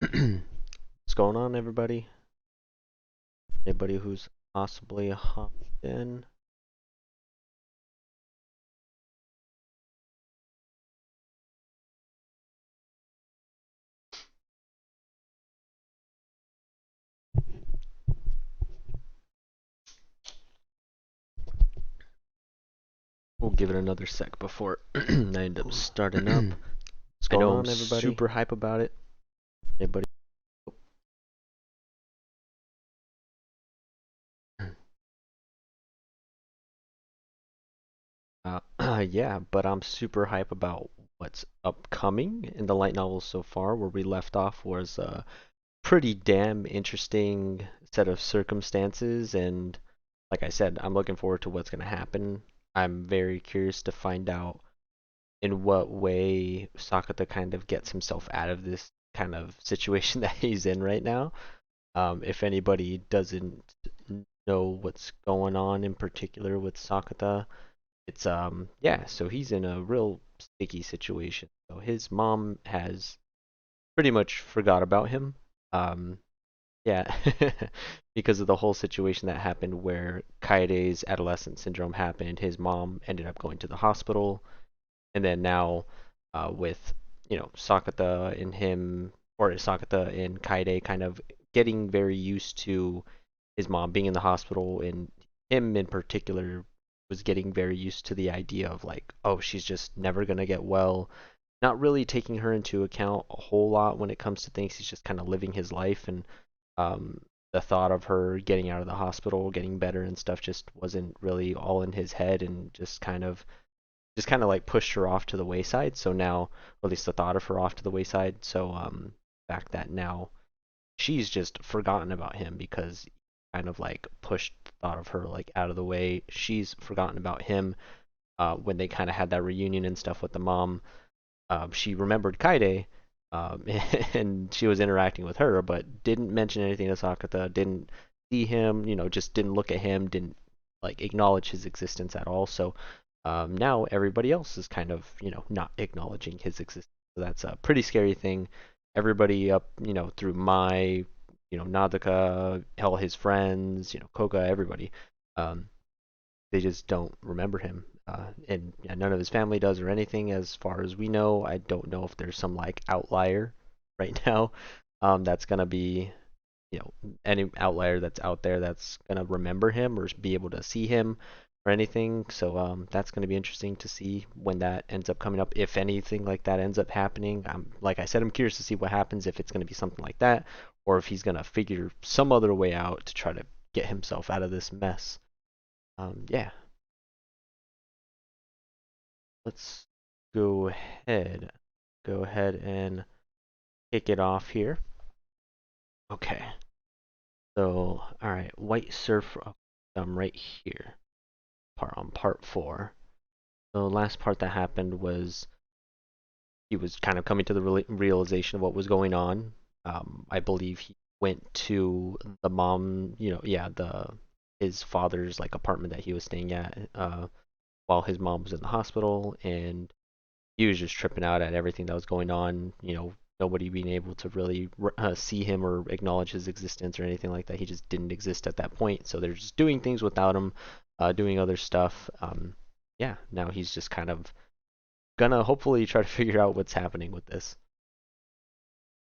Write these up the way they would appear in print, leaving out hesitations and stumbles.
What's going on, everybody? Anybody who's possibly hopped in? We'll give it another sec before I end up starting up. What's I going know I'm on, everybody? super hype about it. Anybody? Yeah, but I'm super hype about what's upcoming in the light novels so far. Where we left off was a pretty damn interesting set of circumstances, and like I said, I'm looking forward to what's going to happen. I'm very curious to find out in what way Sakuta kind of gets himself out of this kind of situation that he's in right now. If anybody doesn't know what's going on in particular with Sakuta, it's yeah, so he's in a real sticky situation. So his mom has pretty much forgot about him. Um, yeah, because of the whole situation that happened where Kaede's adolescent syndrome happened, his mom ended up going to the hospital, and then now with Sakuta and him, or Sakuta and Kaede kind of getting very used to his mom being in the hospital, and him in particular was getting very used to the idea of like, oh, she's just never gonna get well. Not really taking her into account a whole lot when it comes to things. He's just kind of living his life, and um, the thought of her getting out of the hospital, getting better and stuff just wasn't really all in his head, and just kind of like pushed her off to the wayside. So now, or at least the thought of her off to the wayside. So the fact that now she's just forgotten about him because he kind of like pushed the thought of her like out of the way. She's forgotten about him. When they kind of had that reunion and stuff with the mom, she remembered Kaide, um, and she was interacting with her, but didn't mention anything to Sakuta. Didn't see him. Just didn't look at him. Didn't like acknowledge his existence at all. So now everybody else is kind of not acknowledging his existence. So that's a pretty scary thing. Everybody up through Mai, Nadaka, all his friends, Koga, everybody, um, they just don't remember him. And yeah, none of his family does or anything as far as we know. I don't know if there's some like outlier right now that's gonna be any outlier that's out there that's gonna remember him or be able to see him or anything. So that's gonna be interesting to see when that ends up coming up, if anything like that ends up happening. Like I said, I'm curious to see what happens if it's gonna be something like that, or if he's gonna figure some other way out to try to get himself out of this mess. Yeah, let's go ahead and kick it off here. Okay, so all right, White Surfer. I'm right here. Part 4. The last part that happened was he was kind of coming to the realization of what was going on. I believe he went to the mom, yeah, the his father's like apartment that he was staying at while his mom was in the hospital, and he was just tripping out at everything that was going on. Nobody being able to really see him or acknowledge his existence or anything like that. He just didn't exist at that point. So they're just doing things without him, doing other stuff. Yeah, now he's just kind of gonna hopefully try to figure out what's happening with this.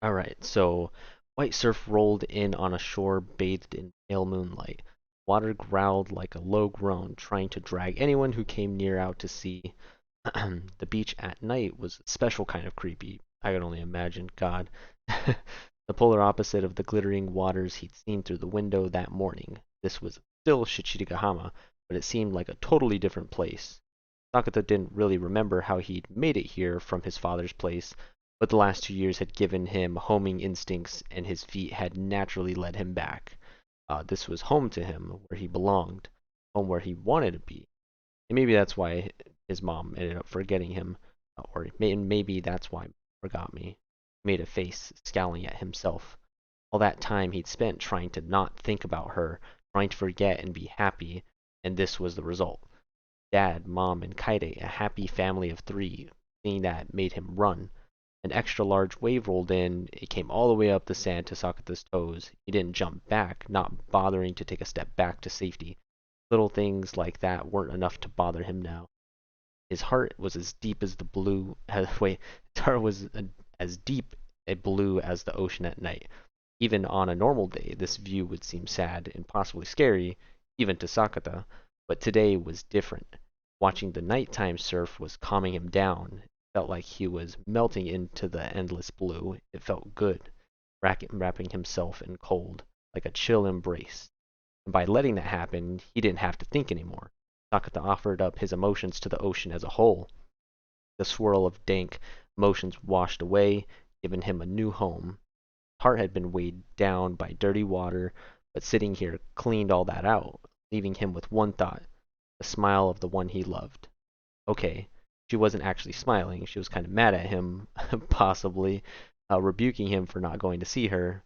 All right, so white surf rolled in on a shore bathed in pale moonlight. Water growled like a low groan, trying to drag anyone who came near out to sea. The beach at night was a special kind of creepy. I could only imagine. God. The polar opposite of the glittering waters he'd seen through the window that morning. This was still Shichirigahama, but it seemed like a totally different place. Sakuta didn't really remember how he'd made it here from his father's place, but the last 2 years had given him homing instincts, and his feet had naturally led him back. This was home to him, where he belonged, home where he wanted to be. And maybe that's why his mom ended up forgetting him, or maybe that's why he forgot me. He made a face, scowling at himself. All that time he'd spent trying to not think about her, trying to forget and be happy, and this was the result. Dad, Mom, and Kaide, a happy family of 3. Seeing that made him run. An extra large wave rolled in. It came all the way up the sand to Sakata's toes. He didn't jump back, not bothering to take a step back to safety. Little things like that weren't enough to bother him now. His heart was as deep as the blue. Wait, his heart was as deep a blue as the ocean at night. Even on a normal day, this view would seem sad and possibly scary, even to Sakuta, but today was different. Watching the nighttime surf was calming him down. It felt like he was melting into the endless blue. It felt good, wrapping himself in cold, like a chill embrace. And by letting that happen, he didn't have to think anymore. Sakuta offered up his emotions to the ocean as a whole. The swirl of dank emotions washed away, giving him a new home. Heart had been weighed down by dirty water, but sitting here cleaned all that out, leaving him with one thought, the smile of the one he loved. Okay, she wasn't actually smiling, she was kind of mad at him, possibly, rebuking him for not going to see her.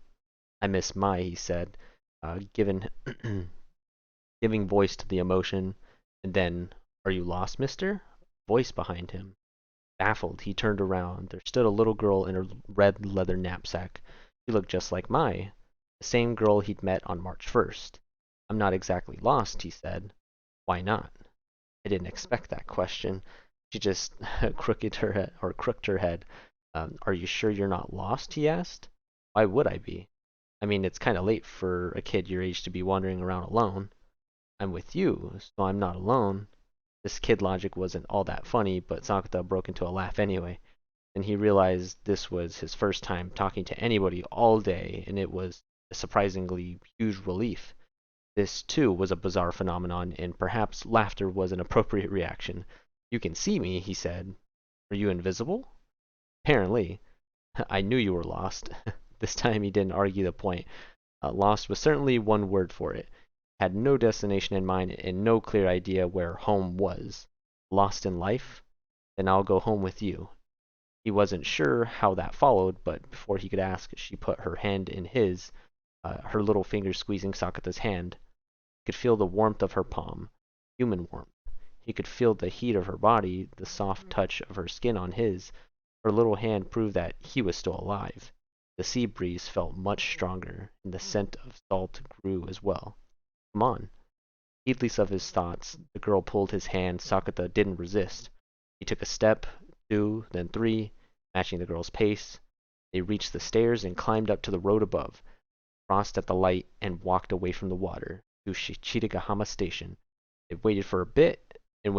I miss Mai, he said, giving, giving voice to the emotion, and then, are you lost, mister? Voice behind him. Baffled, he turned around. There stood a little girl in a red leather knapsack. She looked just like Mai, the same girl he'd met on March 1st. I'm not exactly lost, he said. Why not? I didn't expect that question. She just crooked her head. Are you sure you're not lost? He asked. Why would I be? I mean, it's kind of late for a kid your age to be wandering around alone. I'm with you, so I'm not alone. This kid logic wasn't all that funny, but Sakuta broke into a laugh anyway, and he realized this was his first time talking to anybody all day, and it was a surprisingly huge relief. This, too, was a bizarre phenomenon, and perhaps laughter was an appropriate reaction. You can see me, he said. Are you invisible? Apparently. I knew you were lost. This time he didn't argue the point. Lost was certainly one word for it. Had no destination in mind and no clear idea where home was. Lost in life? Then I'll go home with you. He wasn't sure how that followed, but before he could ask, she put her hand in his, her little fingers squeezing Sakata's hand. He could feel the warmth of her palm, human warmth. He could feel the heat of her body, the soft touch of her skin on his. Her little hand proved that he was still alive. The sea breeze felt much stronger, and the scent of salt grew as well. Come on. Heedless of his thoughts, the girl pulled his hand. Sakuta didn't resist. He took a step, two, then three, matching the girl's pace. They reached the stairs and climbed up to the road above, crossed at the light, and walked away from the water to Shichigahama Station. They waited for a bit, and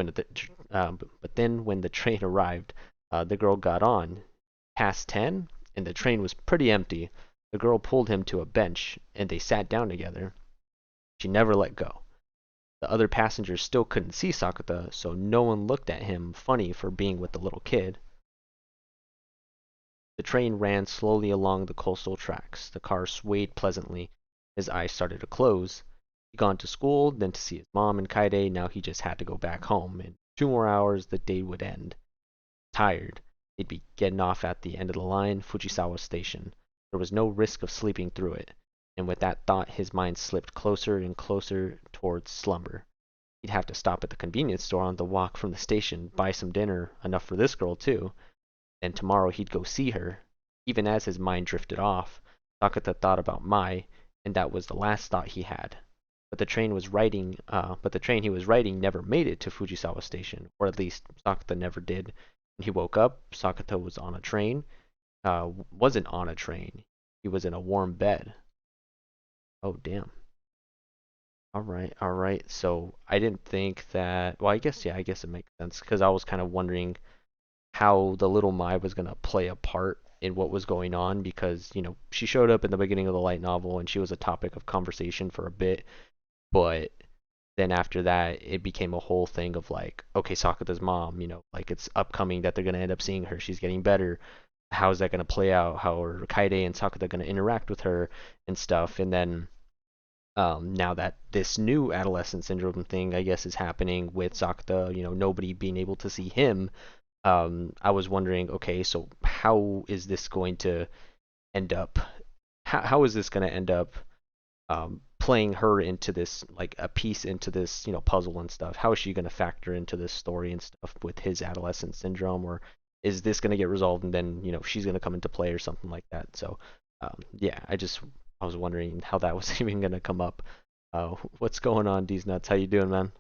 but then when the train arrived, the girl got on. Past 10, and the train was pretty empty. The girl pulled him to a bench, and they sat down together. She never let go. The other passengers still couldn't see Sakuta, so no one looked at him funny for being with the little kid. The train ran slowly along the coastal tracks. The car swayed pleasantly. His eyes started to close. He'd gone to school, then to see his mom and Kaide. Now he just had to go back home. In 2 more hours, the day would end. Tired, they'd be getting off at the end of the line, Fujisawa Station. There was no risk of sleeping through it. And with that thought, his mind slipped closer and closer towards slumber. He'd have to stop at the convenience store on the walk from the station, buy some dinner, enough for this girl too. Then tomorrow he'd go see her. Even as his mind drifted off, Sakuta thought about Mai, and that was the last thought he had. But the train he was riding never made it to Fujisawa Station, or at least Sakuta never did. When he woke up, Sakuta was on a train. Wasn't on a train. He was in a warm bed. Oh, damn. All right. So I didn't think that. Well, I guess it makes sense because I was kind of wondering how the little Mai was gonna play a part in what was going on because she showed up in the beginning of the light novel and she was a topic of conversation for a bit, but then after that it became a whole thing of like, okay, Sakuta's mom, like it's upcoming that they're gonna end up seeing her. She's getting better. How's that gonna play out? How are Kaide and Sakuta gonna interact with her and stuff? And then now that this new adolescent syndrome thing, I guess, is happening with Sakuta, nobody being able to see him, I was wondering, okay, so how is this going to end up? How is this going to end up playing her into this, like a piece into this, puzzle and stuff? How is she going to factor into this story and stuff with his adolescent syndrome? Or is this gonna get resolved, and then she's gonna come into play or something like that. So yeah, I was wondering how that was even gonna come up. What's going on, D's nuts? How you doing, man?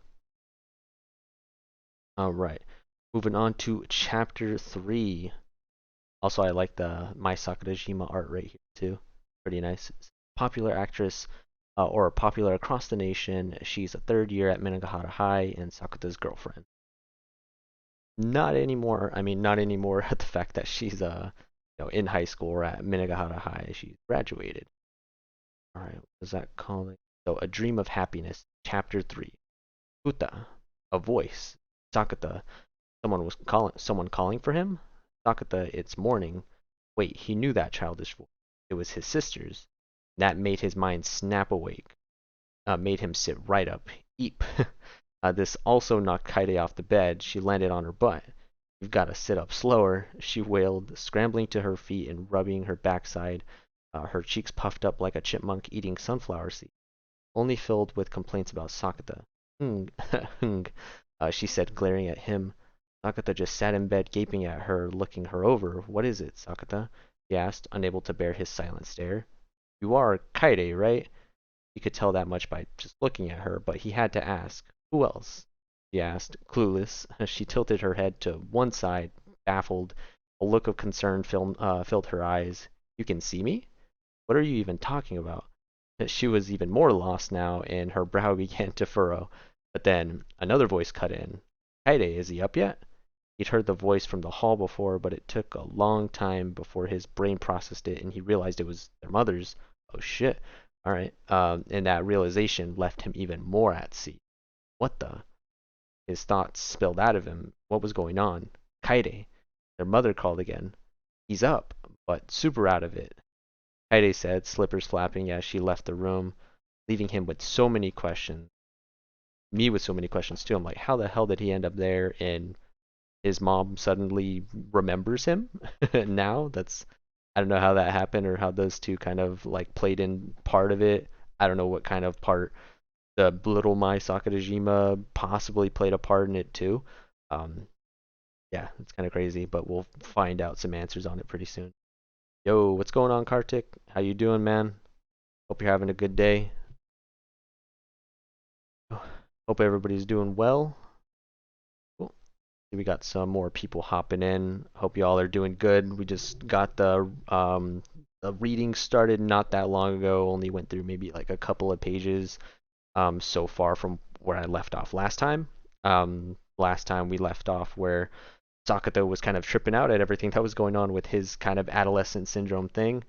All right, moving on to chapter 3. Also, I like the My Sakurajima art right here too. Pretty nice. Popular actress, or popular across the nation. She's a third year at Minagahara High and Sakuta's girlfriend. Not anymore. I mean, not anymore at the fact that she's in high school or at Minagahara High. She's graduated. All right, what was that calling? So, A Dream of Happiness, Chapter 3. Futa, a voice. Sakuta, someone calling for him? Sakuta, it's morning. Wait, he knew that childish voice. It was his sister's. That made his mind snap awake. Made him sit right up. Eep. This also knocked Kaide off the bed. She landed on her butt. You've got to sit up slower, she wailed, scrambling to her feet and rubbing her backside, her cheeks puffed up like a chipmunk eating sunflower seeds, only filled with complaints about Sakuta. Hung, hung, she said, glaring at him. Sakuta just sat in bed, gaping at her, looking her over. What is it, Sakuta? He asked, unable to bear his silent stare. You are Kaede, right? He could tell that much by just looking at her, but he had to ask. Who else? She asked, clueless. She tilted her head to one side, baffled. A look of concern filled her eyes. You can see me? What are you even talking about? She was even more lost now, and her brow began to furrow. But then another voice cut in. Kaede, is he up yet? He'd heard the voice from the hall before, but it took a long time before his brain processed it and he realized it was their mother's. Oh shit. Alright. And that realization left him even more at sea. What the? His thoughts spilled out of him. What was going on? Kaede. Their mother called again. He's up, but super out of it. Kaede said, slippers flapping as she left the room, leaving him with so many questions. Me with so many questions too. I'm like, how the hell did he end up there? And his mom suddenly remembers him now. I don't know how that happened or how those two kind of like played in part of it. I don't know what kind of part the little Mai Sakurajima possibly played a part in it too. Um, yeah, it's kind of crazy, but we'll find out some answers on it pretty soon. Yo, what's going on, Kartik? How you doing, man? Hope you're having a good day. Hope everybody's doing well. Cool. We got some more people hopping in. Hope y'all are doing good. We just got the reading started not that long ago. Only went through maybe like a couple of pages so far from where I left off last time. Last time we left off where Sakuta was kind of tripping out at everything that was going on with his kind of adolescent syndrome thing.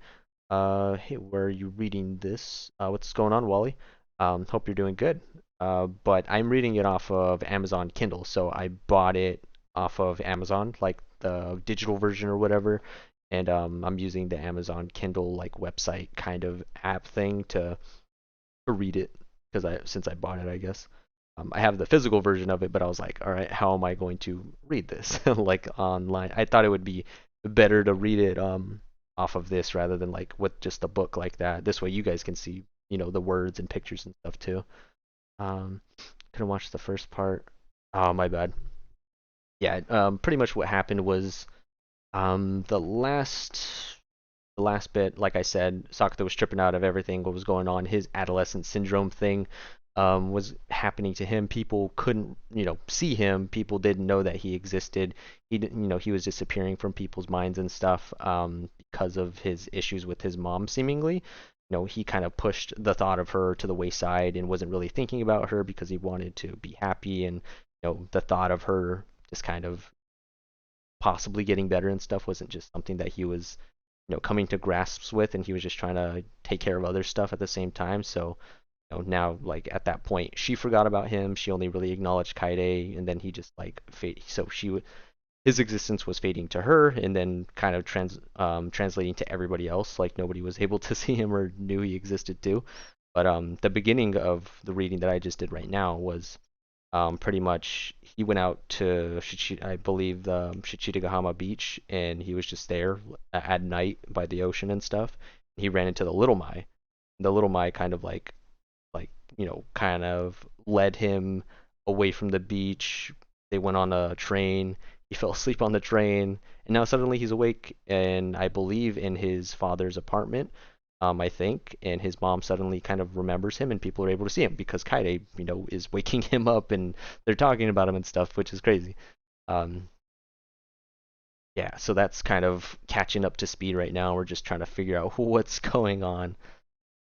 Hey, where are you reading this? What's going on, Wally? Hope you're doing good. But I'm reading it off of Amazon Kindle, so I bought it off of Amazon, like the digital version or whatever, and I'm using the Amazon Kindle like website kind of app thing to read it because since I bought it, I guess. I have the physical version of it, but I was like, all right, how am I going to read this like online? I thought it would be better to read it off of this rather than like with just a book like that. This way you guys can see, the words and pictures and stuff too. Um, couldn't watch the first part. Oh, my bad. Yeah, pretty much what happened was the last bit, like I said, Sakuta was tripping out of everything, what was going on. His adolescent syndrome thing was happening to him. People couldn't, see him. People didn't know that he existed. He was disappearing from people's minds and stuff because of his issues with his mom, seemingly. He kind of pushed the thought of her to the wayside and wasn't really thinking about her because he wanted to be happy. And, the thought of her just kind of possibly getting better and stuff wasn't just something that he was coming to grasps with, and he was just trying to take care of other stuff at the same time. So now, like, at that point, she forgot about him. She only really acknowledged Kaede, and then he just like so his existence was fading to her, and then kind of translating to everybody else. Like, nobody was able to see him or knew he existed too. But the beginning of the reading that I just did right now was pretty much he went out to I believe the Shichirigahama beach, and he was just there at night by the ocean and stuff. He ran into the little Mai. The little Mai kind of kind of led him away from the beach. They went on a train. He fell asleep on the train, and now suddenly he's awake, and I believe in his father's apartment, I think, and his mom suddenly kind of remembers him, and people are able to see him because Kaide, is waking him up, and they're talking about him and stuff, which is crazy. Um, yeah, so that's kind of catching up to speed right now. We're just trying to figure out what's going on.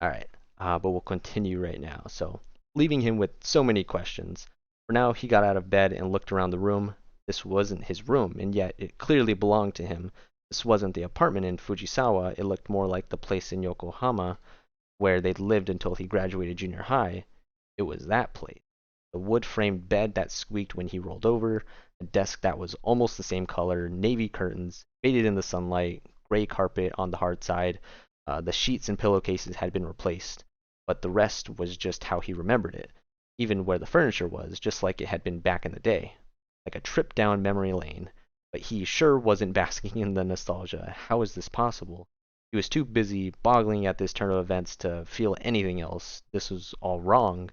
All right, but we'll continue right now. So, leaving him with so many questions. For now, he got out of bed and looked around the room. This wasn't his room, and yet it clearly belonged to him. This wasn't the apartment in Fujisawa. It looked more like the place in Yokohama where they'd lived until he graduated junior high. It was that place. The wood-framed bed that squeaked when he rolled over, a desk that was almost the same color, navy curtains, faded in the sunlight, gray carpet on the hard side. The sheets and pillowcases had been replaced, but the rest was just how he remembered it, even where the furniture was, just like it had been back in the day, like a trip down memory lane. But he sure wasn't basking in the nostalgia. How was this possible? He was too busy boggling at this turn of events to feel anything else. This was all wrong.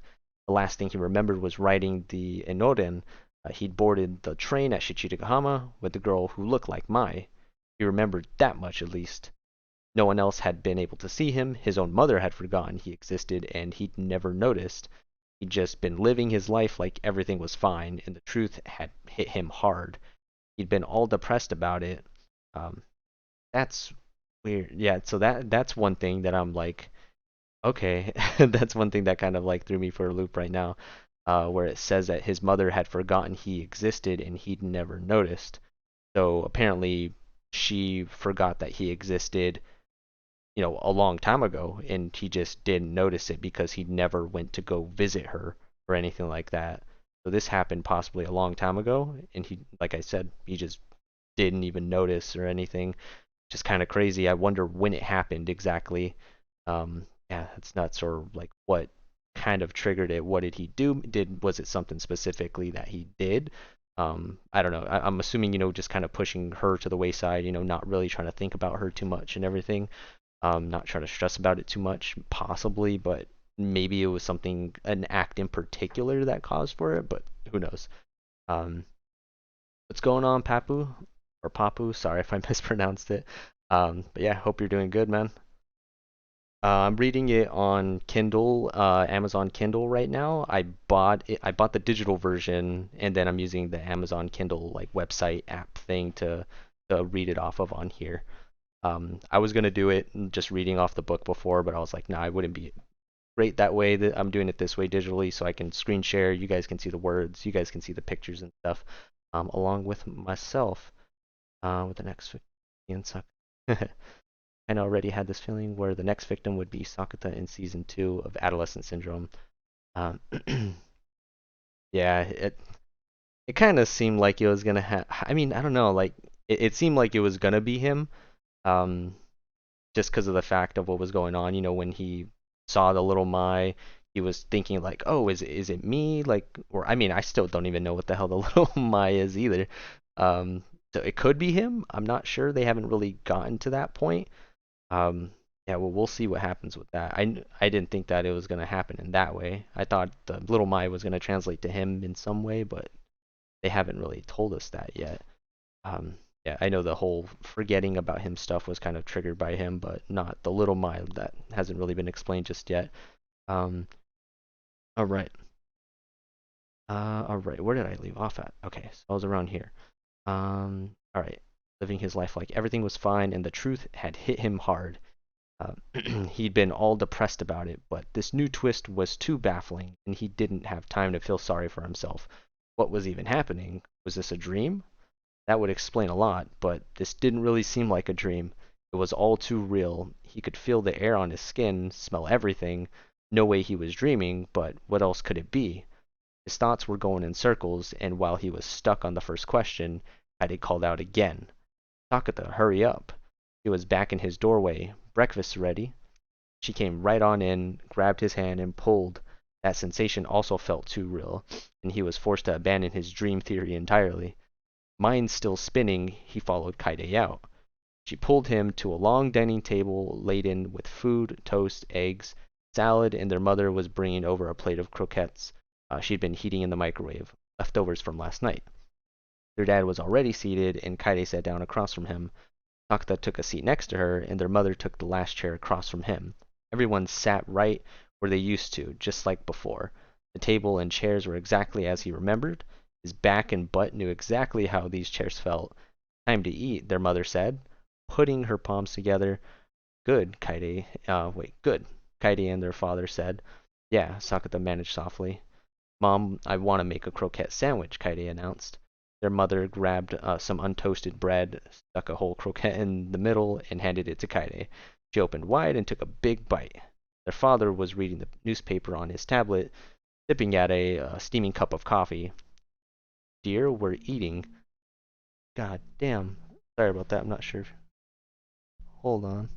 The last thing he remembered was riding the Enoden. He'd boarded the train at Shichigahama with the girl who looked like Mai. He remembered that much at least. No one else had been able to see him. His own mother had forgotten he existed, and he'd never noticed. He'd just been living his life like everything was fine, and the truth had hit him hard. He'd been all depressed about it. Um, that's weird. Yeah, so that's one thing that I'm like, okay, that's one thing that kind of like threw me for a loop right now, where it says that his mother had forgotten he existed and he'd never noticed. So apparently she forgot that he existed, a long time ago, and he just didn't notice it because he never went to go visit her or anything like that. So this happened possibly a long time ago, and he, like I said, he just didn't even notice or anything. Just kind of crazy. I wonder when it happened exactly. Yeah, that's nuts. Or like what kind of triggered it? What did he do? Was it something specifically that he did? I don't know. I'm assuming, just kind of pushing her to the wayside, not really trying to think about her too much and everything. Not trying to stress about it too much, possibly, but maybe it was something, an act in particular that caused for it, but who knows. Um, what's going on, Papu? Or Papu? Sorry if I mispronounced it. But yeah, hope you're doing good, man. I'm reading it on Kindle, Amazon Kindle right now. I bought the digital version, and then I'm using the Amazon Kindle like website app thing to read it off of on here. I was gonna do it just reading off the book before, but I was like, nah, it wouldn't be great that way. That I'm doing it this way digitally, so I can screen share. You guys can see the words, you guys can see the pictures and stuff, along with myself, with the next victim. I already had this feeling where the next victim would be Sakuta in season 2 of Adolescent Syndrome. Um, yeah, it kind of seemed like it was gonna have. I mean, I don't know, like it seemed like it was gonna be him. Um, just because of the fact of what was going on. When he saw the little Mai, he was thinking like, "Oh, is it me?" Like, or I mean, I still don't even know what the hell the little Mai is either. Um, so it could be him. I'm not sure. They haven't really gotten to that point. Yeah, well, we'll see what happens with that. I didn't think that it was gonna happen in that way. I thought the little Mai was gonna translate to him in some way, but they haven't really told us that yet. Yeah, I know the whole forgetting about him stuff was kind of triggered by him, but not the little Mai. That hasn't really been explained just yet. Um, all right. All right. Where did I leave off at? Okay, so I was around here. All right. Living his life like everything was fine, and the truth had hit him hard. Uh, he'd been all depressed about it, but this new twist was too baffling, and he didn't have time to feel sorry for himself. What was even happening? Was this a dream? That would explain a lot, but this didn't really seem like a dream. It was all too real. He could feel the air on his skin, smell everything. No way he was dreaming, but what else could it be? His thoughts were going in circles, and while he was stuck on the first question, Heidi called out again. Sakuta, hurry up. He was back in his doorway. Breakfast's ready. She came right on in, grabbed his hand, and pulled. That sensation also felt too real, and he was forced to abandon his dream theory entirely. Mind still spinning, he followed Kaide out. She pulled him to a long dining table laden with food, toast, eggs, salad, and their mother was bringing over a plate of croquettes she'd been heating in the microwave, leftovers from last night. Their dad was already seated, and Kaede sat down across from him. Sakuta took a seat next to her, and their mother took the last chair across from him. Everyone sat right where they used to, just like before. The table and chairs were exactly as he remembered. His back and butt knew exactly how these chairs felt. Time to eat, their mother said, putting her palms together. Good, Kaede. Good, Kaede and their father said. Yeah, Sakuta managed softly. Mom, I want to make a croquette sandwich, Kaede announced. Their mother grabbed some untoasted bread, stuck a whole croquette in the middle, and handed it to Kaede. She opened wide and took a big bite. Their father was reading the newspaper on his tablet, sipping at a steaming cup of coffee. Dear, we're eating. God damn. Sorry about that, I'm not sure. Hold on.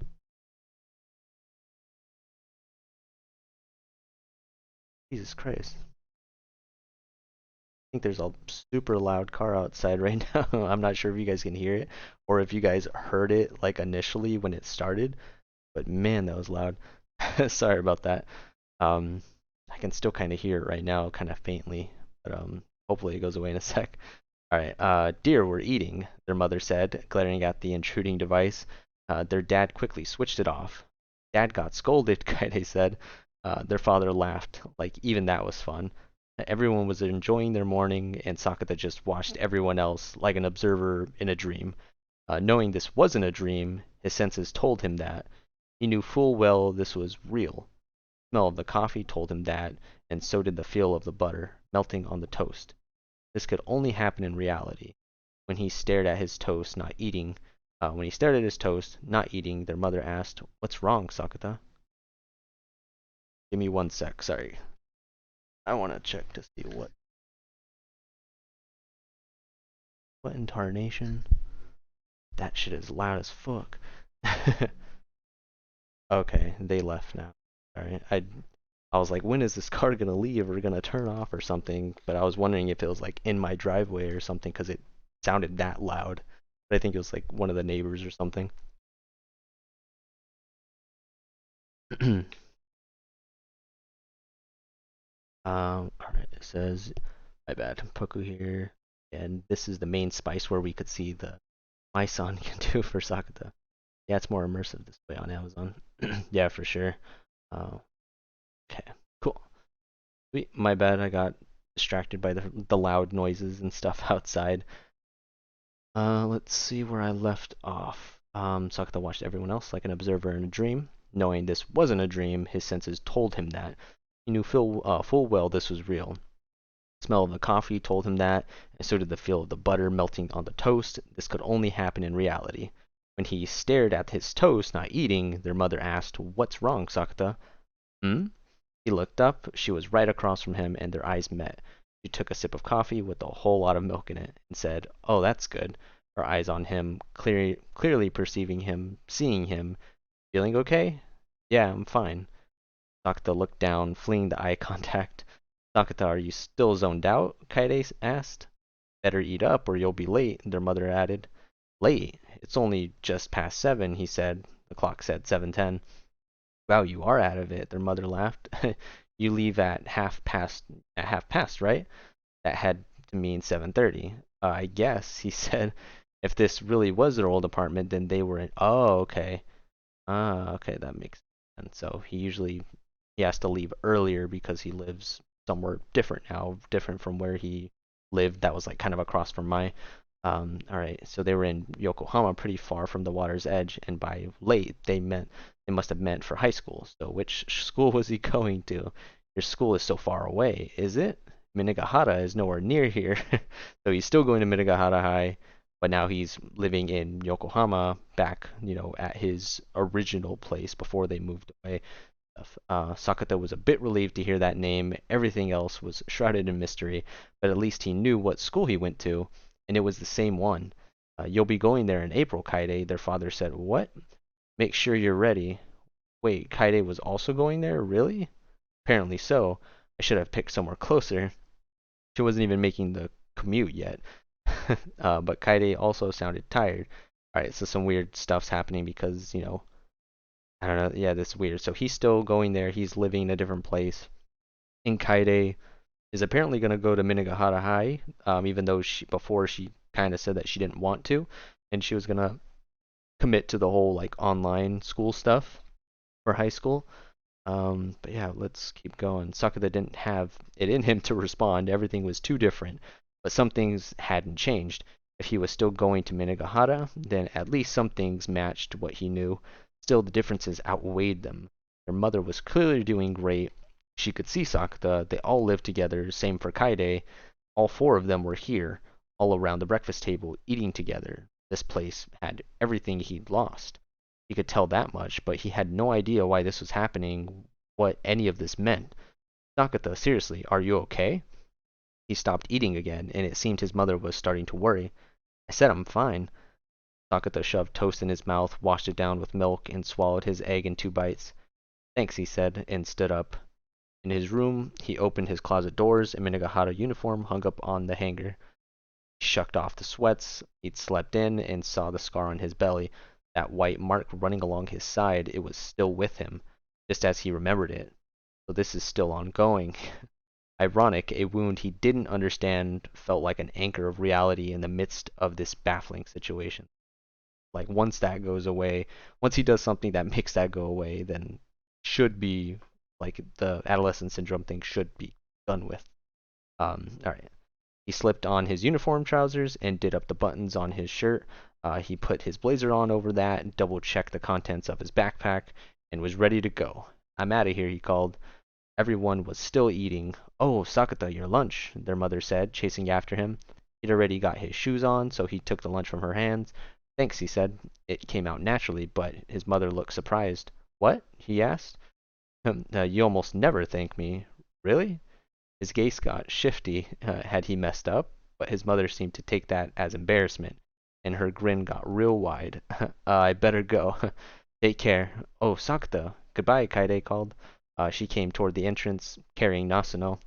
Jesus Christ. I think there's a super loud car outside right now. I'm not sure if you guys can hear it or if you guys heard it like initially when it started, but man, that was loud. Sorry about that. I can still kind of hear it right now, kind of faintly, but hopefully it goes away in a sec. All right, dear, we're eating, their mother said, glaring at the intruding device. Their dad quickly switched it off. Dad got scolded, Kaede said. Their father laughed, like even that was fun. Everyone was enjoying their morning, and Sakuta just watched everyone else like an observer in a dream. Knowing this wasn't a dream, his senses told him that. He knew full well this was real. The smell of the coffee told him that, and so did the feel of the butter melting on the toast. This could only happen in reality. When he stared at his toast, not eating, their mother asked, "What's wrong, Sakuta?" Give me one sec, sorry. I want to check to see what incarnation. That shit is loud as fuck. Okay, they left now. Alright, I was like, when is this car gonna leave or gonna turn off or something? But I was wondering if it was like in my driveway or something because it sounded that loud. But I think it was like one of the neighbors or something. Alright, it says, my bad, Poku here. And this is the main spice where we could see the my son can do for Sakuta. Yeah, it's more immersive this way on Amazon. Yeah, for sure. Okay, cool. Sweet. My bad, I got distracted by the loud noises and stuff outside. Let's see where I left off. Sakuta watched everyone else like an observer in a dream. Knowing this wasn't a dream, his senses told him that. He knew full well this was real. The smell of the coffee told him that, and so did the feel of the butter melting on the toast. This could only happen in reality. When he stared at his toast, not eating, their mother asked, "What's wrong, Sakuta?" Hmm? He looked up. She was right across from him, and their eyes met. She took a sip of coffee with a whole lot of milk in it, and said, "Oh, that's good." Her eyes on him, clearly perceiving him, seeing him. "Feeling okay?" "Yeah, I'm fine." Sakuta looked down, fleeing the eye contact. "Sakuta, are you still zoned out?" Kaede asked. "Better eat up or you'll be late," their mother added. "Late? It's only just past 7, he said. The clock said 7:10. "Wow, you are out of it," their mother laughed. "You leave at half past, right?" That had to mean 7:30. I guess, he said. If this really was their old apartment, then they were in. Oh, okay. Okay, that makes sense. So he has to leave earlier because he lives somewhere different now, different from where he lived. That was like kind of across from my. All right, so they were in Yokohama, pretty far from the water's edge, and by late they must have meant for high school. So which school was he going to? Your school is so far away, is it? Minagahara is nowhere near here. So he's still going to Minagahara High, but now he's living in Yokohama, back, at his original place before they moved away. Sakuta was a bit relieved to hear that name. Everything else was shrouded in mystery, but at least he knew what school he went to, and it was the same one. You'll be going there in April, Kaede, their father said. What? Make sure you're ready. Wait, Kaede was also going there? Really? Apparently so. I should have picked somewhere closer. She wasn't even making the commute yet. But Kaede also sounded tired. Alright, so some weird stuff's happening because, I don't know. Yeah, that's weird. So he's still going there. He's living in a different place. And Kaede is apparently going to go to Minagahara High, even though before she kind of said that she didn't want to, and she was gonna commit to the whole like online school stuff for high school. But yeah, let's keep going. Sakuta didn't have it in him to respond. Everything was too different, but some things hadn't changed. If he was still going to Minagahara, then at least some things matched what he knew. Still, the differences outweighed them. Their mother was clearly doing great. She could see Sakuta. They all lived together. Same for Kaide. All four of them were here, all around the breakfast table, eating together. This place had everything he'd lost. He could tell that much, but he had no idea why this was happening, what any of this meant. Sakuta, seriously, are you okay? He stopped eating again, and it seemed his mother was starting to worry. I said I'm fine. Sakuta shoved toast in his mouth, washed it down with milk, and swallowed his egg in 2 bites. Thanks, he said, and stood up. In his room, he opened his closet doors. A Minagahara uniform hung up on the hanger. He shucked off the sweats he'd slept in and saw the scar on his belly. That white mark running along his side, it was still with him, just as he remembered it. So this is still ongoing. Ironic, a wound he didn't understand felt like an anchor of reality in the midst of this baffling situation. Like once that goes away, once he does something that makes that go away, then should be like the adolescent syndrome thing should be done with. All right. He slipped on his uniform trousers and did up the buttons on his shirt. He put his blazer on over that, double checked the contents of his backpack, and was ready to go. I'm out of here, he called. Everyone was still eating. Oh, Sakuta, your lunch, their mother said, chasing after him. He'd already got his shoes on, so he took the lunch from her hands. Thanks, he said. It came out naturally, but his mother looked surprised. What? He asked. You almost never thank me. Really? His gaze got shifty. Had he messed up? But his mother seemed to take that as embarrassment, and her grin got real wide. I better go. Take care. Oh, Sakuta. Goodbye, Kaide called. She came toward the entrance, carrying Nasuno.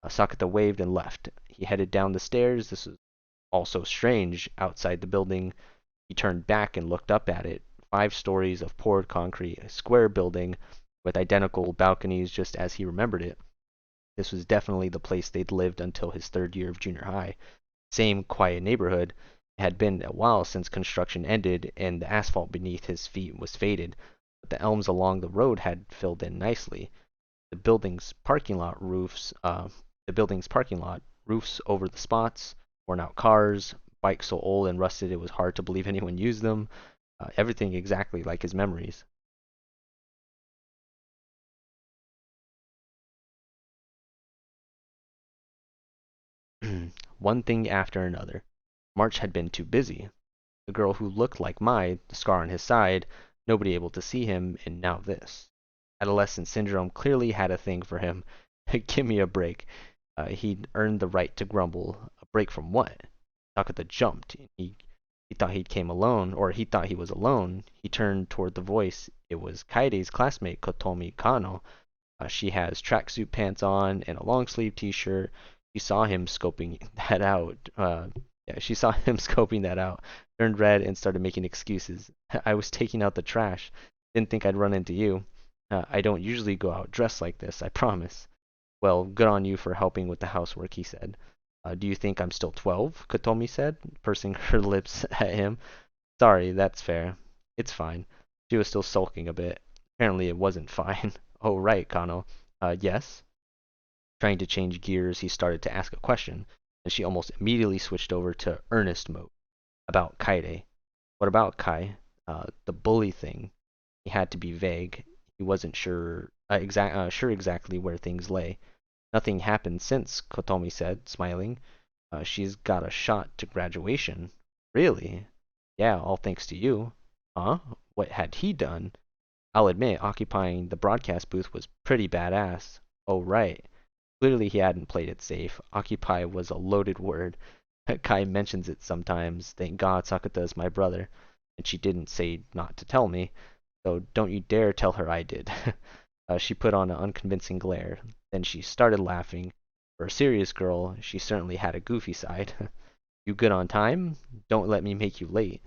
Sakuta waved and left. He headed down the stairs. This was also strange. Outside the building, he turned back and looked up at it. 5 stories of poured concrete, a square building with identical balconies just as he remembered it. This was definitely the place they'd lived until his 3rd year of junior high. Same quiet neighborhood. It had been a while since construction ended, and the asphalt beneath his feet was faded, but the elms along the road had filled in nicely. The building's parking lot roofs over the spots, worn out cars, bikes so old and rusted it was hard to believe anyone used them. Everything exactly like his memories. One thing after another. March had been too busy. The girl who looked like Mai, the scar on his side, nobody able to see him, and now this. Adolescent syndrome clearly had a thing for him. Give me a break. He'd earned the right to grumble. A break from what? Takuta jumped. He thought he came alone, or he thought he was alone. He turned toward the voice. It was Kaide's classmate, Kotomi Kano. She has tracksuit pants on and a long sleeve t-shirt. She saw him scoping that out. Yeah, she saw him scoping that out, turned red, and started making excuses. I was taking out the trash. Didn't think I'd run into you. I don't usually go out dressed like this, I promise. Well, good on you for helping with the housework, he said. Do you think I'm still 12? Kotomi said, pursing her lips at him. Sorry, that's fair. It's fine. She was still sulking a bit. Apparently it wasn't fine. Oh, right, Kano. Yes? Trying to change gears, he started to ask a question, and she almost immediately switched over to earnest mode. About Kaide. What about Kai? The bully thing. He had to be vague. He wasn't sure exactly where things lay. Nothing happened since, Kotomi said, smiling. She's got a shot to graduation. Really? Yeah, all thanks to you. Huh? What had he done? I'll admit, occupying the broadcast booth was pretty badass. Oh, right. Clearly he hadn't played it safe. Occupy was a loaded word. Kai mentions it sometimes. Thank God Sakuta's my brother. And she didn't say not to tell me. So don't you dare tell her I did. She put on an unconvincing glare. Then she started laughing. For a serious girl, she certainly had a goofy side. You good on time? Don't let me make you late.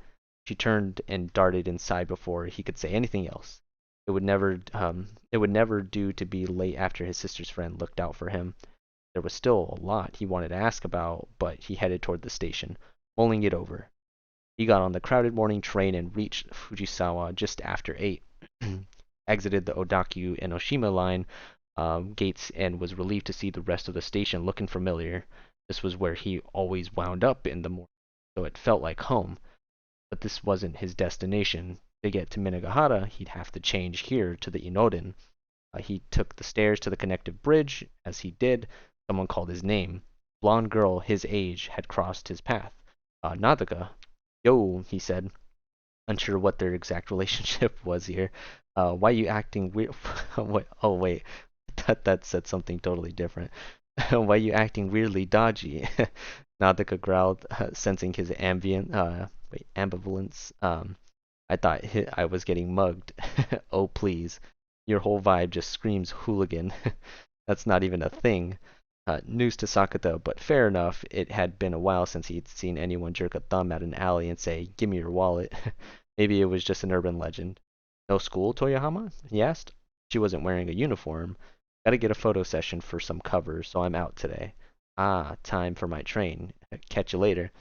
She turned and darted inside before he could say anything else. It would never do to be late after his sister's friend looked out for him. There was still a lot he wanted to ask about, but he headed toward the station. mulling it over. He got on the crowded morning train and reached Fujisawa just after 8. Exited the Odakyu and Oshima line gates and was relieved to see the rest of the station looking familiar. This was where he always wound up in the morning, so it felt like home. But this wasn't his destination. To get to Minagahara, he'd have to change here to the Inoden. He took the stairs to the connective bridge. As he did, someone called his name. A blonde girl his age had crossed his path. Nadaka. Yo, he said, unsure what their exact relationship was here. Why you acting weird? Oh, wait. That said something totally different. Why you acting weirdly dodgy? Nadaka growled, sensing his ambivalence. I thought I was getting mugged. Oh, please. Your whole vibe just screams hooligan. That's not even a thing. News to Sakuta, but fair enough. It had been a while since he'd seen anyone jerk a thumb at an alley and say, "Give me your wallet." Maybe it was just an urban legend. No school, Toyohama? He asked. She wasn't wearing a uniform. Gotta get a photo session for some cover, so I'm out today. Ah, time for my train. Catch you later.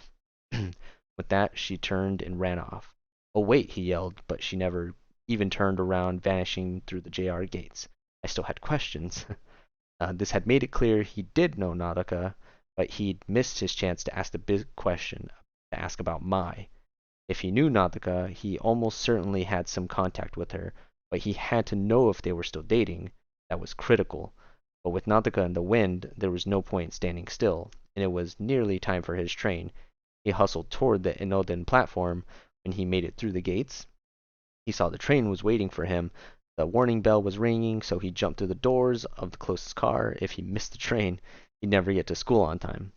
With that, she turned and ran off. Oh, wait, he yelled, but she never even turned around, vanishing through the JR gates. I still had questions. This had made it clear he did know Nadaka, but he'd missed his chance to ask the big question, to ask about Mai. If he knew Nadaka, he almost certainly had some contact with her, but he had to know if they were still dating. That was critical. But with Nadaka in the wind, there was no point standing still, and it was nearly time for his train. He hustled toward the Inoden platform. When he made it through the gates, he saw the train was waiting for him. The warning bell was ringing, so he jumped through the doors of the closest car. If he missed the train, he'd never get to school on time.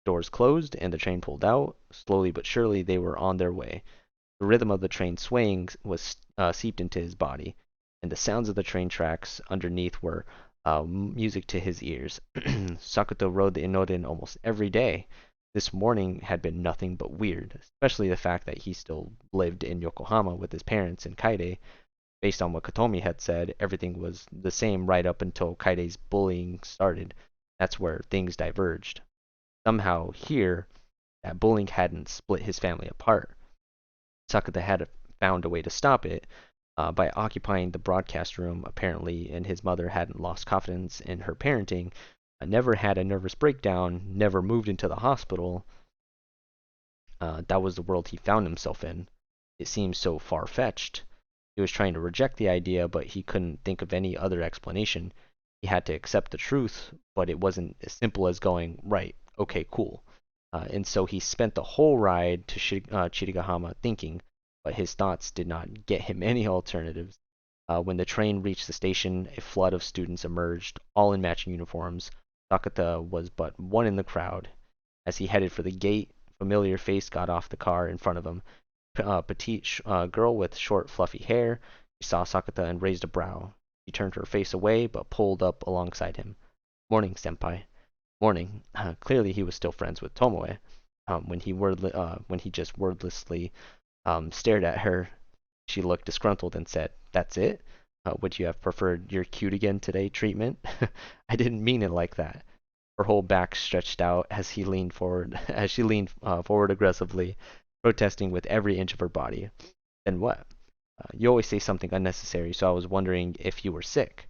Doors closed, and the train pulled out. Slowly but surely, they were on their way. The rhythm of the train swaying was seeped into his body, and the sounds of the train tracks underneath were music to his ears. Sakuta rode the Inoden almost every day. This morning had been nothing but weird, especially the fact that he still lived in Yokohama with his parents in Kaide. Based on what Katomi had said, everything was the same right up until Kaide's bullying started. That's where things diverged. Somehow, here, that bullying hadn't split his family apart. Sakuta had found a way to stop it by occupying the broadcast room, apparently, and his mother hadn't lost confidence in her parenting, never had a nervous breakdown, never moved into the hospital. That was the world he found himself in. It seemed so far-fetched. He was trying to reject the idea, but he couldn't think of any other explanation. He had to accept the truth, but it wasn't as simple as going, right, okay, cool. And so he spent the whole ride to Chirigahama thinking, but his thoughts did not get him any alternatives. When the train reached the station, a flood of students emerged, all in matching uniforms. Sakuta was but one in the crowd. As he headed for the gate, a familiar face got off the car in front of him. Petite girl with short, fluffy hair. She saw Sakuta and raised a brow. She turned her face away, but pulled up alongside him. Morning, senpai. Morning. Clearly he was still friends with Tomoe. When he just wordlessly stared at her, she looked disgruntled and said, "That's it? Would you have preferred your cute again today treatment?" I didn't mean it like that. Her whole back stretched out as he leaned forward, as she leaned forward aggressively, protesting with every inch of her body. Then what? You always say something unnecessary, so I was wondering if you were sick.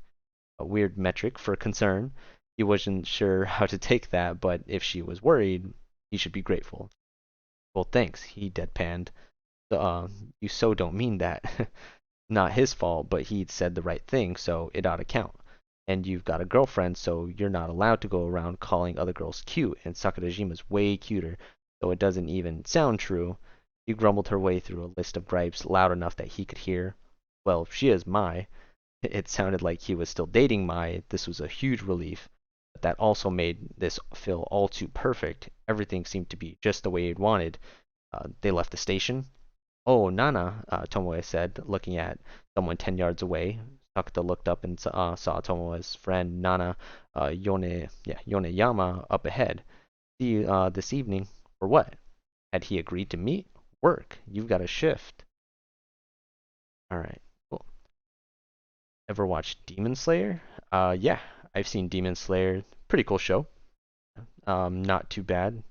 A weird metric for concern. He wasn't sure how to take that, but if she was worried, he should be grateful. Well, thanks, he deadpanned. You so don't mean that. Not his fault, but he'd said the right thing, so it ought to count. And you've got a girlfriend, so you're not allowed to go around calling other girls cute, and Sakurajima's way cuter, so it doesn't even sound true. She grumbled her way through a list of gripes loud enough that he could hear. Well, if she is Mai. It sounded like he was still dating Mai. This was a huge relief. But that also made this feel all too perfect. Everything seemed to be just the way he'd wanted. They left the station. Oh, Nana, Tomoe said, looking at someone 10 yards away. Sakuta looked up and saw Tomoe's friend Nana Yoneyama up ahead. See you this evening. For what? Had he agreed to meet? Work. You've got a shift. Alright, cool. Ever watched Demon Slayer? Yeah, I've seen Demon Slayer. Pretty cool show. Not too bad.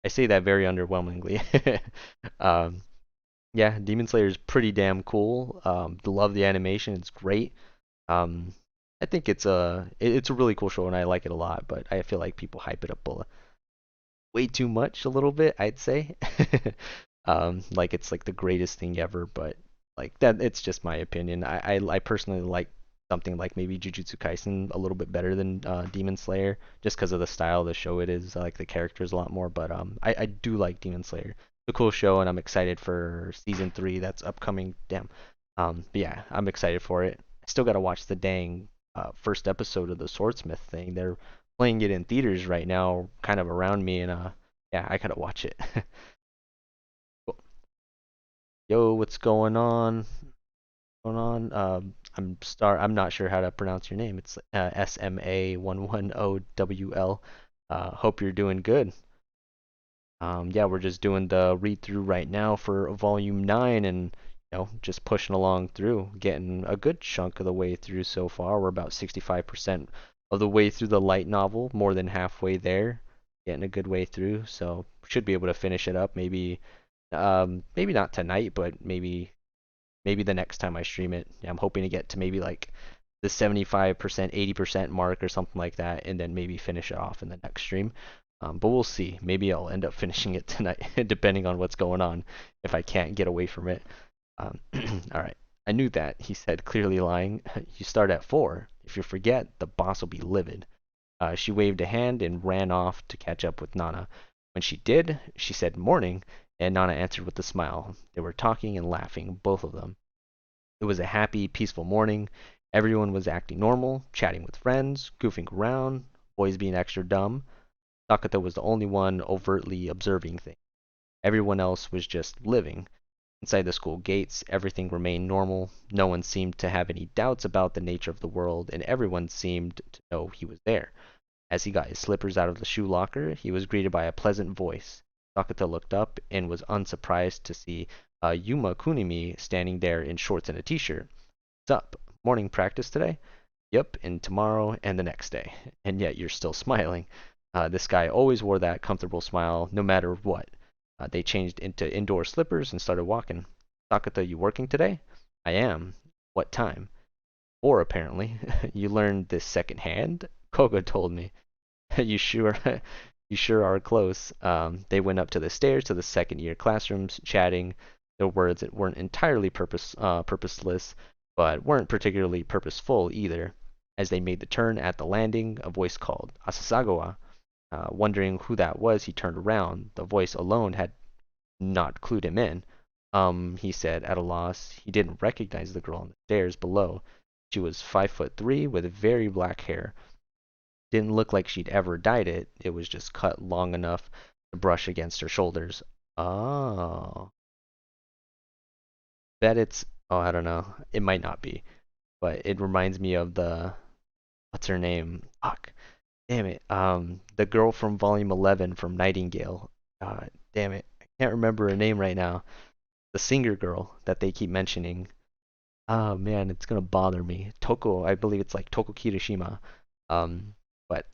I say that very underwhelmingly. um, yeah, Demon Slayer is pretty damn cool. Love the animation; it's great. Um, I think it's a really cool show, and I like it a lot. But I feel like people hype it up way too much, a little bit, I'd say. Like it's like the greatest thing ever, but like that, it's just my opinion. I personally like something like maybe Jujutsu Kaisen a little bit better than Demon Slayer, just because of the style of the show it is. I like the characters a lot more, but I do like Demon Slayer. It's a cool show, and I'm excited for season 3 that's upcoming. Damn. But yeah, I'm excited for it. I still gotta watch the dang first episode of the Swordsmith thing. They're playing it in theaters right now, kind of around me, and yeah, I gotta watch it. Yo, what's going on? Going on? I'm not sure how to pronounce your name. It's SMA110WL. Hope you're doing good. Yeah, we're just doing the read through right now for volume 9 and just pushing along through, getting a good chunk of the way through so far. We're about 65% of the way through the light novel, more than halfway there, getting a good way through, so should be able to finish it up maybe not tonight, but maybe the next time I stream it. Yeah, I'm hoping to get to maybe like the 75%, 80% mark or something like that, and then maybe finish it off in the next stream. But we'll see. Maybe I'll end up finishing it tonight, depending on what's going on, if I can't get away from it. Um, all right. I knew that, he said, clearly lying. You start at 4. If you forget, the boss will be livid. She waved a hand and ran off to catch up with Nana. When she did, she said morning, and Nana answered with a smile. They were talking and laughing, both of them. It was a happy, peaceful morning. Everyone was acting normal, chatting with friends, goofing around, boys being extra dumb. Sakuta was the only one overtly observing things. Everyone else was just living. Inside the school gates, everything remained normal. No one seemed to have any doubts about the nature of the world, and everyone seemed to know he was there. As he got his slippers out of the shoe locker, he was greeted by a pleasant voice. Sakuta looked up and was unsurprised to see Yuma Kunimi standing there in shorts and a t-shirt. "What's up? Morning practice today?" "Yep, and tomorrow and the next day." "And yet you're still smiling." This guy always wore that comfortable smile, no matter what. They changed into indoor slippers and started walking. "Sakuta, you working today?" "I am." "What time?" "4, apparently." "You learned this second hand?" "Koga told me." You sure you sure are close. They went up to the stairs to the second year classrooms, chatting. Their words that weren't entirely purposeless, but weren't particularly purposeful either. As they made the turn at the landing, a voice called Asasagawa. Wondering who that was, he turned around. The voice alone had not clued him in. He said at a loss. He didn't recognize the girl on the stairs below. She was 5'3" with very black hair. Didn't look like she'd ever dyed it. It was just cut long enough to brush against her shoulders. Oh. Bet it's. Oh, I don't know. It might not be. But it reminds me of the. What's her name? Fuck. Damn it. The girl from Volume 11 from Nightingale. Damn it. I can't remember her name right now. The singer girl that they keep mentioning. Oh man, it's gonna bother me. Toko, I believe it's like Toko Kirishima. But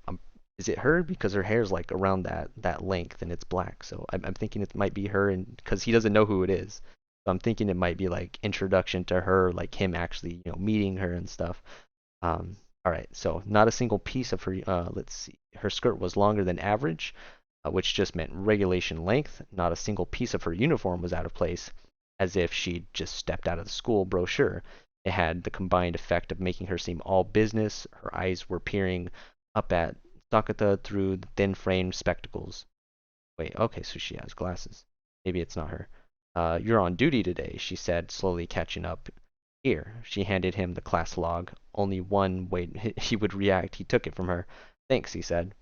is it her? Because her hair's like around that length and it's black. So I'm thinking it might be her, and because he doesn't know who it is. So I'm thinking it might be like introduction to her, like him actually, meeting her and stuff. All right, so not a single piece of her. Let's see, her skirt was longer than average, which just meant regulation length. Not a single piece of her uniform was out of place, as if she'd just stepped out of the school brochure. It had the combined effect of making her seem all business. Her eyes were peering up at Sakuta through the thin framed spectacles. Wait, okay, so she has glasses. Maybe it's not her. You're on duty today, she said, slowly catching up. Here, she handed him the class log. Only one way he would react. He took it from her. Thanks, he said.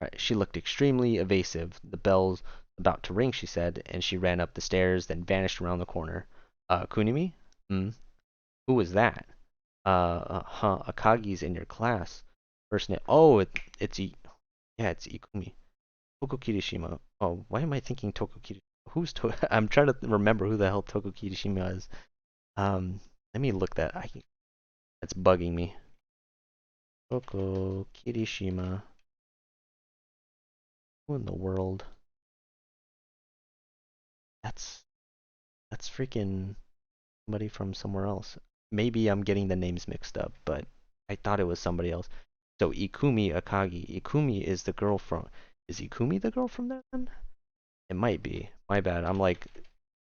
Right, she looked extremely evasive. The bell's about to ring, she said, and she ran up the stairs, then vanished around the corner. Kunimi? Hmm? Who was that? Akagi's in your class. First name. Oh, yeah, it's Ikumi. Toko Kirishima. Oh, why am I thinking Toko Kirishima? I'm trying to remember who the hell Toko Kirishima is. Let me look that. That's bugging me. Toko Kirishima. Who in the world? That's that's freaking somebody from somewhere else. Maybe I'm getting the names mixed up, but I thought it was somebody else. So Ikumi Akagi. Ikumi is the girl from. Is Ikumi the girl from that one? It might be. My bad. I'm like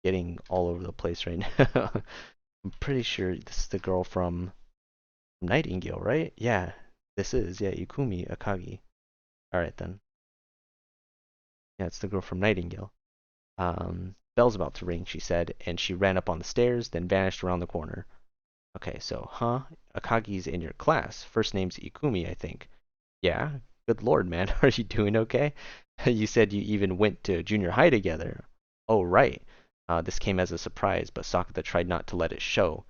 getting all over the place right now. I'm pretty sure this is the girl from Nightingale, right? Yeah, this is. Yeah, Ikumi Akagi. Alright then. Yeah, it's the girl from Nightingale. Bell's about to ring, she said, and she ran up on the stairs, then vanished around the corner. Okay, so, Akagi's in your class. First name's Ikumi, I think. Yeah? Good lord, man. Are you doing okay? You said you even went to junior high together. Oh, right. This came as a surprise, but Sakuta tried not to let it show.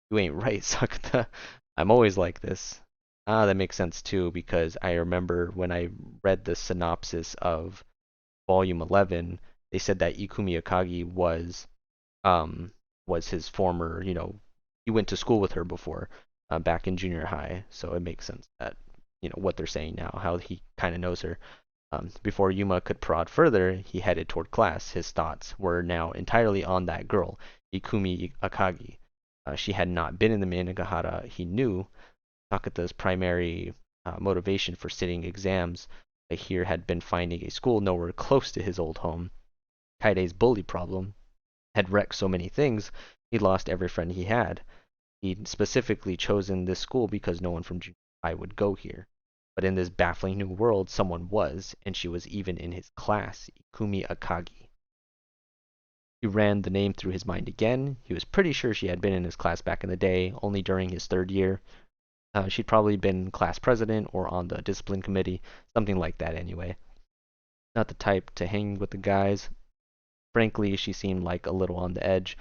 You ain't right, Sakuta. I'm always like this. Ah, that makes sense too, because I remember when I read the synopsis of Volume 11, they said that Ikumi Akagi um was his former, he went to school with her before, back in junior high, so it makes sense that, what they're saying now, how he kind of knows her. Before Yuma could prod further, he headed toward class. His thoughts were now entirely on that girl, Ikumi Akagi. She had not been in the Minagahara he knew. Sakuta's primary motivation for sitting exams here had been finding a school nowhere close to his old home. Kaide's bully problem had wrecked so many things, he'd lost every friend he had. He'd specifically chosen this school because no one from junior high would go here. But in this baffling new world, someone was, and she was even in his class, Ikumi Akagi. He ran the name through his mind again. He was pretty sure she had been in his class back in the day, only during his third year. She'd probably been class president or on the discipline committee, something like that anyway. Not the type to hang with the guys. Frankly, she seemed like a little on the edge.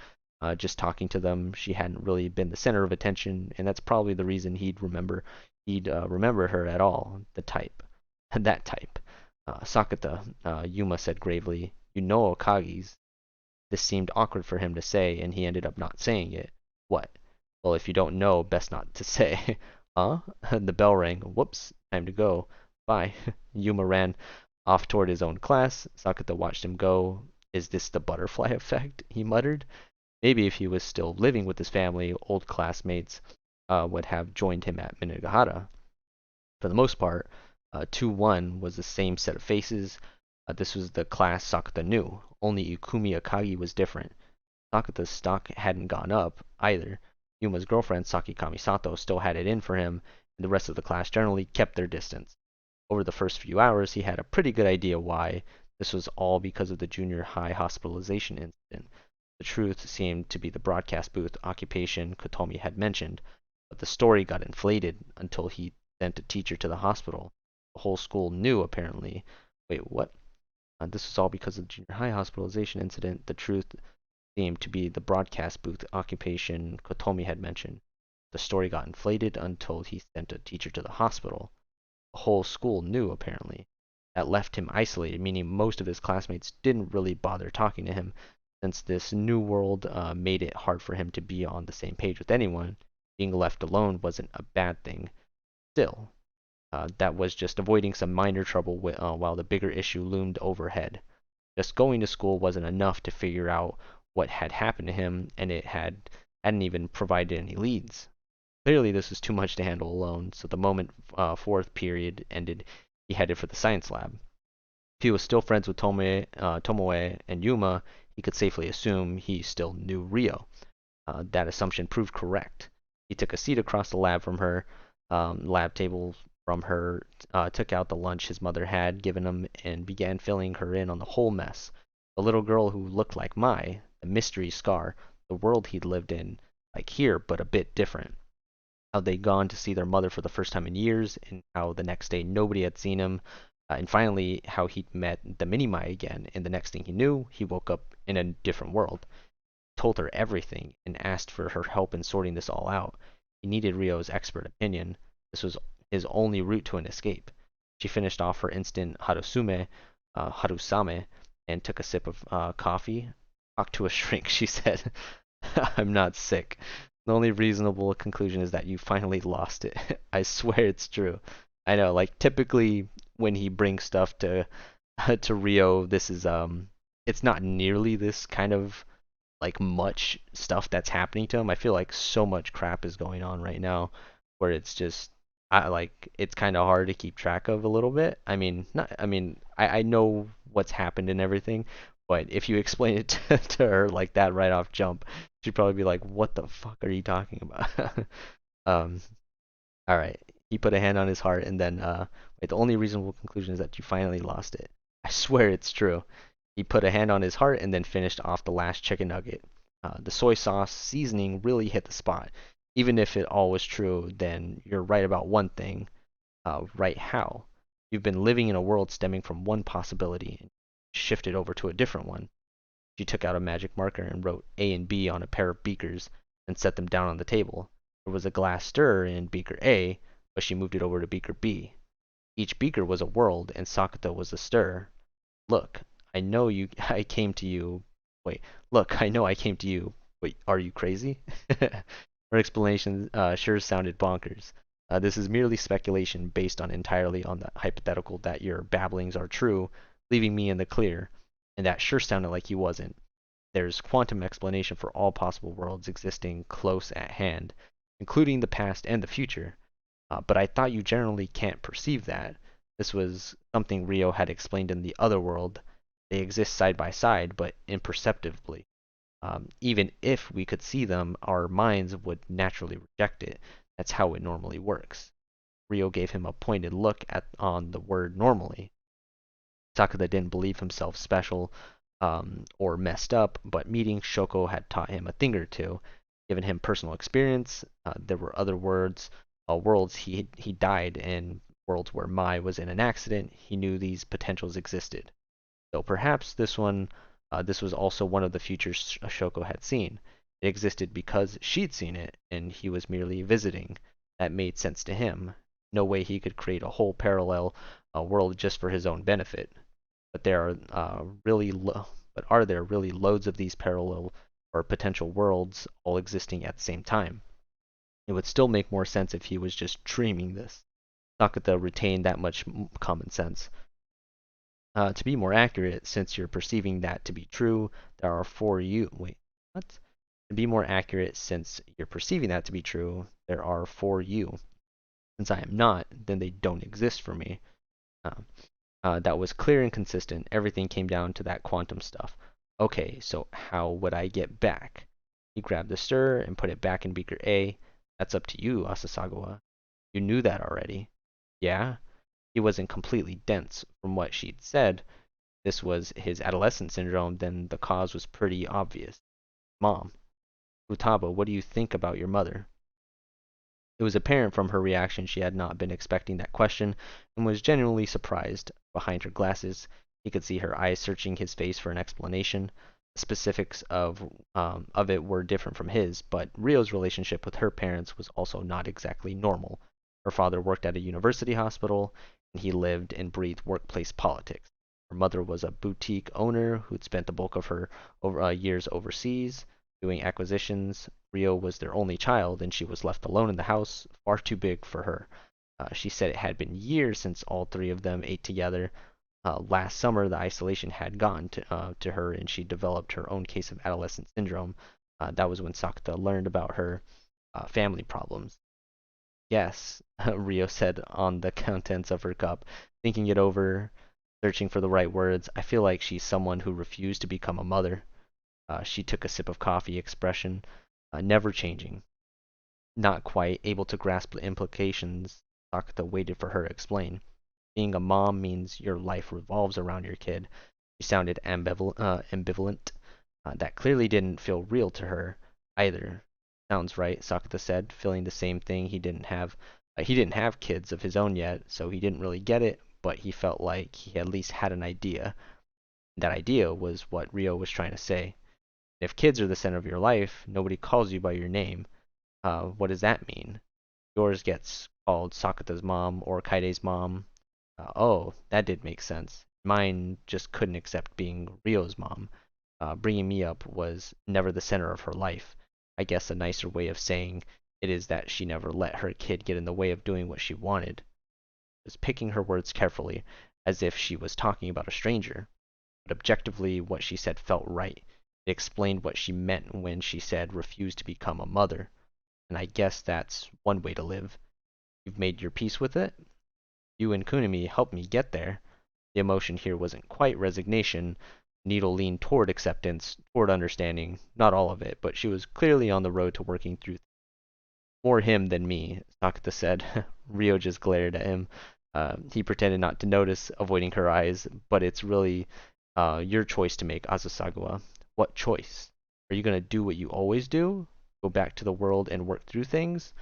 Just talking to them, she hadn't really been the center of attention, and that's probably the reason he'd remember her at all. The type, that type. Sakuta, Yuma said gravely, "You know Okagi's." This seemed awkward for him to say, and he ended up not saying it. What? Well, if you don't know, best not to say. Huh? The bell rang. Whoops, time to go. Bye. Yuma ran off toward his own class. Sakuta watched him go. Is this the butterfly effect? He muttered. Maybe if he was still living with his family, old classmates would have joined him at Minagahara. For the most part, 2-1 was the same set of faces. This was the class Sakuta knew. Only Ikumi Akagi was different. Sakuta's stock hadn't gone up, either. Yuma's girlfriend, Saki Kamisato, still had it in for him, and the rest of the class generally kept their distance. Over the first few hours, he had a pretty good idea why. This was all because of the junior high hospitalization incident. The truth seemed to be the broadcast booth occupation Kotomi had mentioned, but the story got inflated until he sent a teacher to the hospital. The whole school knew, apparently. Wait, what? This was all because of the junior high hospitalization incident. The truth seemed to be the broadcast booth occupation Kotomi had mentioned. The story got inflated until he sent a teacher to the hospital. The whole school knew, apparently. That left him isolated, meaning most of his classmates didn't really bother talking to him, since this new world made it hard for him to be on the same page with anyone. Being left alone wasn't a bad thing. Still, that was just avoiding some minor trouble while the bigger issue loomed overhead. Just going to school wasn't enough to figure out what had happened to him, and it hadn't even provided any leads. Clearly, this was too much to handle alone, so the moment fourth period ended, he headed for the science lab. If he was still friends with Tomoe and Yuma, he could safely assume he still knew Rio. That assumption proved correct. He took a seat across the lab table from her, took out the lunch his mother had given him, and began filling her in on the whole mess. The little girl who looked like Mai, the mystery scar, the world he'd lived in, like here, but a bit different. How they'd gone to see their mother for the first time in years, and how the next day nobody had seen him, and finally how he'd met the Mini-Mai again, and the next thing he knew, he woke up in a different world. He told her everything, and asked for her help in sorting this all out. He needed Ryo's expert opinion. This was his only route to an escape. She finished off her instant harusame, and took a sip of coffee. Talk to a shrink, she said. I'm not sick. The only reasonable conclusion is that you finally lost it. I swear it's true. I know, like typically when he brings stuff to to Rio, this is it's not nearly this kind of like much stuff that's happening to him. I feel like so much crap is going on right now where it's just it's kind of hard to keep track of a little bit. I mean, not I mean, I know what's happened and everything, but if you explain it to her like that right off jump, she'd probably be like, "What the fuck are you talking about?" um, all right. He put a hand on his heart and then wait, the only reasonable conclusion is that you finally lost it. I swear it's true. He put a hand on his heart and then finished off the last chicken nugget. The soy sauce seasoning really hit the spot. Even if it all was true, then you're right about one thing. Right how? You've been living in a world stemming from one possibility and shifted over to a different one. She took out a magic marker and wrote A and B on a pair of beakers and set them down on the table. There was a glass stirrer in beaker A, but she moved it over to beaker B. Each beaker was a world, and Sakuta was the stirrer. Look, I know you. I came to you. Wait, look, I know I came to you. Wait, are you crazy? Her explanation sure sounded bonkers. This is merely speculation based on entirely on the hypothetical that your babblings are true, leaving me in the clear, and that sure sounded like he wasn't. There's quantum explanation for all possible worlds existing close at hand, including the past and the future. But I thought you generally can't perceive that. This was something Rio had explained in the other world. They exist side by side, but imperceptibly. Even if we could see them, our minds would naturally reject it. That's how it normally works. Rio gave him a pointed look on the word normally. Sakuta didn't believe himself special or messed up, but meeting Shoko had taught him a thing or two, given him personal experience. There were other worlds he died in, worlds where Mai was in an accident. He knew these potentials existed. So perhaps this was also one of the futures Shoko had seen. It existed because she'd seen it, and he was merely visiting. That made sense to him. No way he could create a whole parallel world just for his own benefit. But are there really loads of these parallel or potential worlds all existing at the same time? It would still make more sense if he was just dreaming this. Sakuta retained that much common sense. To be more accurate, since you're perceiving that to be true, there are four you. Wait, what? To be more accurate, since you're perceiving that to be true, there are four you. Since I am not, then they don't exist for me. Uh, that was clear and consistent. Everything came down to that quantum stuff. Okay, so how would I get back? He grabbed the stir and put it back in beaker A. That's up to you, Asasagawa. You knew that already. Yeah? He wasn't completely dense. From what she'd said, this was his adolescent syndrome, then the cause was pretty obvious. Mom. Futaba, what do you think about your mother? It was apparent from her reaction she had not been expecting that question and was genuinely surprised. Behind her glasses, he could see her eyes searching his face for an explanation. The specifics of it were different from his, but Rio's relationship with her parents was also not exactly normal. Her father worked at a university hospital, and he lived and breathed workplace politics. Her mother was a boutique owner who'd spent the bulk of her years overseas doing acquisitions. Rio was their only child, and she was left alone in the house, far too big for her. She said it had been years since all three of them ate together. Last summer, the isolation had gotten to her, and she developed her own case of adolescent syndrome. That was when Sakuta learned about her family problems. Yes, Rio said on the contents of her cup, thinking it over, searching for the right words. I feel like she's someone who refused to become a mother. She took a sip of coffee, expression never changing. Not quite able to grasp the implications, Sakuta waited for her to explain. Being a mom means your life revolves around your kid. She sounded ambivalent. That clearly didn't feel real to her either. Sounds right, Sakuta said, feeling the same thing. He didn't have kids of his own yet, so he didn't really get it, but he felt like he at least had an idea. That idea was what Rio was trying to say. If kids are the center of your life, nobody calls you by your name. What does that mean? Yours gets called Sakuta's mom or Kaide's mom. Oh, that did make sense. Mine just couldn't accept being Rio's mom. Bringing me up was never the center of her life. I guess a nicer way of saying it is that she never let her kid get in the way of doing what she wanted. Was picking her words carefully. as if she was talking about a stranger. But objectively, what she said felt right. It explained what she meant when she said refuse to become a mother. And I guess that's one way to live. You've made your peace with it? You and Kunimi helped me get there. The emotion here wasn't quite resignation. Needle leaned toward acceptance, toward understanding. Not all of it, but she was clearly on the road to working through. More him than me, Sakuta said. Rio just glared at him. He pretended not to notice, avoiding her eyes, but it's really your choice to make, Azusagawa. What choice? Are you going to do what you always do? Go back to the world and work through things?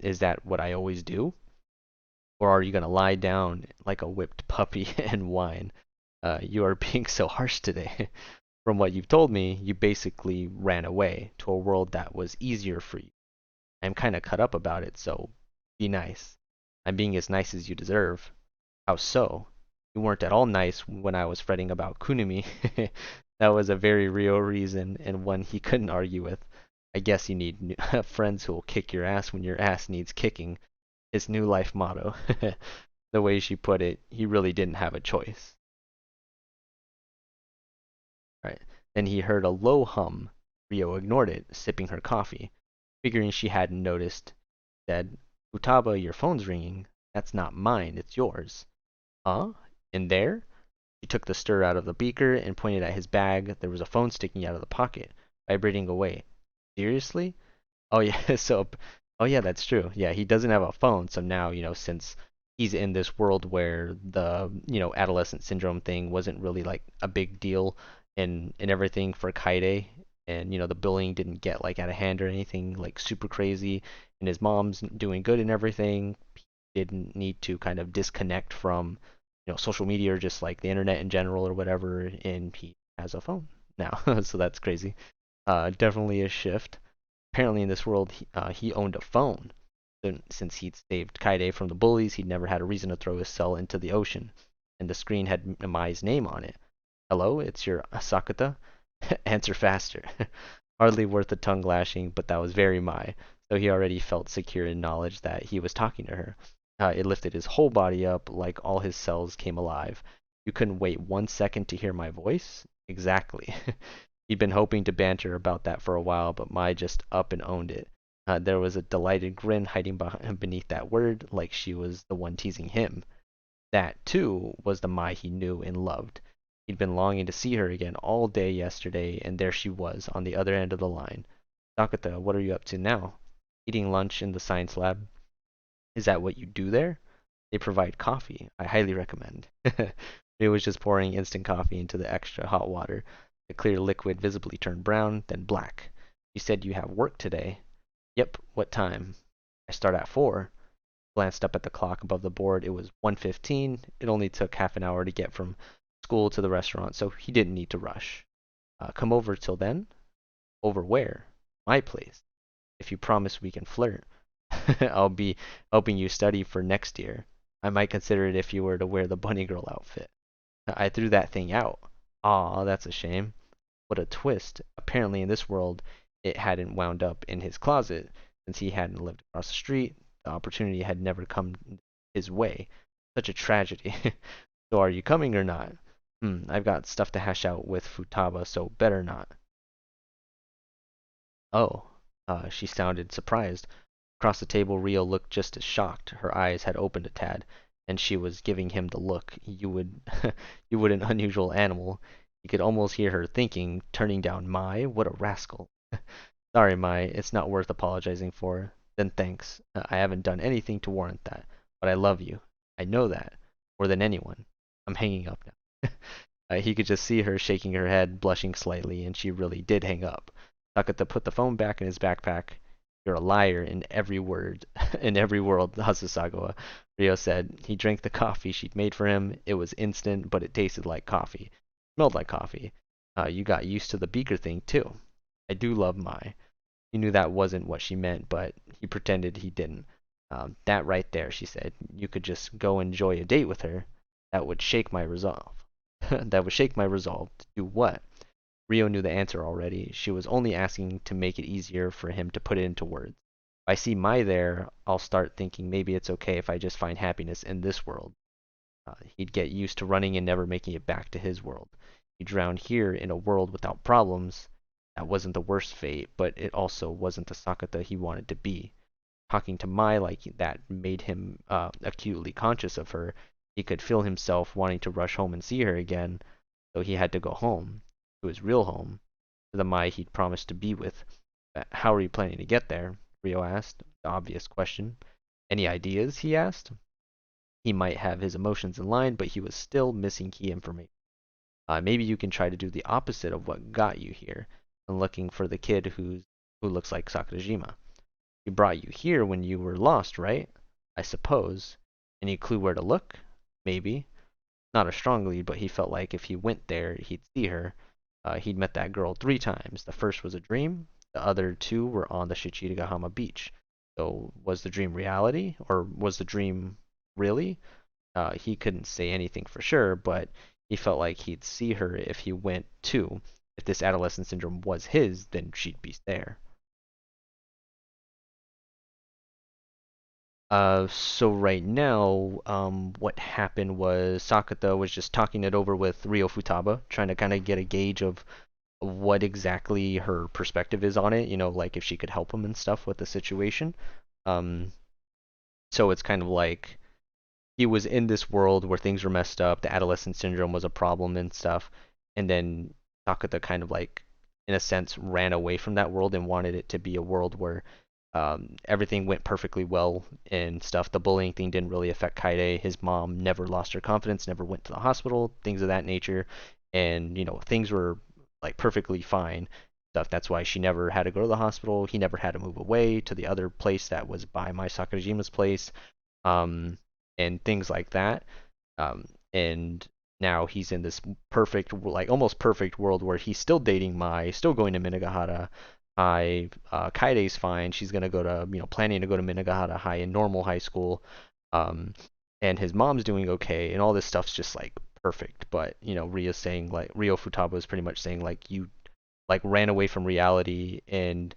Is that what I always do? Or are you going to lie down like a whipped puppy and whine? You are being so harsh today. From what you've told me, you basically ran away to a world that was easier for you. I'm kind of cut up about it, so be nice. I'm being as nice as you deserve. How so? You weren't at all nice when I was fretting about Kunimi. That was a very real reason and one he couldn't argue with. I guess you need friends who will kick your ass when your ass needs kicking. His new life motto. The way she put it, he really didn't have a choice. Right. Then he heard a low hum. Rio ignored it, sipping her coffee. Figuring she hadn't noticed, said, Futaba, your phone's ringing. That's not mine, it's yours. Huh? In there? She took the stir out of the beaker and pointed at his bag. There was a phone sticking out of the pocket, vibrating away. Seriously? Oh yeah, oh yeah, that's true. Yeah, he doesn't have a phone, so now, since he's in this world where the, adolescent syndrome thing wasn't really like a big deal and everything for Kaide, and the bullying didn't get like out of hand or anything like super crazy, and his mom's doing good and everything, he didn't need to kind of disconnect from, social media or just like the internet in general or whatever, and he has a phone now. So that's crazy. Definitely a shift. Apparently, in this world, he owned a phone. Since he'd saved Kaide from the bullies, he'd never had a reason to throw his cell into the ocean. And the screen had Mai's name on it. Hello, it's your Sakuta? Answer faster. Hardly worth the tongue lashing, but that was very Mai, so he already felt secure in knowledge that he was talking to her. It lifted his whole body up, like all his cells came alive. You couldn't wait 1 second to hear my voice? Exactly. He'd been hoping to banter about that for a while, but Mai just up and owned it. There was a delighted grin hiding beneath that word, like she was the one teasing him. That, too, was the Mai he knew and loved. He'd been longing to see her again all day yesterday, and there she was, on the other end of the line. Sakuta, what are you up to now? Eating lunch in the science lab. Is that what you do there? They provide coffee. I highly recommend. It was just pouring instant coffee into the extra hot water. The clear liquid visibly turned brown, then black. You said you have work today. Yep, what time? I start at 4. Glanced up at the clock above the board. It was 1:15. It only took half an hour to get from school to the restaurant, so he didn't need to rush. Come over till then? Over where? My place. If you promise we can flirt. I'll be helping you study for next year. I might consider it if you were to wear the bunny girl outfit. I threw that thing out. Aw, that's a shame. What a twist. Apparently in this world, it hadn't wound up in his closet, since he hadn't lived across the street. The opportunity had never come his way. Such a tragedy. So are you coming or not? I've got stuff to hash out with Futaba, so better not. Oh, she sounded surprised. Across the table, Rio looked just as shocked. Her eyes had opened a tad, and she was giving him the look you would an unusual animal. He could almost hear her thinking, turning down Mai, what a rascal. Sorry, Mai, it's not worth apologizing for. Then thanks. I haven't done anything to warrant that, but I love you. I know that, more than anyone. I'm hanging up now. He could just see her shaking her head, blushing slightly, and she really did hang up. Sakata put the phone back in his backpack. You're a liar in every word, in every world, Hasusagawa, Rio said. He drank the coffee she'd made for him. It was instant, but it tasted like coffee. Smelled like coffee. You got used to the beaker thing, too. I do love Mai. He knew that wasn't what she meant, but he pretended he didn't. That right there, she said. You could just go enjoy a date with her. That would shake my resolve. That would shake my resolve. To do what? Rio knew the answer already. She was only asking to make it easier for him to put it into words. If I see Mai there, I'll start thinking maybe it's okay if I just find happiness in this world. He'd get used to running and never making it back to his world. He drowned here in a world without problems. That wasn't the worst fate, but it also wasn't the Sakuta he wanted to be. Talking to Mai like that made him acutely conscious of her. He could feel himself wanting to rush home and see her again, so he had to go home, to his real home, to the Mai he'd promised to be with. How are you planning to get there? Rio asked, the obvious question. Any ideas? He asked. He might have his emotions in line, but he was still missing key information. Maybe you can try to do the opposite of what got you here, and looking for the kid who looks like Sakurajima. He brought you here when you were lost, right? I suppose. Any clue where to look? Maybe. Not a strong lead, but he felt like if he went there, he'd see her. He'd met that girl 3 times. The first was a dream. The other 2 were on the Shichirigahama beach. So was the dream reality, or was the dream really? He couldn't say anything for sure, but he felt like he'd see her if he went too. If this adolescent syndrome was his, then she'd be there. So right now, what happened was Sakuta was just talking it over with Rio Futaba, trying to kind of get a gauge of what exactly her perspective is on it, like if she could help him and stuff with the situation. Um, so it's kind of like he was in this world where things were messed up, the adolescent syndrome was a problem and stuff, and then Sakuta kind of like, in a sense, ran away from that world and wanted it to be a world where everything went perfectly well and stuff. The bullying thing didn't really affect Kaide. His mom never lost her confidence, never went to the hospital, things of that nature, and things were like perfectly fine. Stuff. That's why she never had to go to the hospital. He never had to move away to the other place that was by my Sakurajima's place, um, and things like that. And now he's in this perfect, like almost perfect world where he's still dating Mai, still going to Minagahara High. Kaide's fine. She's gonna go to, planning to go to Minagahara High in normal high school. Um, and his mom's doing okay, and all this stuff's just like perfect. But Rio's saying like Rio Futaba is pretty much saying like you like ran away from reality and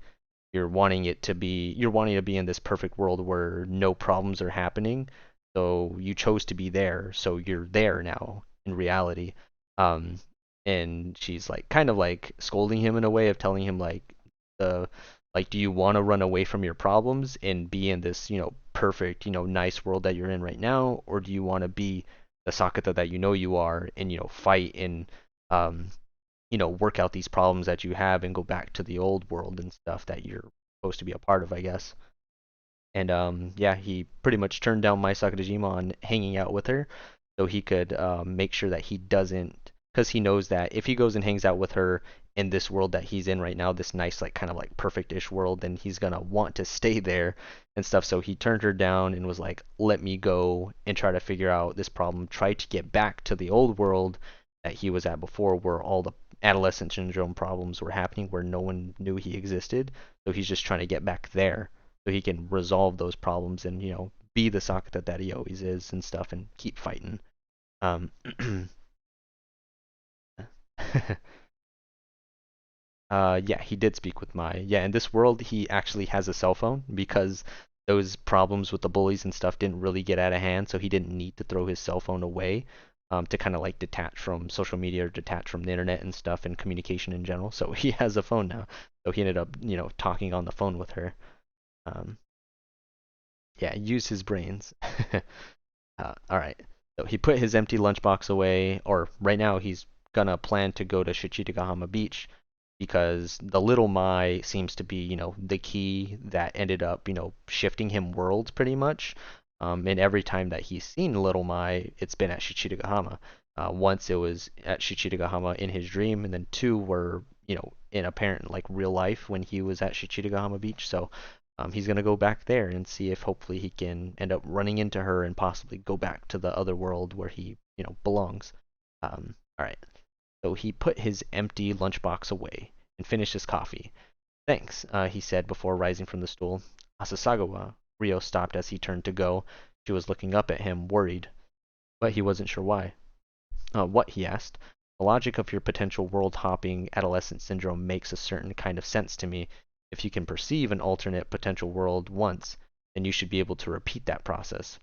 you're wanting to be in this perfect world where no problems are happening. So you chose to be there, so you're there now in reality. Um, and she's like kind of like scolding him in a way of telling him the like do you want to run away from your problems and be in this, perfect, nice world that you're in right now, or do you want to be the Sakuta that you are and fight and um work out these problems that you have and go back to the old world and stuff that you're supposed to be a part of, I guess. And yeah, he pretty much turned down my Sakurajima on hanging out with her, so he could make sure that he doesn't, because he knows that if he goes and hangs out with her in this world that he's in right now, this nice like kind of like perfect-ish world, then he's gonna want to stay there and stuff. So he turned her down and was like, "Let me go and try to figure out this problem. Try to get back to the old world that he was at before, where all the adolescent syndrome problems were happening, where no one knew he existed. So he's just trying to get back there." So he can resolve those problems and be the Sakuta that he always is and stuff and keep fighting. Um, yeah, he did speak with Mai. Yeah, in this world he actually has a cell phone because those problems with the bullies and stuff didn't really get out of hand, so he didn't need to throw his cell phone away to kind of like detach from social media or detach from the internet and stuff and communication in general. So he has a phone now. So he ended up, talking on the phone with her. Um, yeah, use his brains. All right. So he put his empty lunchbox away, or right now he's gonna plan to go to Shichirigahama Beach because the little Mai seems to be, the key that ended up, shifting him worlds pretty much. And every time that he's seen little Mai, it's been at Shichirigahama. Once it was at Shichirigahama in his dream, and then 2 were, in apparent like real life when he was at Shichirigahama Beach. So he's going to go back there and see if hopefully he can end up running into her and possibly go back to the other world where he, belongs. All right. So he put his empty lunchbox away and finished his coffee. Thanks, he said before rising from the stool. Asasagawa. Rio stopped as he turned to go. She was looking up at him, worried, but he wasn't sure why. What? He asked. The logic of your potential world hopping adolescent syndrome makes a certain kind of sense to me. If you can perceive an alternate potential world once, then you should be able to repeat that process.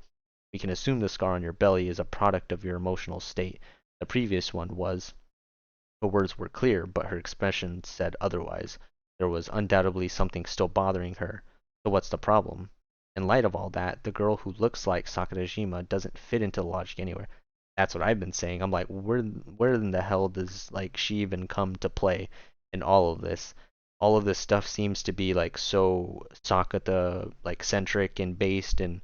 We can assume the scar on your belly is a product of your emotional state. The previous one was. Her words were clear, but her expression said otherwise. There was undoubtedly something still bothering her. So what's the problem? In light of all that, the girl who looks like Sakurajima doesn't fit into the logic anywhere. That's what I've been saying. I'm like, where in the hell does like she even come to play in all of this? All of this stuff seems to be like so Sakuta like centric and based and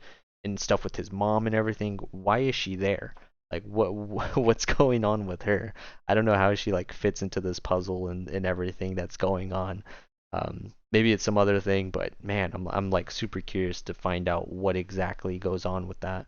stuff with his mom and everything. Why is she there? Like what's going on with her? I don't know how she like fits into this puzzle and everything that's going on. Maybe it's some other thing, but man, I'm like super curious to find out what exactly goes on with that.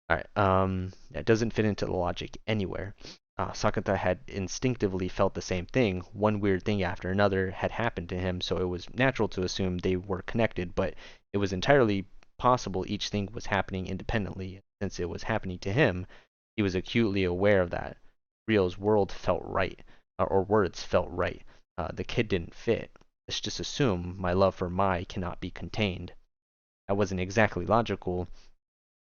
All right, it doesn't fit into the logic anywhere. Sakuta had instinctively felt the same thing. One weird thing after another had happened to him, so it was natural to assume they were connected, but it was entirely possible each thing was happening independently. Since it was happening to him, he was acutely aware of that. Rio's world felt right, or words felt right. The kid didn't fit. Let's just assume my love for Mai cannot be contained. That wasn't exactly logical.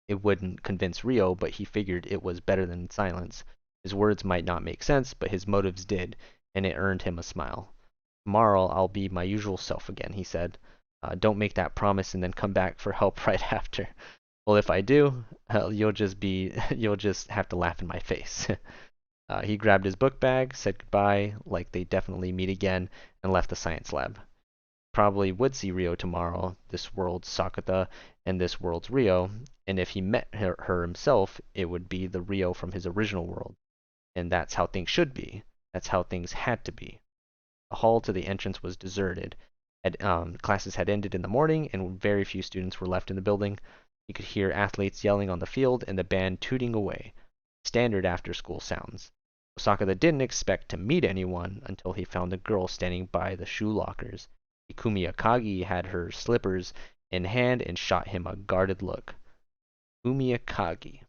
It wouldn't convince Rio, but he figured it was better than silence. His words might not make sense, but his motives did, and it earned him a smile. Tomorrow I'll be my usual self again, he said. Don't make that promise and then come back for help right after. Well, if I do, you'll just have to laugh in my face. He grabbed his book bag, said goodbye, like they'd definitely meet again, and left the science lab. Probably would see Rio tomorrow, this world's Sakuta and this world's Rio, and if he met her himself, it would be the Rio from his original world. And that's how things should be. That's how things had to be. The hall to the entrance was deserted. Classes had ended in the morning, and very few students were left in the building. You could hear athletes yelling on the field and the band tooting away. Standard after-school sounds. Osaka didn't expect to meet anyone until he found a girl standing by the shoe lockers. Ikumi Akagi had her slippers in hand and shot him a guarded look. Ikumi Akagi.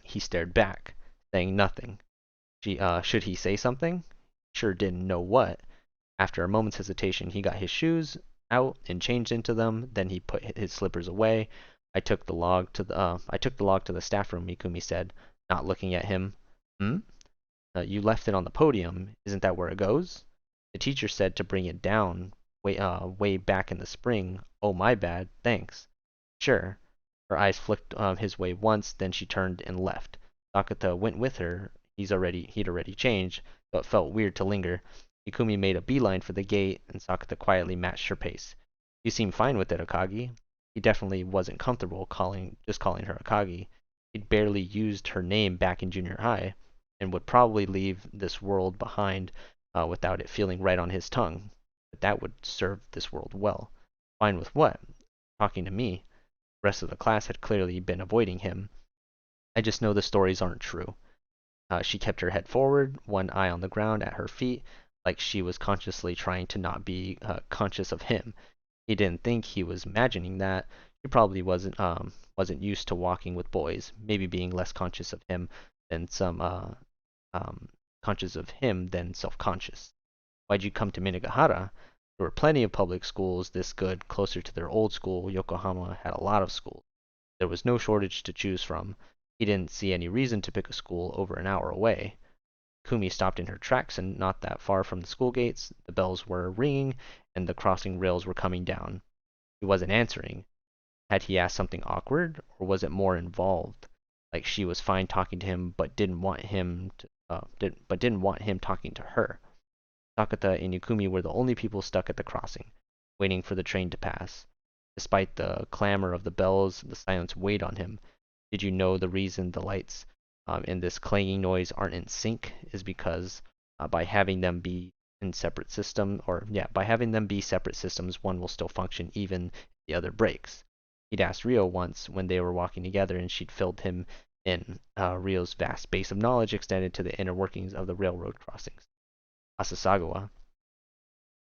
He stared back, saying nothing. Should he say something? Sure didn't know what. After a moment's hesitation, he got his shoes out and changed into them. Then he put his slippers away. I took the log to the staff room, Ikumi said, not looking at him. Hmm? You left it on the podium. Isn't that where it goes? The teacher said to bring it down way back in the spring. Oh, my bad. Thanks. Sure. Her eyes flicked his way once, then she turned and left. Sakuta went with her. He'd already changed, but felt weird to linger. Ikumi made a beeline for the gate, and Sakuta quietly matched her pace. You seem fine with it, Akagi. He definitely wasn't comfortable calling her Akagi. He'd barely used her name back in junior high, and would probably leave this world behind without it feeling right on his tongue. But that would serve this world well. Fine with what? Talking to me. The rest of the class had clearly been avoiding him. I just know the stories aren't true. She kept her head forward, one eye on the ground at her feet, like she was consciously trying to not be conscious of him. He didn't think he was imagining that. He probably wasn't used to walking with boys, maybe being less conscious of him than conscious of him than self-conscious. Why'd you come to Minagahara? There were plenty of public schools this good. Closer to their old school, Yokohama had a lot of schools. There was no shortage to choose from. He didn't see any reason to pick a school over an hour away. Kumi stopped in her tracks and not that far from the school gates. The bells were ringing and the crossing rails were coming down. He wasn't answering. Had he asked something awkward, or was it more involved? Like she was fine talking to him, but didn't want him talking to her. Sakuta and Ikumi were the only people stuck at the crossing, waiting for the train to pass. Despite the clamor of the bells, the silence weighed on him. Did you know the reason the lights in this clanging noise aren't in sync is because by having them be separate systems, one will still function even if the other breaks. He'd asked Rio once when they were walking together, and she'd filled him in. Rio's vast base of knowledge extended to the inner workings of the railroad crossings. Asasagawa.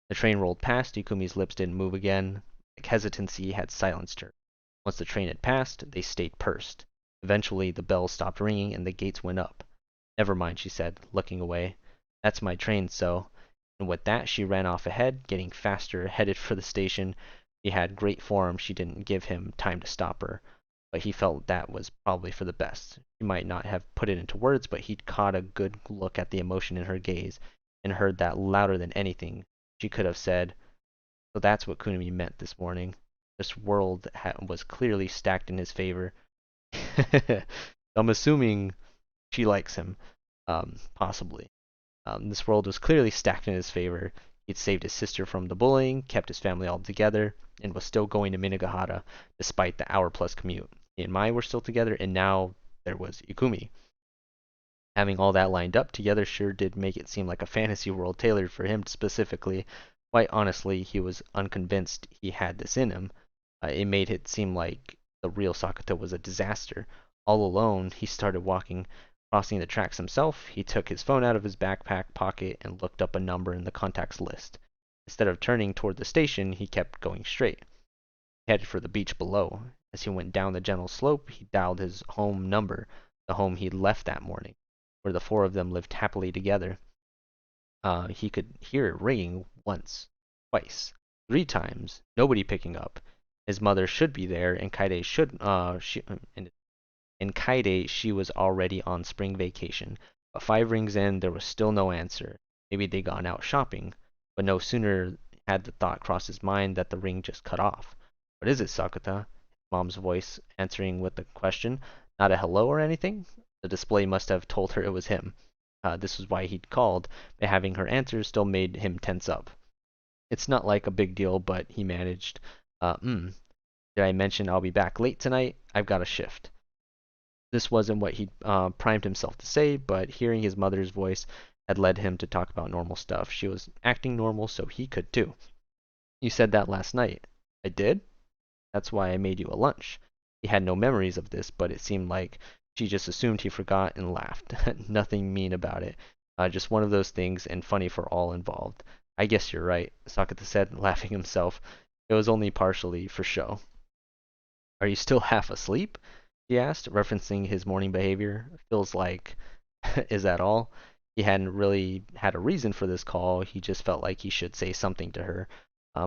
The train rolled past. Ikumi's lips didn't move again. Like hesitancy had silenced her. Once the train had passed, they stayed pursed. Eventually, the bells stopped ringing and the gates went up. Never mind, she said, looking away. That's my train, so. And with that, she ran off ahead, getting faster, headed for the station. She had great form. She didn't give him time to stop her. but he felt that was probably for the best. She might not have put it into words, but he'd caught a good look at the emotion in her gaze and heard that louder than anything she could have said. So that's what Kunimi meant this morning. This world was clearly stacked in his favor. I'm assuming she likes him, possibly. This world was clearly stacked in his favor. He'd saved his sister from the bullying, kept his family all together, and was still going to Minagahara despite the hour-plus commute. He and Mai were still together, and now there was Ikumi. Having all that lined up together sure did make it seem like a fantasy world tailored for him specifically. Quite honestly, he was unconvinced he had this in him. It made it seem like the real Sakuta was a disaster. All alone, he started walking, crossing the tracks himself. He took his phone out of his backpack pocket and looked up a number in the contacts list. Instead of turning toward the station, he kept going straight. He headed for the beach below. As he went down the gentle slope, he dialed his home number, the home he'd left that morning, where the four of them lived happily together. He could hear it ringing once, twice, three times, nobody picking up. His mother should be there, and Kaide should in Kaide she was already on spring vacation. But 5 rings in, there was still no answer. Maybe they'd gone out shopping. But no sooner had the thought crossed his mind that the ring just cut off. What is it, Sakuta? Mom's voice answering with a question. Not a hello or anything? The display must have told her it was him. This was why he'd called, but having her answer still made him tense up. It's not like a big deal, but he managed. Did I mention I'll be back late tonight? I've got a shift. This wasn't what he'd primed himself to say, but hearing his mother's voice had led him to talk about normal stuff. She was acting normal, so he could too. You said that last night. I did? That's why I made you a lunch. He had no memories of this, but it seemed like she just assumed he forgot and laughed. Nothing mean about it. Just one of those things, and funny for all involved. I guess you're right, Sakuta said, laughing himself. It was only partially for show. Are you still half asleep? He asked, referencing his morning behavior. Feels like, is that all? He hadn't really had a reason for this call. He just felt like he should say something to her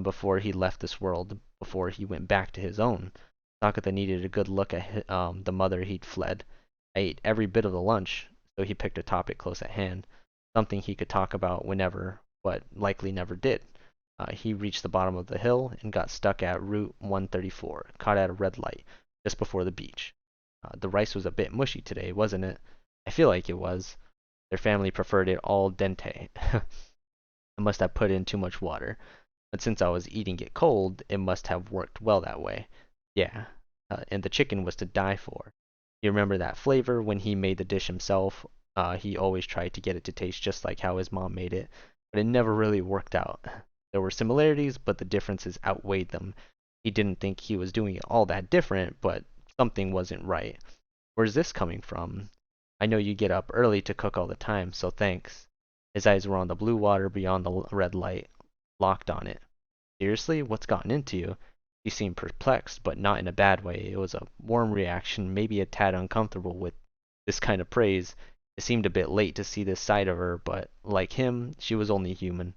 before he left this world, before he went back to his own. Sakuta needed a good look at the mother he'd fled. I ate every bit of the lunch, so he picked a topic close at hand, something he could talk about whenever, but likely never did. He reached the bottom of the hill and got stuck at Route 134, caught at a red light, just before the beach. The rice was a bit mushy today, wasn't it? I feel like it was. Their family preferred it al dente. I must have put in too much water. But since I was eating it cold, it must have worked well that way. Yeah. And the chicken was to die for. You remember that flavor when he made the dish himself? He always tried to get it to taste just like how his mom made it, but it never really worked out. There were similarities, but the differences outweighed them. He didn't think he was doing it all that different, but something wasn't right. Where's this coming from? I know you get up early to cook all the time, so thanks. His eyes were on the blue water beyond the red light, locked on it. Seriously? What's gotten into you? She seemed perplexed, but not in a bad way. It was a warm reaction, maybe a tad uncomfortable with this kind of praise. It seemed a bit late to see this side of her, but like him, she was only human.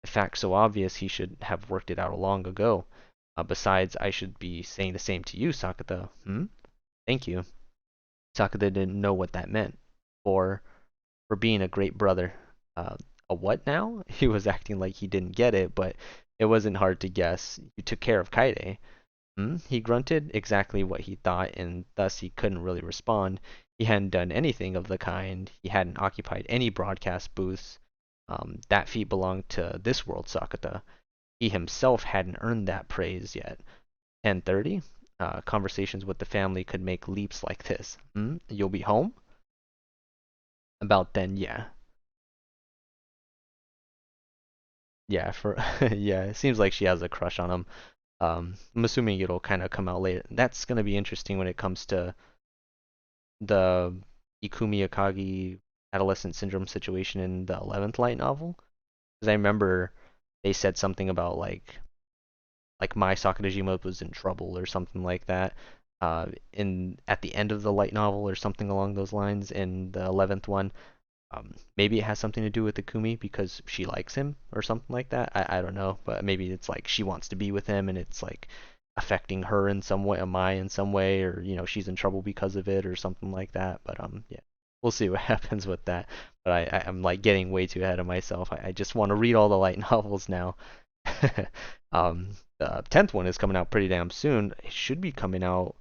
A fact so obvious he should have worked it out long ago. Besides, I should be saying the same to you, Sakuta. Thank you. Sakuta didn't know what that meant. For for being a great brother. A what now? He was acting like he didn't get it, but it wasn't hard to guess. You took care of Kaide. He grunted exactly what he thought, and thus he couldn't really respond. He hadn't done anything of the kind. He hadn't occupied any broadcast booths. That feat belonged to this world Sakuta. He himself hadn't earned that praise yet. 10:30? Conversations with the family could make leaps like this. You'll be home? About then, yeah. Yeah, for yeah, it seems like she has a crush on him. I'm assuming it'll kind of come out later. That's gonna be interesting when it comes to the Ikumi Akagi adolescent syndrome situation in the 11th light novel. Because I remember they said something about like my Sakadajima was in trouble or something like that. In at the end of the light novel or something along those lines in the 11th one. Maybe it has something to do with Ikumi because she likes him or something like that. I don't know, but maybe it's like she wants to be with him and it's like affecting her in some way, am I in some way, or she's in trouble because of it or something like that. But yeah, we'll see what happens with that. But I'm like getting way too ahead of myself. I just want to read all the light novels now. The 10th one is coming out pretty damn soon. It should be coming out,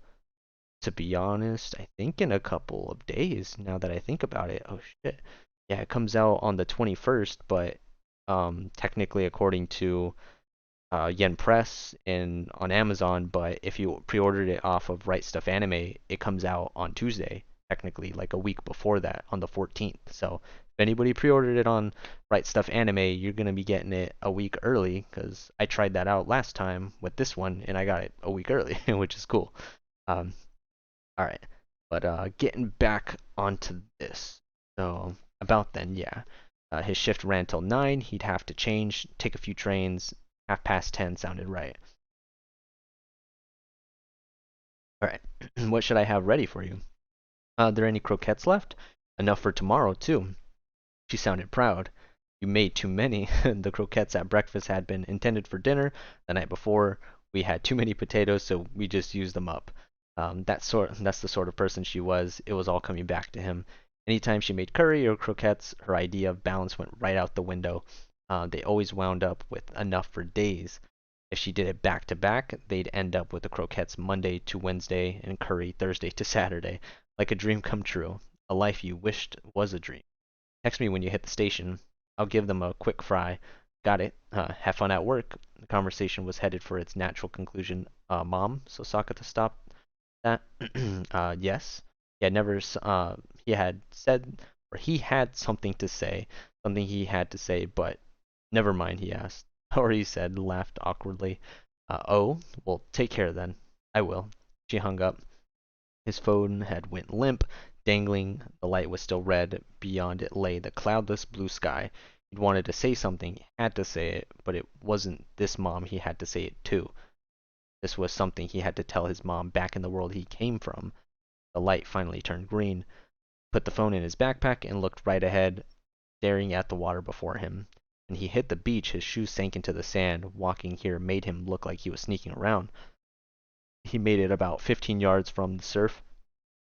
to be honest, I think in a couple of days, now that I think about it. Oh shit. Yeah, it comes out on the 21st, but technically according to Yen Press and on Amazon, but if you pre-ordered it off of Right Stuff Anime, it comes out on Tuesday, technically like a week before that, on the 14th. So if anybody pre-ordered it on Right Stuff Anime, you're gonna be getting it a week early, because I tried that out last time with this one and I got it a week early, which is cool. Um, all right, but getting back onto this. So about then, yeah. His shift ran till 9. He'd have to change, take a few trains. 10:30 sounded right. All right, what should I have ready for you? Are there any croquettes left? Enough for tomorrow, too. She sounded proud. You made too many. The croquettes at breakfast had been intended for dinner the night before. We had too many potatoes, so we just used them up. That's the sort of person she was. It was all coming back to him. Anytime she made curry or croquettes, her idea of balance went right out the window. They always wound up with enough for days. If she did it back to back, they'd end up with the croquettes Monday to Wednesday and curry Thursday to Saturday. Like a dream come true. A life you wished was a dream. Text me when you hit the station. I'll give them a quick fry. Got it. Have fun at work. The conversation was headed for its natural conclusion. Mom, so Sakuta stopped that. Yes. Yeah, never. He had said, or he had something to say, something he had to say, but never mind. He asked, or he said, laughed awkwardly. Oh, well, take care then. I will. She hung up. His phone had went limp, dangling. The light was still red. Beyond it lay the cloudless blue sky. He'd wanted to say something, had to say it, but it wasn't this mom he had to say it to. This was something he had to tell his mom back in the world he came from. The light finally turned green. Put the phone in his backpack and looked right ahead, staring at the water before him. When he hit the beach, his shoes sank into the sand. Walking here made him look like he was sneaking around. He made it about 15 yards from the surf.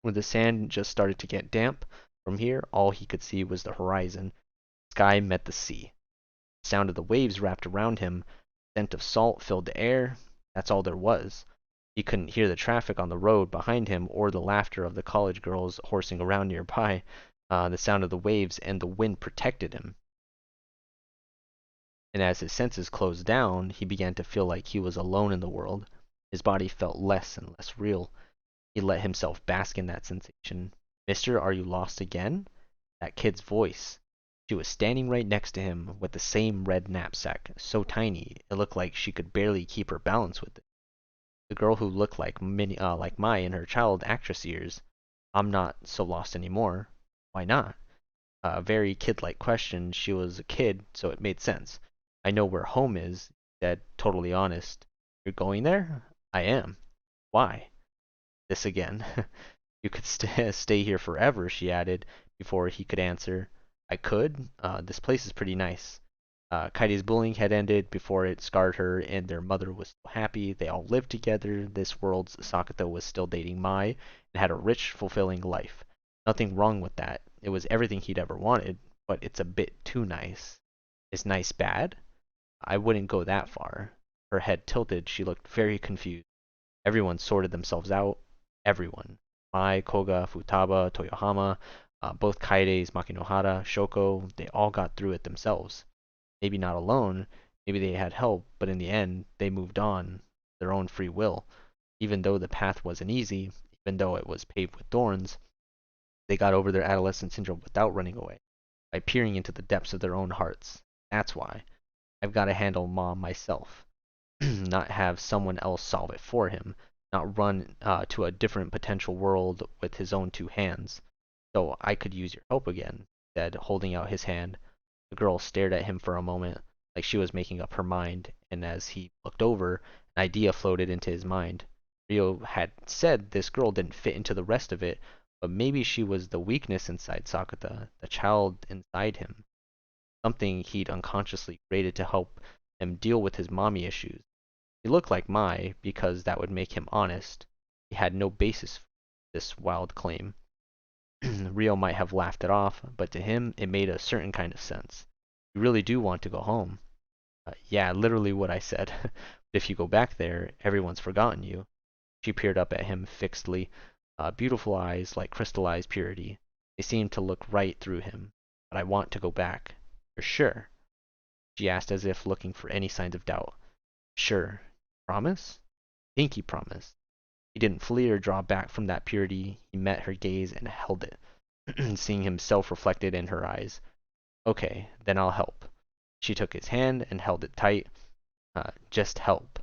When the sand just started to get damp, from here all he could see was the horizon. Sky met the sea. The sound of the waves wrapped around him. Scent of salt filled the air. That's all there was. He couldn't hear the traffic on the road behind him or the laughter of the college girls horsing around nearby. The sound of the waves and the wind protected him. And as his senses closed down, he began to feel like he was alone in the world. His body felt less and less real. He let himself bask in that sensation. Mister, are you lost again? That kid's voice. She was standing right next to him with the same red knapsack, so tiny it looked like she could barely keep her balance with it. The girl who looked like Mai in her child actress years. I'm not so lost anymore. Why not? A very kid-like question. She was a kid, so it made sense. I know where home is, he said, totally honest. You're going there? I am. Why? This again. You could stay here forever, she added, before he could answer. I could. This place is pretty nice. Kaide's bullying had ended before it scarred her, and their mother was still happy. They all lived together. This world's Sakuta was still dating Mai, and had a rich, fulfilling life. Nothing wrong with that. It was everything he'd ever wanted, but it's a bit too nice. Is nice bad? I wouldn't go that far. Her head tilted. She looked very confused. Everyone sorted themselves out. Everyone. Mai, Koga, Futaba, Toyohama, both Kaides, Makinohara, Shoko, they all got through it themselves. Maybe not alone, maybe they had help, but in the end, they moved on, their own free will. Even though the path wasn't easy, even though it was paved with thorns, they got over their adolescent syndrome without running away, by peering into the depths of their own hearts. That's why. I've got to handle Mom myself. Not have someone else solve it for him, not run to a different potential world with his own two hands. So I could use your help again, he said, holding out his hand. The girl stared at him for a moment, like she was making up her mind, and as he looked over, an idea floated into his mind. Rio had said this girl didn't fit into the rest of it, but maybe she was the weakness inside Sakuta, the child inside him, something he'd unconsciously created to help him deal with his mommy issues. He looked like Mai because that would make him honest. He had no basis for this wild claim. Rio might have laughed it off, but to him it made a certain kind of sense. You really do want to go home. Yeah, literally what I said. But if you go back there, everyone's forgotten you. She peered up at him fixedly, beautiful eyes like crystallized purity. They seemed to look right through him. But I want to go back. You're sure? She asked as if looking for any signs of doubt. Sure. Promise? Pinky promise. He didn't flee or draw back from that purity. He met her gaze and held it, seeing himself reflected in her eyes. Okay, then I'll help. She took his hand and held it tight. Just help.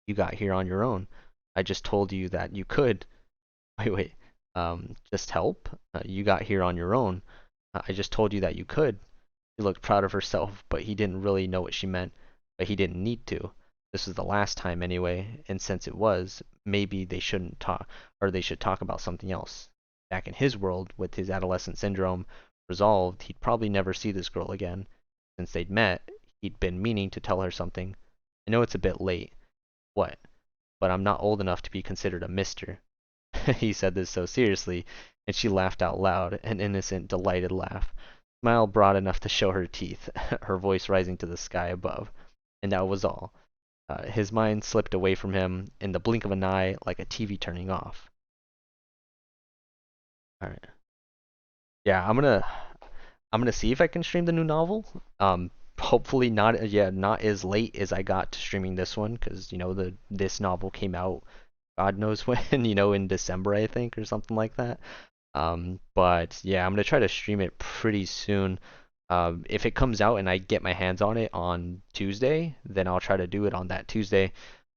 You got here on your own. I just told you that you could. Wait. Just help? You got here on your own. I just told you that you could. She looked proud of herself, but he didn't really know what she meant. But he didn't need to. This was the last time anyway, and since it was, maybe they shouldn't talk, or they should talk about something else. Back in his world, with his adolescent syndrome resolved, he'd probably never see this girl again. Since they'd met, he'd been meaning to tell her something. I know it's a bit late. What? But I'm not old enough to be considered a mister. He said this so seriously, and she laughed out loud, an innocent, delighted laugh. Smile broad enough to show her teeth, her voice rising to the sky above. And that was all. His mind slipped away from him in the blink of an eye, like a TV turning off. All right. Yeah, I'm gonna see if I can stream the new novel. Hopefully not. Yeah, not as late as I got to streaming this one, because this novel came out, God knows when. In December I think or something like that. But yeah, I'm gonna try to stream it pretty soon. If it comes out and I get my hands on it on Tuesday, then I'll try to do it on that Tuesday.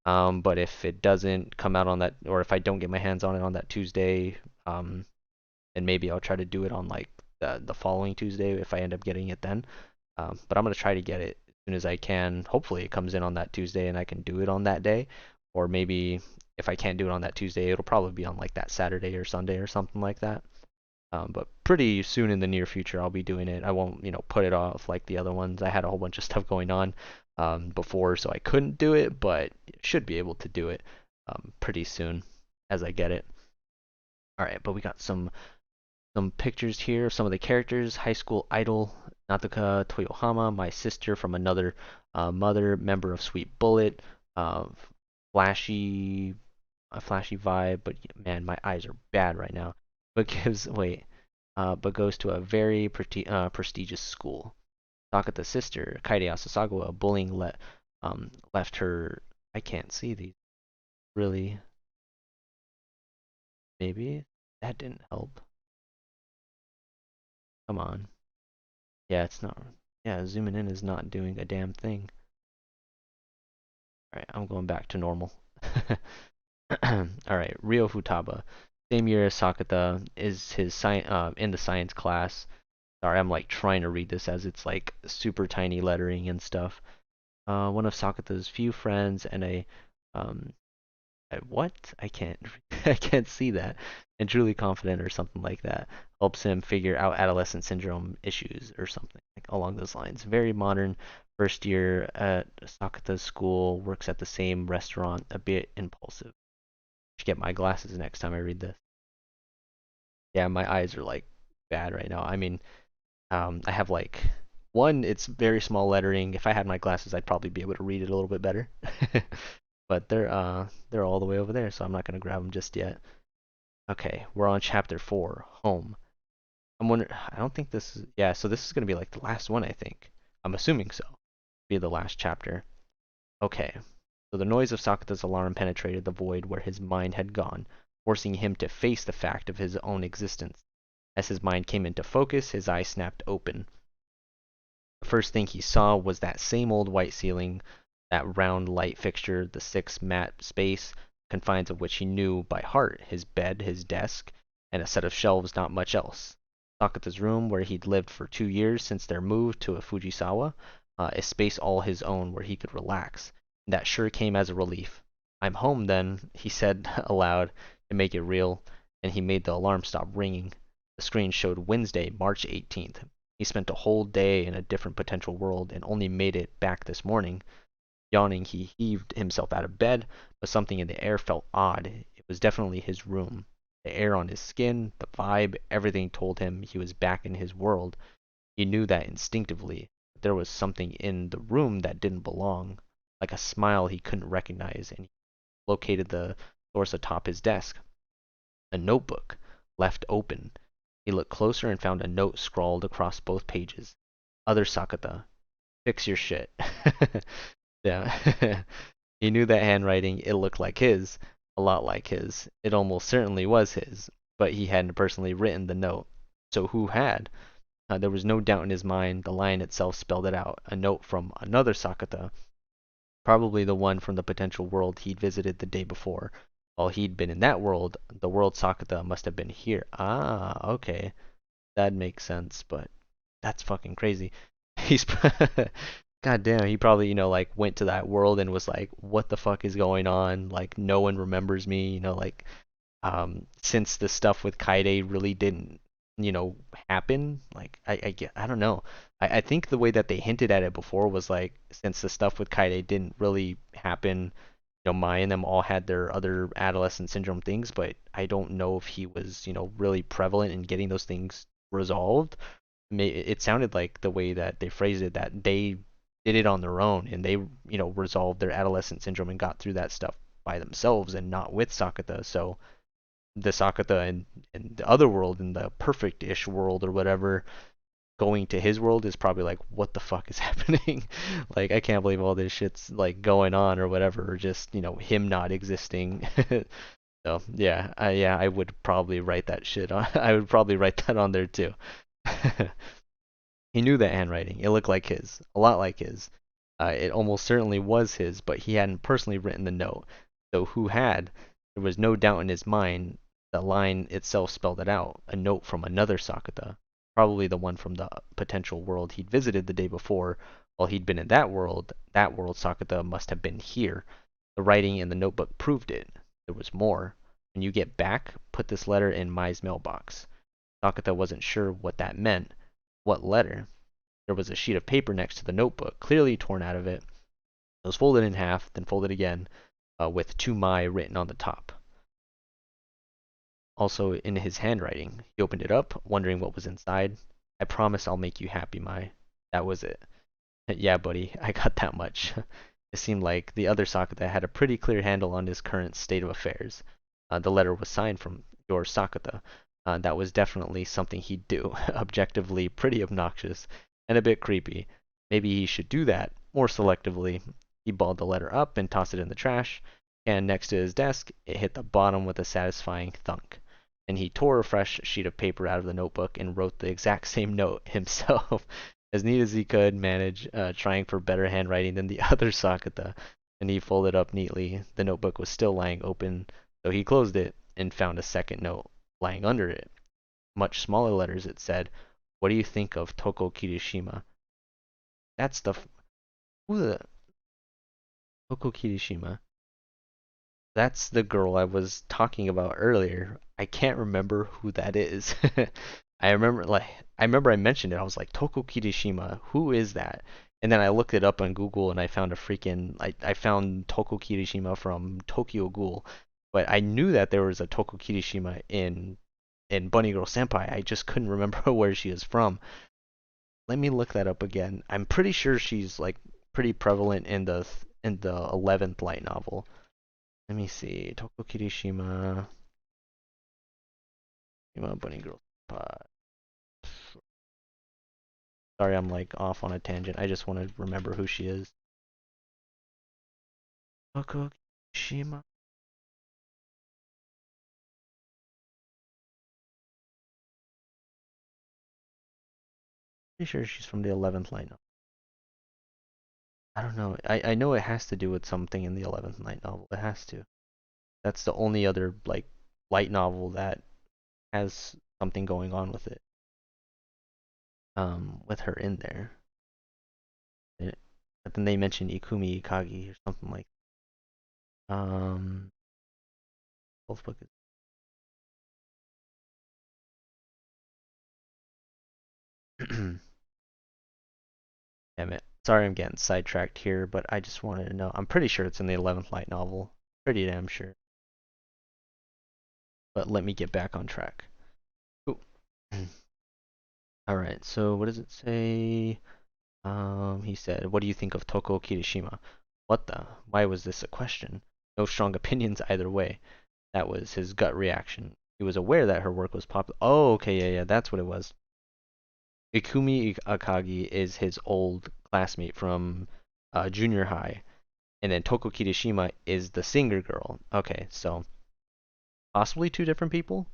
But if it doesn't come out on that, or if I don't get my hands on it on that Tuesday, then maybe I'll try to do it on like the following Tuesday if I end up getting it then. But I'm gonna try to get it as soon as I can. Hopefully it comes in on that Tuesday and I can do it on that day. Or maybe if I can't do it on that Tuesday, it'll probably be on like that Saturday or Sunday or something like that. But pretty soon in the near future, I'll be doing it. I won't, put it off like the other ones. I had a whole bunch of stuff going on before, so I couldn't do it, but should be able to do it pretty soon as I get it. All right, but we got some pictures here of some of the characters. High school idol Nataka Toyohama, my sister from another mother, member of Sweet Bullet, uh, flashy, a flashy vibe, but man, my eyes are bad right now. But but goes to a very prestigious school. Sakata's sister, Kaede Asasagawa, bullying left her. I can't see these. Really? Maybe? That didn't help. Come on. Yeah, it's not. Yeah, zooming in is not doing a damn thing. Alright, I'm going back to normal. Alright, Ryo Futaba. Same year as Sakuta is in the science class. Sorry, I'm like trying to read this as it's like super tiny lettering and stuff. One of Sakuta's few friends and um what? I can't I can't see that. And truly confident or something like that. Helps him figure out adolescent syndrome issues or something like along those lines. Very modern. First year at Sakuta's school, works at the same restaurant, a bit impulsive. Should get my glasses next time I read this. Yeah, my eyes are like bad right now. I mean, I have like one, it's very small lettering. If I had my glasses, I'd probably be able to read it a little bit better. But they're all the way over there, so I'm not gonna grab them just yet. Okay, we're on chapter 4, home. I'm wondering, I don't think this is, yeah, so this is gonna be like the last one, I think. I'm assuming so. Be the last chapter. Okay, so the noise of Sakata's alarm penetrated the void where his mind had gone, forcing him to face the fact of his own existence. As his mind came into focus, his eyes snapped open. The first thing he saw was that same old white ceiling, that round light fixture, the 6 mat space, confines of which he knew by heart, his bed, his desk, and a set of shelves, not much else. Sakata's room, where he'd lived for 2 years since their move to a Fujisawa, a space all his own where he could relax. And that sure came as a relief. I'm home then, he said aloud to make it real, and he made the alarm stop ringing. The screen showed Wednesday, March 18th. He spent a whole day in a different potential world and only made it back this morning. Yawning, he heaved himself out of bed, but something in the air felt odd. It was definitely his room. The air on his skin, the vibe, everything told him he was back in his world. He knew that instinctively. But there was something in the room that didn't belong, like a smile he couldn't recognize, and he located the source atop his desk. A notebook, left open. He looked closer and found a note scrawled across both pages. Other Sakuta, fix your shit. Yeah. He knew that handwriting, it looked like his, a lot like his. It almost certainly was his, but he hadn't personally written the note. So who had? There was no doubt in his mind, the line itself spelled it out. A note from another Sakuta, probably the one from the potential world he'd visited the day before. While he'd been in that world, the world Sakuta must have been here. Ah, okay. That makes sense, but that's fucking crazy. He's God damn, he probably, like went to that world and was like, what the fuck is going on? Like no one remembers me, like since the stuff with Kaide really didn't, happen, like I don't know. I think the way that they hinted at it before was like since the stuff with Kaide didn't really happen, Mai and them all had their other adolescent syndrome things, but I don't know if he was, really prevalent in getting those things resolved. It sounded like the way that they phrased it that they did it on their own and they, resolved their adolescent syndrome and got through that stuff by themselves and not with Sakuta. So the Sakuta in the other world, in the perfect-ish world or whatever, going to his world is probably like, what the fuck is happening? Like, I can't believe all this shit's like going on or whatever, or just, him not existing. So yeah, I would probably write that shit on. I would probably write that on there too. He knew that handwriting. It looked like his, a lot like his. It almost certainly was his, but he hadn't personally written the note. So who had? There was no doubt in his mind. The line itself spelled it out. A note from another Sakuta, probably the one from the potential world he'd visited the day before. While he'd been in that world Sakuta must have been here. The writing in the notebook proved it. There was more. When you get back, put this letter in Mai's mailbox. Sakuta wasn't sure what that meant. What letter? There was a sheet of paper next to the notebook, clearly torn out of it. It was folded in half, then folded again, with "To Mai" written on the top. Also in his handwriting. He opened it up, wondering what was inside. I promise I'll make you happy, Mai. That was it. Yeah, buddy, I got that much. It seemed like the other Sakuta had a pretty clear handle on his current state of affairs. The letter was signed from your Sakuta. That was definitely something he'd do. Objectively pretty obnoxious and a bit creepy. Maybe he should do that more selectively. He balled the letter up and tossed it in the trash, and next to his desk, it hit the bottom with a satisfying thunk. And he tore a fresh sheet of paper out of the notebook and wrote the exact same note himself, as neat as he could manage, trying for better handwriting than the other Sakuta. And he folded up neatly. The notebook was still lying open, so he closed it and found a second note lying under it. Much smaller letters it said, "What do you think of Toko Kirishima?" That's the who the Toko Kirishima? That's the girl I was talking about earlier. I can't remember who that is. I remember I mentioned it. I was like, Toko Kirishima, who is that? And then I looked it up on Google and I found I found Toko Kirishima from Tokyo Ghoul. But I knew that there was a Toko Kirishima in Bunny Girl Senpai. I just couldn't remember where she is from. Let me look that up again. I'm pretty sure she's like pretty prevalent in the 11th light novel. Let me see. Toko Kirishima. Bunny Girl Senpai. Sorry, I'm like off on a tangent. I just want to remember who she is. Toko Kirishima. Pretty sure she's from the 11th light novel. I don't know. I know it has to do with something in the 11th light novel. It has to. That's the only other like light novel that has something going on with it. With her in there. But then they mentioned Ikumi Ikagi or something like. Both book is. Damn it. Sorry I'm getting sidetracked here, but I just wanted to know. I'm pretty sure it's in the 11th light novel. Pretty damn sure. But let me get back on track. Ooh. Alright, so what does it say? He said, "What do you think of Toko Kirishima?" What the? Why was this a question? No strong opinions either way. That was his gut reaction. He was aware that her work was popular. Oh, okay, yeah, that's what it was. Ikumi Akagi is his old classmate from junior high, and then Toko Kirishima is the singer girl. Okay, so possibly two different people,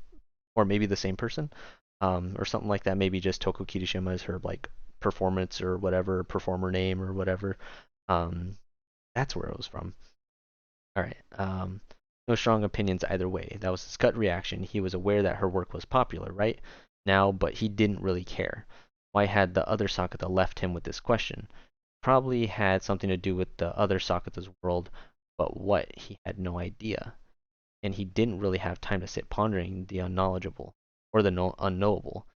or maybe the same person, or something like that. Maybe just Toko Kirishima is her like performance or whatever, performer name or whatever. Um, that's where it was from. All right. No strong opinions either way. That was his gut reaction. He was aware that her work was popular, right? Now, but he didn't really care. Why had the other Sakuta left him with this question? Probably had something to do with the other Sakuta's world, but what, he had no idea. And he didn't really have time to sit pondering the unknowledgeable or the unknowable.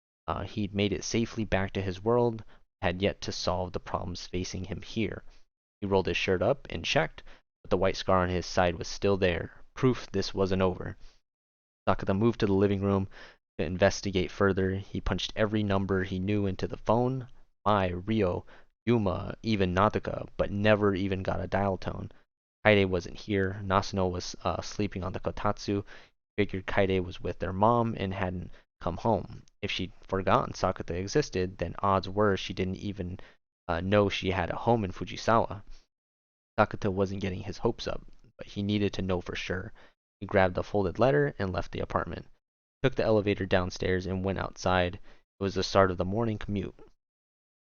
He'd made it safely back to his world, had yet to solve the problems facing him here. He rolled his shirt up and checked, but the white scar on his side was still there, proof this wasn't over. Sakuta moved to the living room to investigate further. He punched every number he knew into the phone, Mai, Rio, Yuma, even Nataka, but never even got a dial tone. Kaide wasn't here. Nasuno was sleeping on the kotatsu. Figured Kaide was with their mom and hadn't come home. If she'd forgotten Sakuta existed, then odds were she didn't even know she had a home in Fujisawa. Sakuta wasn't getting his hopes up, but he needed to know for sure. He grabbed the folded letter and left the apartment. Took the elevator downstairs and went outside. It was the start of the morning commute.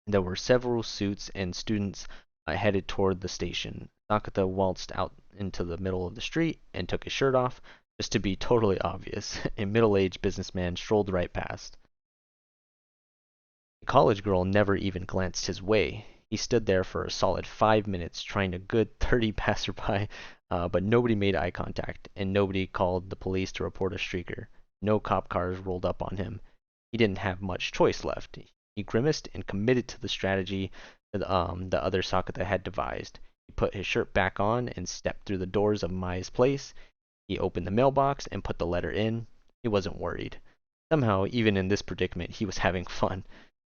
There were several suits and students headed toward the station. Sakuta waltzed out into the middle of the street and took his shirt off, just to be totally obvious. A middle-aged businessman strolled right past. The college girl never even glanced his way. He stood there for a solid 5 minutes trying to good 30 passerby, but nobody made eye contact, and nobody called the police to report a streaker. No cop cars rolled up on him. He didn't have much choice left. He grimaced and committed to the strategy that the other Sakuta had devised. He put his shirt back on and stepped through the doors of Mai's place. He opened the mailbox and put the letter in. He wasn't worried. Somehow, even in this predicament, he was having fun.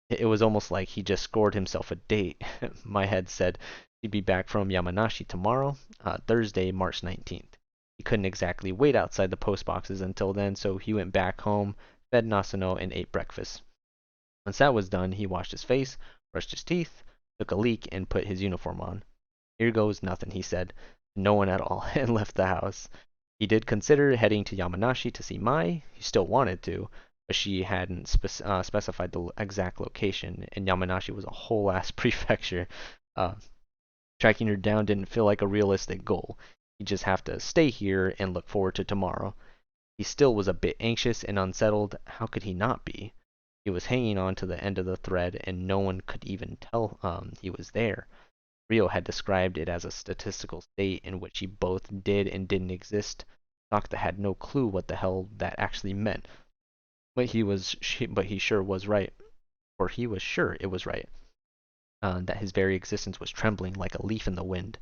It was almost like he just scored himself a date. My head said he'd be back from Yamanashi tomorrow, Thursday, March 19th. He couldn't exactly wait outside the post boxes until then, so he went back home, fed Nasuno, and ate breakfast. Once that was done, he washed his face, brushed his teeth, took a leak, and put his uniform on. Here goes nothing, he said, to no one at all, and left the house. He did consider heading to Yamanashi to see Mai. He still wanted to, but she hadn't specified the exact location, and Yamanashi was a whole ass prefecture. Uh, Tracking her down didn't feel like a realistic goal. He'd just have to stay here and look forward to tomorrow. He still was a bit anxious and unsettled. How could he not be? He was hanging on to the end of the thread, and no one could even tell he was there. Rio had described it as a statistical state in which he both did and didn't exist. Nocta had no clue what the hell that actually meant. But he sure was right, or he was sure it was right, that his very existence was trembling like a leaf in the wind.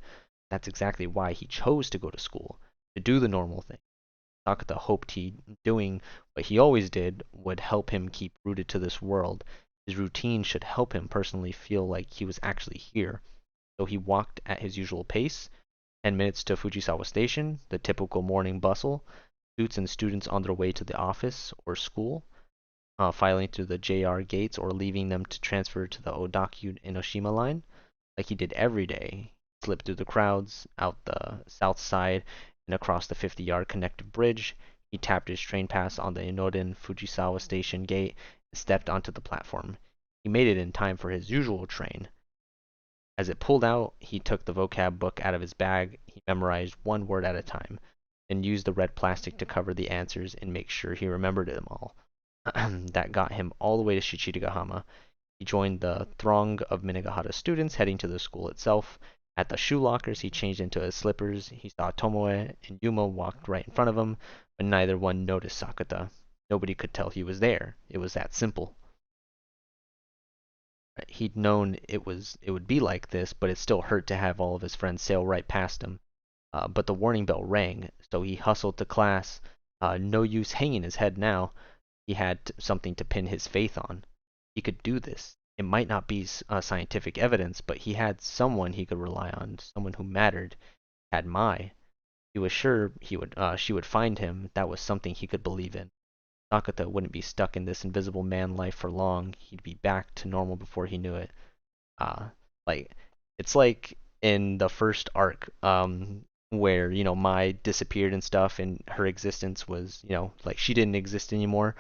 That's exactly why he chose to go to school, to do the normal thing. Sakuta hoped doing what he always did would help him keep rooted to this world. His routine should help him personally feel like he was actually here. So he walked at his usual pace, 10 minutes to Fujisawa Station, the typical morning bustle, suits and students on their way to the office or school, filing through the JR gates or leaving them to transfer to the Odakyu Enoshima line, like he did every day. He slipped through the crowds, out the south side, and across the 50-yard connective bridge. He tapped his train pass on the Inoden Fujisawa Station gate and stepped onto the platform. He made it in time for his usual train. As it pulled out, he took the vocab book out of his bag. He memorized one word at a time, then used the red plastic to cover the answers and make sure he remembered them all. That got him all the way to Shichigahama. He joined the throng of Minagahara students heading to the school itself. At the shoe lockers, he changed into his slippers. He saw Tomoe and Yuma walked right in front of him, but neither one noticed Sakuta. Nobody could tell he was there. It was that simple. He'd known it would be like this, but it still hurt to have all of his friends sail right past him. But the warning bell rang, so he hustled to class. No use hanging his head now. He had something to pin his faith on. He could do this. It might not be scientific evidence, but he had someone he could rely on, someone who mattered. Had Mai. He was sure she would find him. That was something he could believe in. Sakuta wouldn't be stuck in this invisible man life for long. He'd be back to normal before he knew it. Uh, like it's like in the first arc, where Mai disappeared and stuff, and her existence was like she didn't exist anymore,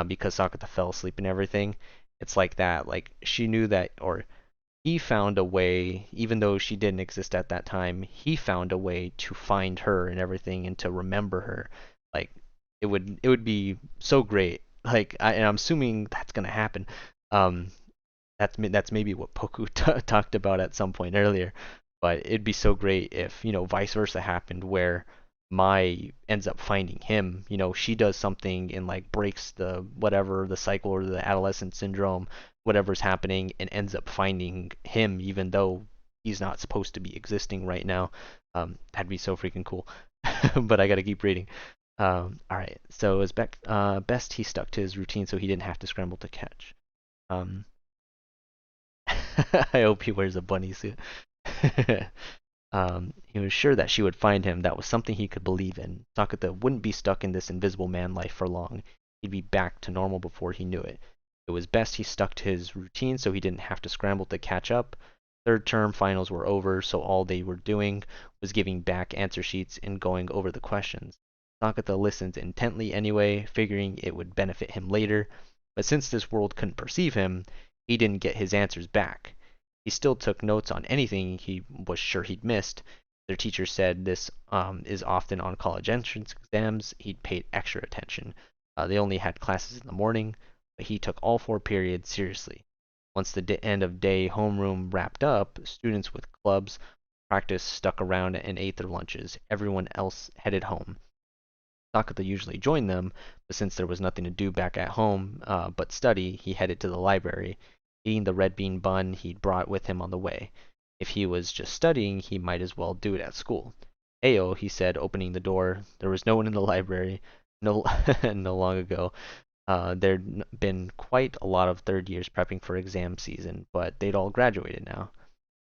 because Sakuta fell asleep and everything. It's like that. Like she knew that, or he found a way, even though she didn't exist at that time. He found a way to find her and everything, and to remember her. Like it would be so great. Like and I'm assuming that's gonna happen. Um, that's maybe what Poku talked about at some point earlier. But it'd be so great if vice versa happened, where Mai ends up finding him. She does something and like breaks the whatever the cycle or the adolescent syndrome, whatever's happening, and ends up finding him, even though he's not supposed to be existing right now. That'd be so freaking cool. But I gotta keep reading. All right. So as best he stuck to his routine, so he didn't have to scramble to catch. Um, I hope he wears a bunny suit. He was sure that she would find him. That was something he could believe in. Sakuta wouldn't be stuck in this invisible man life for long. He'd be back to normal before he knew it. It was best he stuck to his routine so he didn't have to scramble to catch up. Third term finals were over, so all they were doing was giving back answer sheets and going over the questions. Sakuta listened intently anyway, figuring it would benefit him later, but since this world couldn't perceive him, he didn't get his answers back. He still took notes on anything he was sure he'd missed. Their teacher said this is often on college entrance exams. He'd paid extra attention. They only had classes in the morning, but he took all 4 periods seriously. Once the end of day homeroom wrapped up, students with clubs practice stuck around and ate their lunches. Everyone else headed home. Sakuta usually joined them, but since there was nothing to do back at home but study, he headed to the library, eating the red bean bun he'd brought with him on the way. If he was just studying, he might as well do it at school. Ayo, he said, opening the door. There was no one in the library. No, no long ago. There'd been quite a lot of third years prepping for exam season, but they'd all graduated now.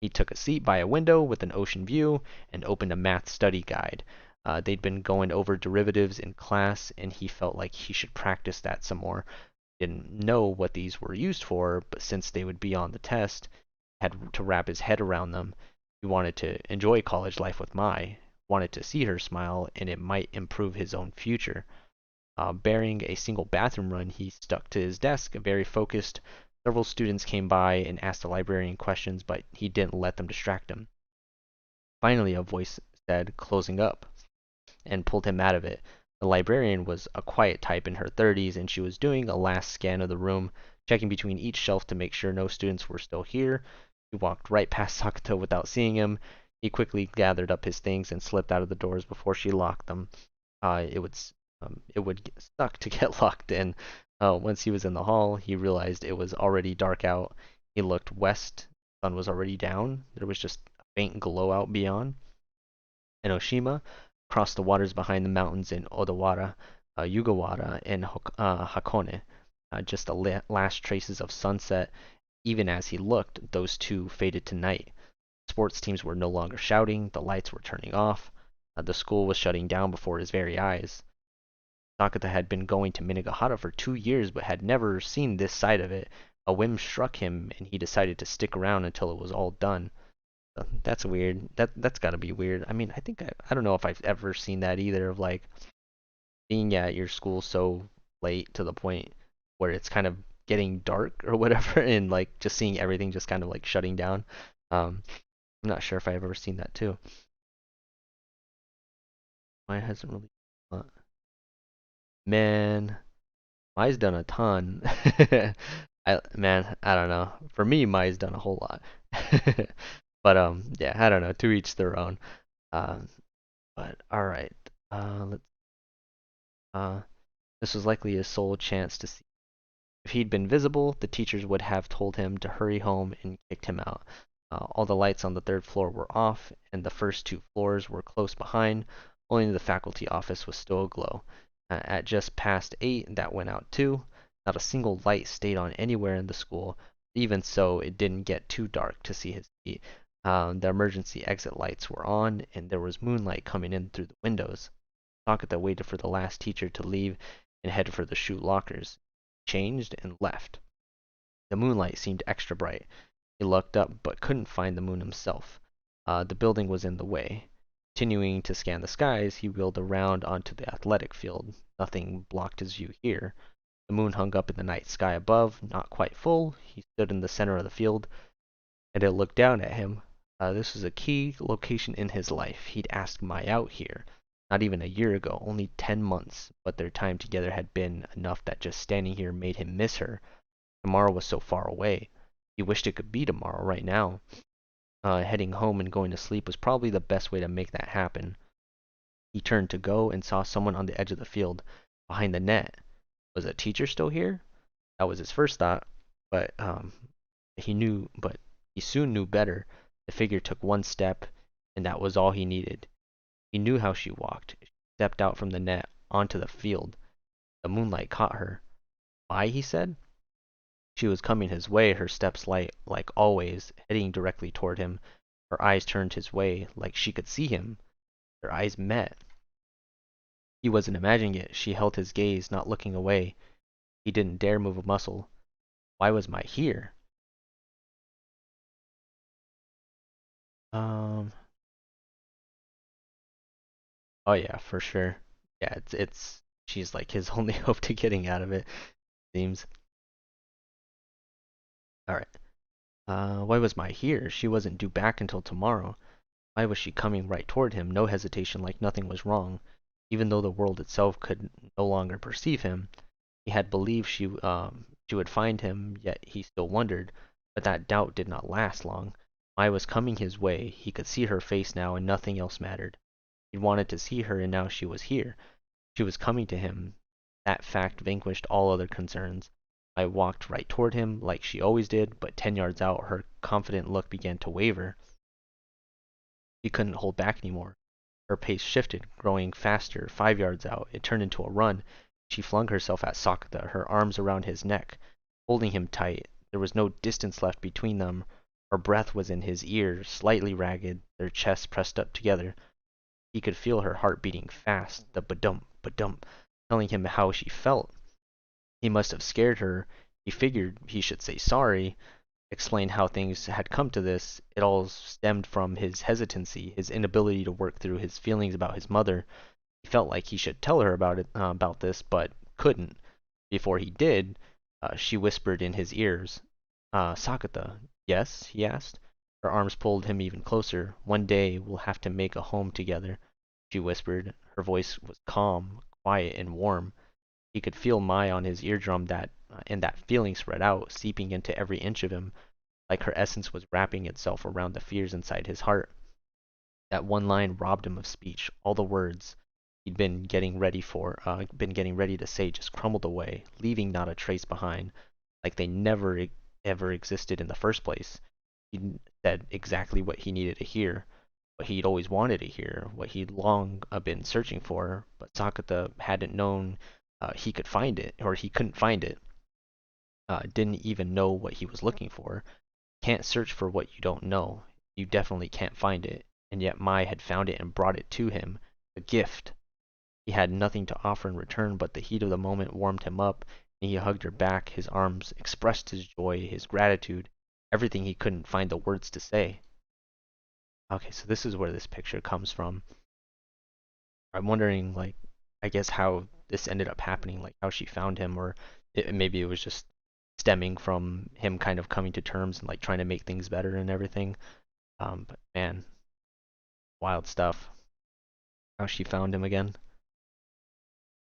He took a seat by a window with an ocean view and opened a math study guide. They'd been going over derivatives in class, and he felt like he should practice that some more. Didn't know what these were used for, but since they would be on the test, had to wrap his head around them. He wanted to enjoy college life with Mai, wanted to see her smile, and it might improve his own future. Bearing a single bathroom run, he stuck to his desk, very focused. Several students came by and asked the librarian questions, but he didn't let them distract him. Finally, a voice said, "Closing up," and pulled him out of it. The librarian was a quiet type in her 30s, and she was doing a last scan of the room, checking between each shelf to make sure no students were still here. He walked right past Sakuta without seeing him. He quickly gathered up his things and slipped out of the doors before she locked them. It would suck to get locked in. Once he was in the hall, he realized it was already dark out. He looked west. The sun was already down. There was just a faint glow out beyond. Enoshima crossed the waters behind the mountains in Odawara, Yugawara, and Hakone. Just the last traces of sunset. Even as he looked, those two faded to night. Sports teams were no longer shouting, the lights were turning off, the school was shutting down before his very eyes. Sakuta had been going to Minagahara for 2 years, but had never seen this side of it. A whim struck him, and he decided to stick around until it was all done. That's weird. That's got to be weird. I mean, I don't know if I've ever seen that either, of like being at your school so late to the point where it's kind of getting dark or whatever, and like just seeing everything just kind of like shutting down. I'm not sure if I've ever seen that too. Mine hasn't really. Man, Mai's done a ton. I don't know. For me, Mai's done a whole lot. But yeah, I don't know. To each their own. Um, but all right. Let's. Uh, this was likely his sole chance to see. If he'd been visible, the teachers would have told him to hurry home and kicked him out. All the lights on the third floor were off, and the first two floors were close behind. Only the faculty office was still aglow. At just past 8, that went out too. Not a single light stayed on anywhere in the school. Even so, it didn't get too dark to see his feet. The emergency exit lights were on, and there was moonlight coming in through the windows. Sakuta waited for the last teacher to leave and headed for the shoe lockers. Changed and left. The moonlight seemed extra bright. He looked up but couldn't find the moon himself. The building was in the way. Continuing to scan the skies, he wheeled around onto the athletic field. Nothing blocked his view here. The moon hung up in the night sky above, not quite full. He stood in the center of the field, and it looked down at him. This was a key location in his life. He'd asked Mai out here. Not even a year ago, only 10 months, but their time together had been enough that just standing here made him miss her. Tomorrow was so far away. He wished it could be tomorrow, right now. Heading home and going to sleep was probably the best way to make that happen. He turned to go and saw someone on the edge of the field, behind the net. Was a teacher still here? That was his first thought, but but he soon knew better. The figure took one step, and that was all he needed. He knew how she walked. She stepped out from the net onto the field. The moonlight caught her. Why? He said. She was coming his way, her steps light like always, heading directly toward him. Her eyes turned his way, like she could see him. Their eyes met. He wasn't imagining it. She held his gaze, not looking away. He didn't dare move a muscle. Why was Mai here? Um. Oh yeah, for sure. Yeah, it's. She's like his only hope to getting out of it. Seems. All right. Why was Mai here? She wasn't due back until tomorrow. Why was she coming right toward him? No hesitation, like nothing was wrong. Even though the world itself could no longer perceive him, he had believed she would find him, yet he still wondered. But that doubt did not last long. Mai was coming his way. He could see her face now, and nothing else mattered. He wanted to see her, and now she was here. She was coming to him. That fact vanquished all other concerns. I walked right toward him, like she always did, but 10 yards out, her confident look began to waver. She couldn't hold back anymore. Her pace shifted, growing faster. 5 yards out, it turned into a run. She flung herself at Sakuta, her arms around his neck, holding him tight. There was no distance left between them. Her breath was in his ear, slightly ragged, their chests pressed up together. He could feel her heart beating fast, the ba-dump, ba-dump, telling him how she felt. He must have scared her. He figured he should say sorry, explain how things had come to this. It all stemmed from his hesitancy, his inability to work through his feelings about his mother. He felt like he should tell her about this, but couldn't. Before he did, she whispered in his ears. Sakuta, yes? He asked. Her arms pulled him even closer. One day we'll have to make a home together, she whispered. Her voice was calm, quiet, and warm. He could feel Mai on his eardrum and that feeling spread out, seeping into every inch of him, like her essence was wrapping itself around the fears inside his heart. That one line robbed him of speech. All the words he'd been getting ready to say just crumbled away, leaving not a trace behind, like they never ever existed in the first place. He said exactly what he needed to hear, what he'd always wanted to hear, what he'd long been searching for, but Sakuta hadn't known he could find it, or he couldn't find it. Didn't even know what he was looking for. Can't search for what you don't know. You definitely can't find it. And yet Mai had found it and brought it to him. A gift. He had nothing to offer in return, but the heat of the moment warmed him up, and he hugged her back. His arms expressed his joy, his gratitude, everything he couldn't find the words to say. Okay, so this is where this picture comes from. I'm wondering, like, I guess how this ended up happening, like how she found him, or maybe it was just stemming from him kind of coming to terms and like trying to make things better and everything. But man, wild stuff. How she found him again.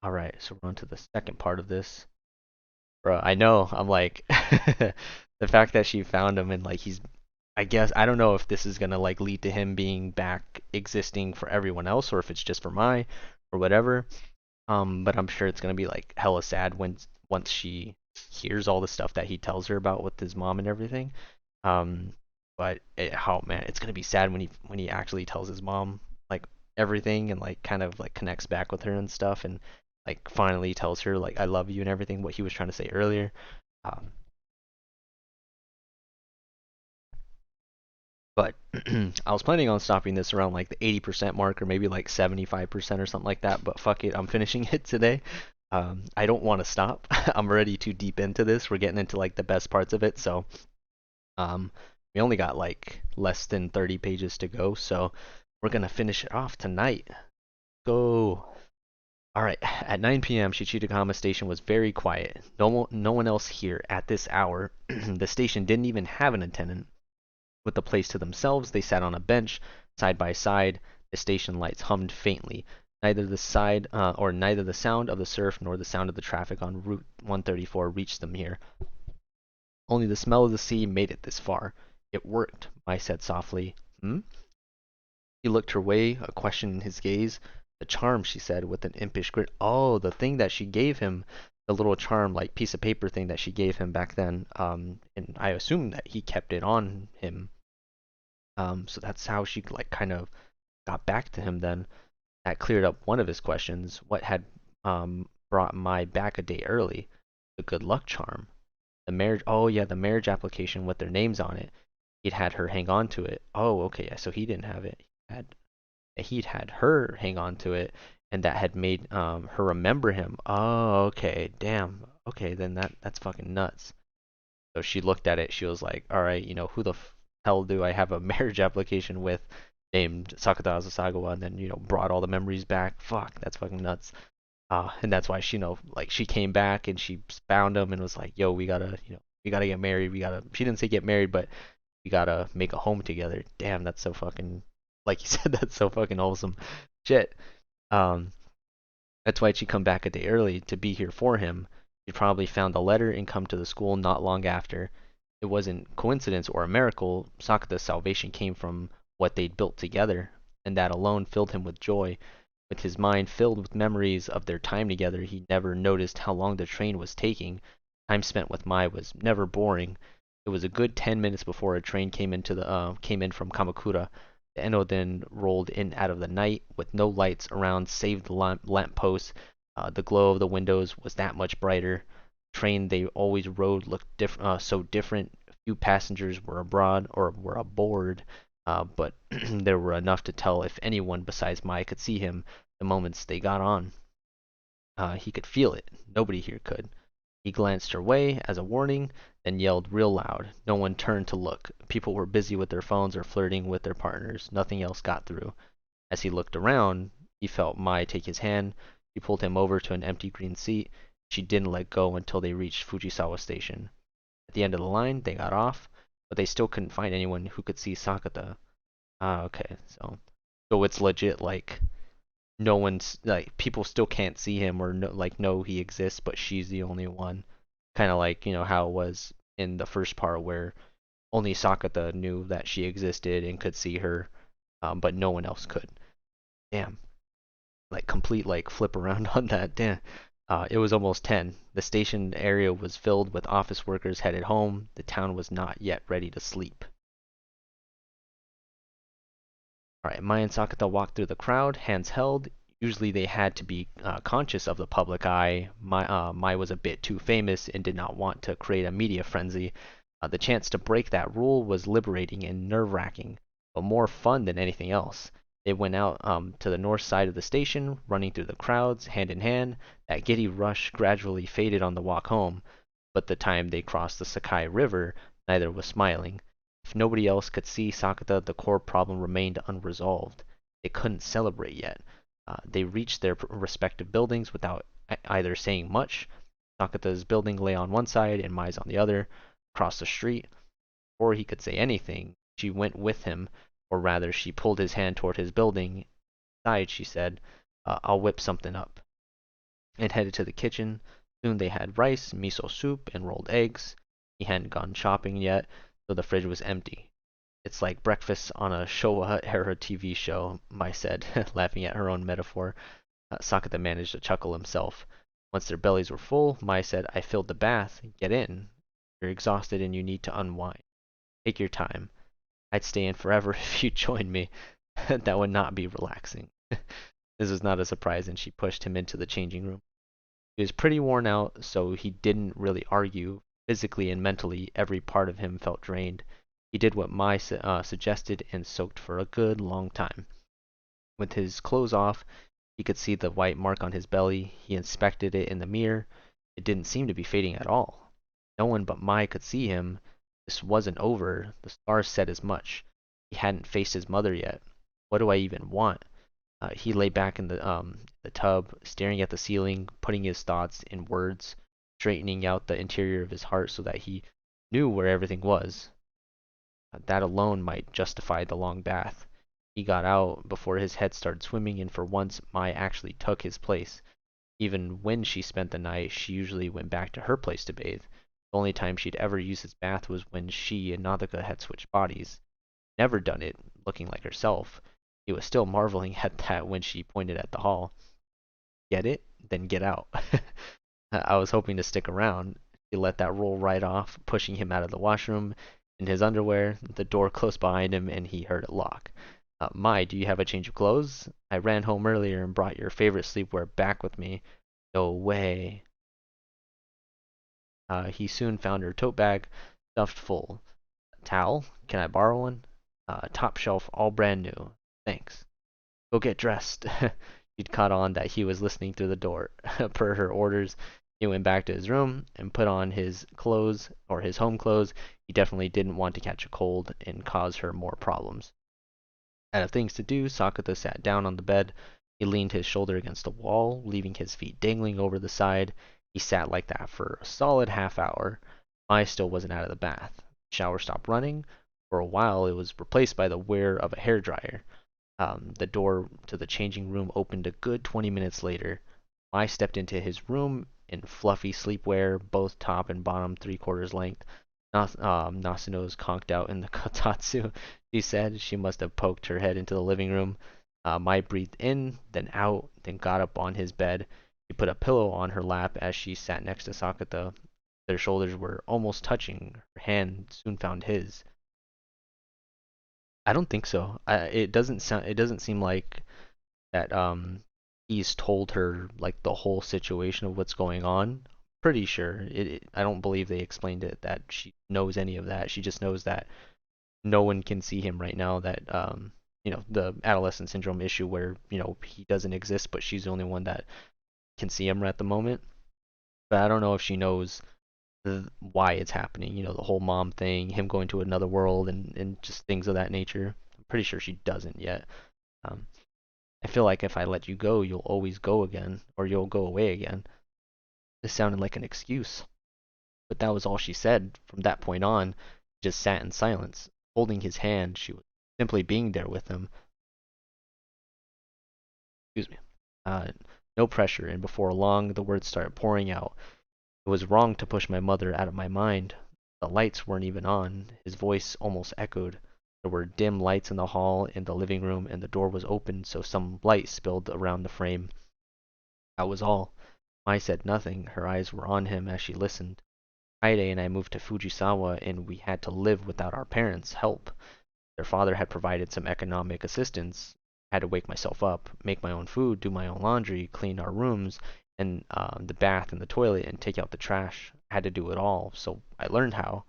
All right, so we're on to the second part of this. Bro, I know. I'm like the fact that she found him and like I guess I don't know if this is gonna like lead to him being back existing for everyone else or if it's just for Mai or whatever. But I'm sure it's gonna be like hella sad when once she hears all the stuff that he tells her about with his mom and everything. Um, but oh man, it's gonna be sad when he actually tells his mom like everything and like kind of like connects back with her and stuff and like finally tells her like I love you and everything what he was trying to say earlier. Um, but I was planning on stopping this around like the 80% mark or maybe like 75% or something like that. But fuck it, I'm finishing it today. I don't want to stop. I'm already too deep into this. We're getting into like the best parts of it, so Um, we only got like less than 30 pages to go, so we're gonna finish it off tonight. Go. All right. At 9 p.m., Shichitagama Station was very quiet. No one else here at this hour. The station didn't even have an attendant. With the place to themselves, they sat on a bench, side by side. The station lights hummed faintly. Neither the sound of the surf nor the sound of the traffic on Route 134 reached them here. Only the smell of the sea made it this far. It worked, Mai said softly. Hmm? He looked her way, a question in his gaze. The charm, she said, with an impish grin. Oh, the thing that she gave him, the little charm, like piece of paper thing that she gave him back then. And I assume that he kept it on him. So that's how she like kind of got back to him then. That cleared up one of his questions. What had brought Mai back a day early? The good luck charm. The marriage, oh yeah, the marriage application with their names on it. He'd had her hang on to it. Oh, okay, yeah, so he didn't have it. He'd had her hang on to it, and that had made her remember him. Oh, okay, damn. Okay, then that's fucking nuts. So she looked at it. She was like, all right, who the hell do I have a marriage application with named Sakuta Asasagawa? And then brought all the memories back. Fuck, that's fucking nuts. And that's why she, like she came back and she found him and was like, "Yo, we gotta get married. We gotta." She didn't say get married, but we gotta make a home together. Damn, that's so fucking, like you said, that's so fucking wholesome. Shit. Um, that's why she'd come back a day early to be here for him. She'd probably found the letter and come to the school not long after. It wasn't coincidence or a miracle. Sakata's salvation came from what they'd built together, and that alone filled him with joy. With his mind filled with memories of their time together, he never noticed how long the train was taking. Time spent with Mai was never boring. It was a good 10 minutes before a train came in from Kamakura. The Eno then rolled in out of the night with no lights around save the lamp posts. The glow of the windows was that much brighter. The train they always rode looked so different. Few passengers were abroad or were aboard, but there were enough to tell if anyone besides Mai could see him the moments they got on. He could feel it. Nobody here could. He glanced her way as a warning, then yelled real loud. No one turned to look. People were busy with their phones or flirting with their partners. Nothing else got through. As he looked around, he felt Mai take his hand. She pulled him over to an empty green seat. She didn't let go until they reached Fujisawa Station. At the end of the line, they got off, but they still couldn't find anyone who could see Sakuta. Ah, okay. So it's legit like no one's like people still can't see him or know he exists, but she's the only one. Kind of like how it was in the first part where only Sakuta knew that she existed and could see her, but no one else could. Damn, like complete like flip around on that. Damn. It was almost 10. The station area was filled with office workers headed home. The town was not yet ready to sleep. All right, Mai and Sakuta walked through the crowd, hands held. Usually they had to be conscious of the public eye. Mai was a bit too famous and did not want to create a media frenzy. The chance to break that rule was liberating and nerve-wracking, but more fun than anything else. They went out to the north side of the station, running through the crowds, hand in hand. That giddy rush gradually faded on the walk home, but the time they crossed the Sakai River, neither was smiling. If nobody else could see Sakuta, the core problem remained unresolved. They couldn't celebrate yet. They reached their respective buildings without either saying much. Sakuta's building lay on one side and Mai's on the other, across the street. Before he could say anything, she went with him, or rather, she pulled his hand toward his building. Besides, she said, I'll whip something up, and headed to the kitchen. Soon they had rice, miso soup, and rolled eggs. He hadn't gone shopping yet, so the fridge was empty. It's like breakfast on a Showa era TV show, Mai said, laughing at her own metaphor. Sakata managed to chuckle himself. Once their bellies were full, Mai said, I filled the bath. Get in. You're exhausted and you need to unwind. Take your time. I'd stay in forever if you joined me. That would not be relaxing. This was not a surprise, and she pushed him into the changing room. He was pretty worn out, so he didn't really argue. Physically and mentally, every part of him felt drained. He did what Mai suggested and soaked for a good long time. With his clothes off, he could see the white mark on his belly. He inspected it in the mirror. It didn't seem to be fading at all. No one but Mai could see him. This wasn't over. The stars said as much. He hadn't faced his mother yet. What do I even want? He lay back in the tub, staring at the ceiling, putting his thoughts in words, straightening out the interior of his heart so that he knew where everything was. That alone might justify the long bath. He got out before his head started swimming, and for once Mai actually took his place. Even when she spent the night, she usually went back to her place to bathe. The only time she'd ever used his bath was when she and Nadaka had switched bodies. Never done it, looking like herself. He was still marveling at that when she pointed at the hall. Get it? Then get out. I was hoping to stick around. He let that roll right off, pushing him out of the washroom in his underwear, the door closed behind him, and he heard it lock. Mai, do you have a change of clothes? I ran home earlier and brought your favorite sleepwear back with me. No way. He soon found her tote bag stuffed full. Towel? Can I borrow one? Top shelf, all brand new. Thanks. Go get dressed. She'd caught on that he was listening through the door. Per her orders, he went back to his room and put on his clothes, or his home clothes. He definitely didn't want to catch a cold and cause her more problems. Out of things to do, Sakuta sat down on the bed. He leaned his shoulder against the wall, leaving his feet dangling over the side. He sat like that for a solid half hour. Mai still wasn't out of the bath. The shower stopped running. For a while, it was replaced by the whir of a hairdryer. The door to the changing room opened a good 20 minutes later. I stepped into his room in fluffy sleepwear, both top and bottom 3/4 length. Nasuno's conked out in the kotatsu, she said. She must have poked her head into the living room. Mai breathed in, then out, then got up on his bed. She put a pillow on her lap as she sat next to Sakuta. Their shoulders were almost touching. Her hand soon found his. I don't think so. It doesn't sound. It doesn't seem like that. He's told her like the whole situation of what's going on. Pretty sure. I don't believe they explained it that she knows any of that. She just knows that no one can see him right now. That the adolescent syndrome issue where he doesn't exist, but she's the only one that can see him at the moment. But I don't know if she knows why it's happening. The whole mom thing, him going to another world, and just things of that nature. I'm pretty sure she doesn't yet. Um, I feel like if I let you go, you'll always go again, or you'll go away again. This sounded like an excuse, but that was all she said. From that point on, she just sat in silence, holding his hand. She was simply being there with him. Excuse me. Uh, no pressure, and before long, the words started pouring out. It was wrong to push my mother out of my mind. The lights weren't even on. His voice almost echoed. There were dim lights in the hall, in the living room, and the door was open, so some light spilled around the frame. That was all. Mai said nothing. Her eyes were on him as she listened. Kaede and I moved to Fujisawa, and we had to live without our parents' help. Their father had provided some economic assistance. I had to wake myself up, make my own food, do my own laundry, clean our rooms, and the bath and the toilet, and take out the trash. I had to do it all, so I learned how.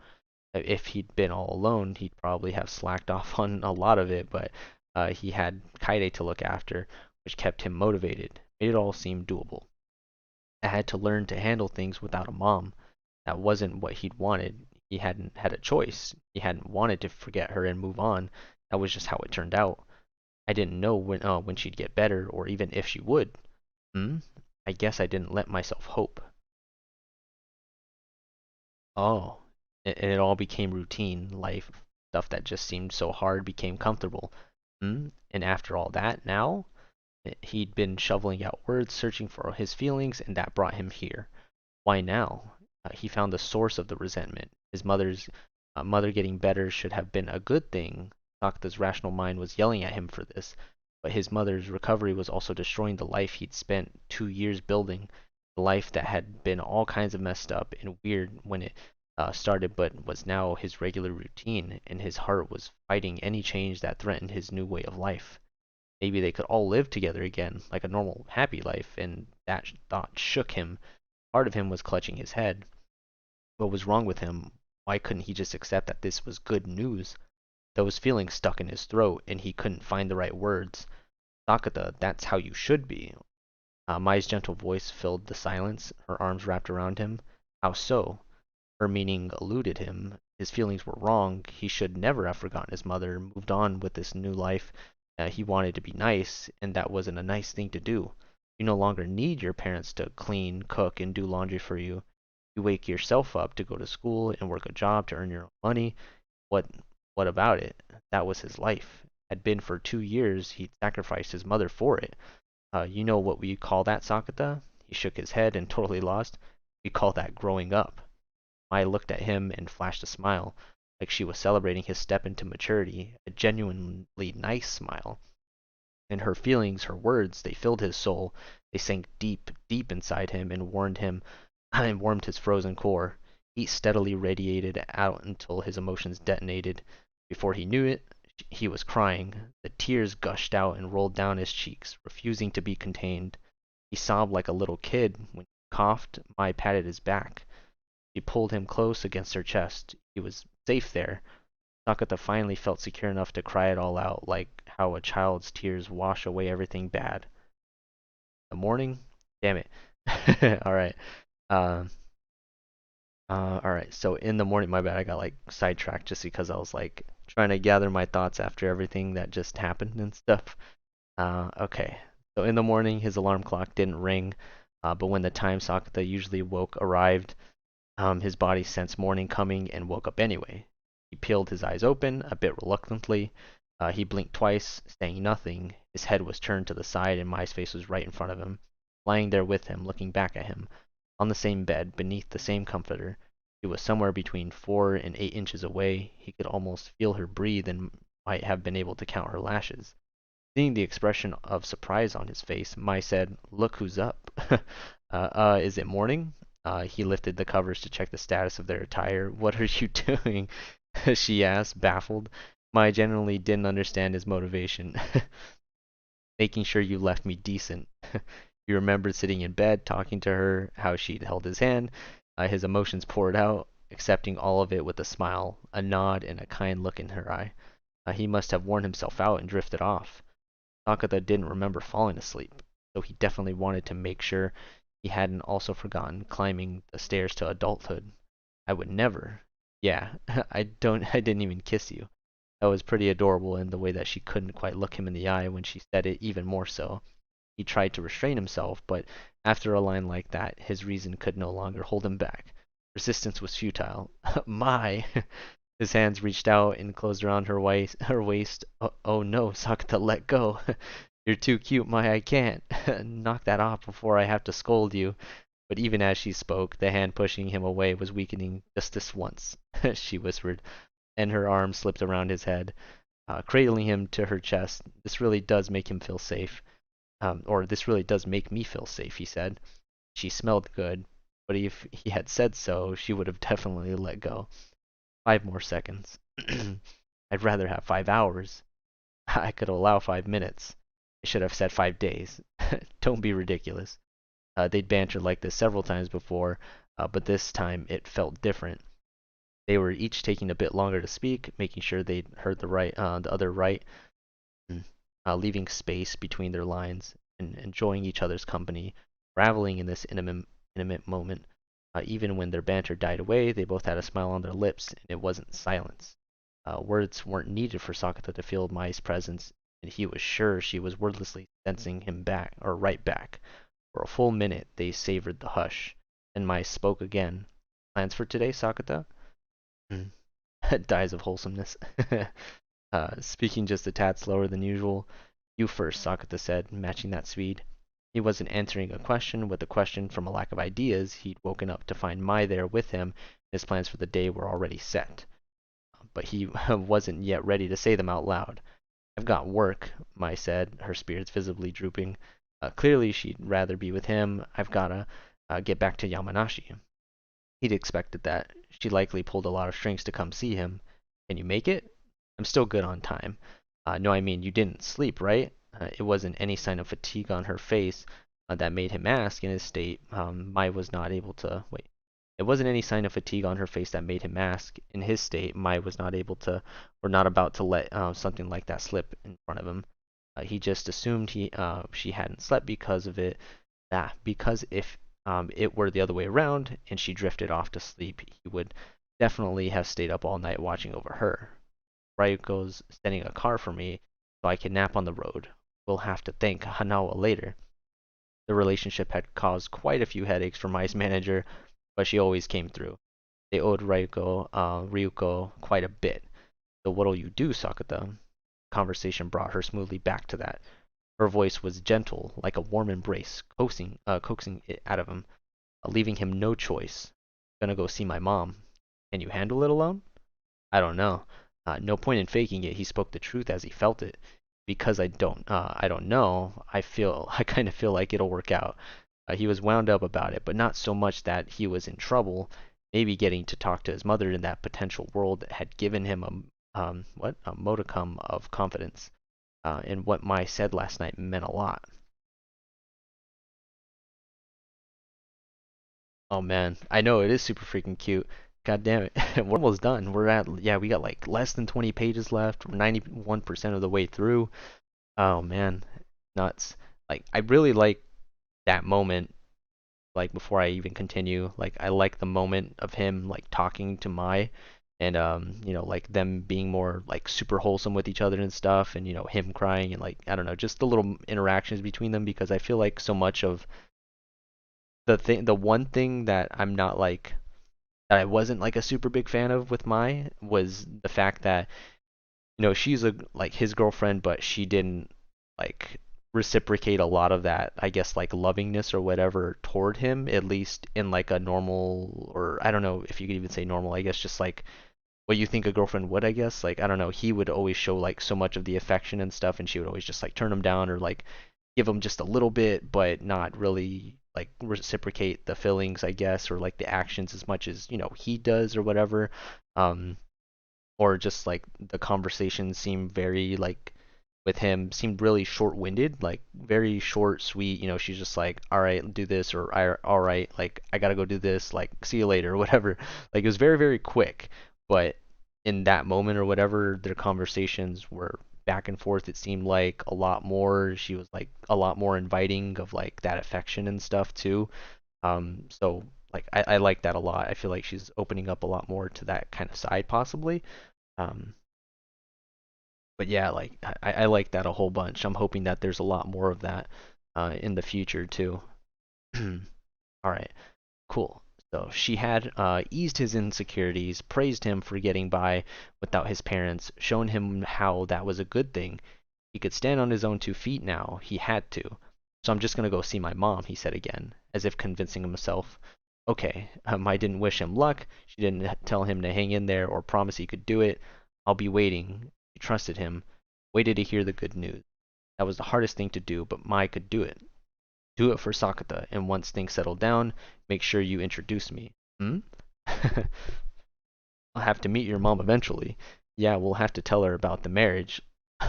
If he'd been all alone, he'd probably have slacked off on a lot of it, but he had Kaede to look after, which kept him motivated, made it all seem doable. I had to learn to handle things without a mom. That wasn't what he'd wanted. He hadn't had a choice. He hadn't wanted to forget her and move on. That was just how it turned out. I didn't know when she'd get better, or even if she would. I guess I didn't let myself hope. Oh, and it all became routine. Life stuff that just seemed so hard became comfortable. And after all that, now he'd been shoveling out words, searching for his feelings, and that brought him here. Why now? He found the source of the resentment. His mother getting better should have been a good thing. Sakuta's rational mind was yelling at him for this, but his mother's recovery was also destroying the life he'd spent 2 years building. A life that had been all kinds of messed up and weird when it started, but was now his regular routine, and his heart was fighting any change that threatened his new way of life. Maybe they could all live together again, like a normal, happy life, and that thought shook him. Part of him was clutching his head. What was wrong with him? Why couldn't he just accept that this was good news? Those feelings stuck in his throat, and he couldn't find the right words. Sakuta, that's how you should be. Mai's gentle voice filled the silence, her arms wrapped around him. How so? Her meaning eluded him. His feelings were wrong. He should never have forgotten his mother, moved on with this new life. He wanted to be nice, and that wasn't a nice thing to do. You no longer need your parents to clean, cook, and do laundry for you. You wake yourself up to go to school and work a job to earn your own money. What what about it? That was his life. Had been for 2 years. He'd sacrificed his mother for it. You know what we call that, Sakuta? He shook his head and totally lost. We call that growing up. Mai looked at him and flashed a smile, like she was celebrating his step into maturity, a genuinely nice smile. And her feelings, her words, they filled his soul. They sank deep, deep inside him and warmed him and warmed his frozen core. Heat steadily radiated out until his emotions detonated. Before he knew it, he was crying. The tears gushed out and rolled down his cheeks, refusing to be contained. He sobbed like a little kid. When he coughed, Mai patted his back. She pulled him close against her chest. He was safe there. Sakata finally felt secure enough to cry it all out, like how a child's tears wash away everything bad. The morning? Damn it. Alright. Uh, alright, so in the morning, my bad, I got like sidetracked just because I was like trying to gather my thoughts after everything that just happened and stuff. Okay. So in the morning, his alarm clock didn't ring, but when the time Sakata usually woke arrived, his body sensed morning coming and woke up anyway. He peeled his eyes open, a bit reluctantly. He blinked twice, saying nothing. His head was turned to the side and Mai's face was right in front of him, lying there with him, looking back at him, on the same bed, beneath the same comforter. He was somewhere between 4 and 8 inches away. He could almost feel her breathe and might have been able to count her lashes. Seeing the expression of surprise on his face, Mai said, "Look who's up." Is it morning? He lifted the covers to check the status of their attire. "What are you doing?" she asked, baffled. Mai genuinely didn't understand his motivation. "Making sure you left me decent." He remembered sitting in bed, talking to her, how she'd held his hand. His emotions poured out, accepting all of it with a smile, a nod, and a kind look in her eye. He must have worn himself out and drifted off. Sakata didn't remember falling asleep, so he definitely wanted to make sure he hadn't also forgotten climbing the stairs to adulthood. "I would never." "Yeah, I didn't even kiss you." That was pretty adorable in the way that she couldn't quite look him in the eye when she said it, even more so. He tried to restrain himself, but after a line like that, his reason could no longer hold him back. Resistance was futile. "My!" His hands reached out and closed around her waist. Oh no, Sakata, let go. "You're too cute, Mai, I can't." "Knock that off before I have to scold you." But even as she spoke, the hand pushing him away was weakening. "Just this once," she whispered, and her arm slipped around his head, cradling him to her chest. "This really does make him feel safe." Or "This really does make me feel safe," he said. She smelled good, but if he had said so, she would have definitely let go. 5 more seconds. I'd rather have 5 hours. I could allow 5 minutes. I should have said 5 days. Don't be ridiculous. They'd bantered like this several times before, but this time it felt different. They were each taking a bit longer to speak, making sure they'd heard the other right, leaving space between their lines, and enjoying each other's company, reveling in this intimate moment. Even when their banter died away, they both had a smile on their lips, and it wasn't silence. Words weren't needed for Sakata to feel Mai's presence, and he was sure she was wordlessly sensing him back, or right back. For a full minute, they savored the hush. Then Mai spoke again. "Plans for today, Sakata?" Dies of wholesomeness. Speaking just a tad slower than usual. "You first," Sakata said, matching that speed. He wasn't answering a question with a question from a lack of ideas. He'd woken up to find Mai there with him. His plans for the day were already set. But he wasn't yet ready to say them out loud. "I've got work," Mai said, her spirits visibly drooping. Clearly she'd rather be with him. get back to Yamanashi. He'd expected that. She likely pulled a lot of strings to come see him. Can you make it? I'm still good on time. No, I mean, you didn't sleep, right? It wasn't any sign of fatigue on her face that made him ask. In his state, Mai was not able to. Wait. It wasn't any sign of fatigue on her face that made him ask. In his state, Mai was not able to, or not about to let something like that slip in front of him. He just assumed she hadn't slept because of it. Because if it were the other way around and she drifted off to sleep, he would definitely have stayed up all night watching over her. Ryuko's sending a car for me so I can nap on the road. We'll have to thank Hanawa later. The relationship had caused quite a few headaches for Mai's manager, but she always came through. They owed Ryuko quite a bit. So what'll you do, Sakuta? Conversation brought her smoothly back to that. Her voice was gentle, like a warm embrace, coaxing it out of him, leaving him no choice. Gonna go see my mom. Can you handle it alone? I don't know. No point in faking it. He spoke the truth as he felt it. Because I don't know. I kind of feel like it'll work out. He was wound up about it, but not so much that he was in trouble. Maybe getting to talk to his mother in that potential world had given him a modicum of confidence. And what Mai said last night meant a lot. Oh man, I know it is super freaking cute. God damn it. We're almost done. Yeah, we got like less than 20 pages left. We're 91% of the way through. Oh man, nuts. Like, I really like that moment, like, before I even continue. Like, I like the moment of him, like, talking to Mai and, like, them being more, like, super wholesome with each other and stuff, and, him crying and, like, I don't know, just the little interactions between them, because I feel like so much of the one thing that I'm not like that I wasn't like a super big fan of with Mai was the fact that she's like his girlfriend, but she didn't like reciprocate a lot of that, I guess, like lovingness or whatever toward him, at least in like a normal, or I don't know if you could even say normal, I guess just like what you think a girlfriend would, I guess. Like, I don't know, he would always show like so much of the affection and stuff, and she would always just like turn him down or like give him just a little bit, but not really like reciprocate the feelings, I guess, or like the actions as much as he does or whatever. Um, or just like the conversations seem very like with him seemed really short-winded, like very short, sweet. She's just like, all right, do this, or all right, like I gotta go do this, like see you later, or whatever. Like it was very, very quick, but in that moment or whatever, their conversations were back and forth. It seemed like a lot more. She was like a lot more inviting of like that affection and stuff too. So like I like that a lot. I feel like she's opening up a lot more to that kind of side possibly. Um, but yeah, like I like that a whole bunch. I'm hoping that there's a lot more of that in the future too. All right, cool. So she had eased his insecurities, praised him for getting by without his parents, shown him how that was a good thing. He could stand on his own 2 feet now. He had to. So I'm just gonna go see my mom, he said again, as if convincing himself. Okay, I didn't wish him luck. She didn't tell him to hang in there or promise he could do it. I'll be waiting. She trusted him, waited to hear the good news. That was the hardest thing to do, but Mai could do it. Do it for Sakuta, and once things settle down, make sure you introduce me. Hmm? I'll have to meet your mom eventually. Yeah, we'll have to tell her about the marriage.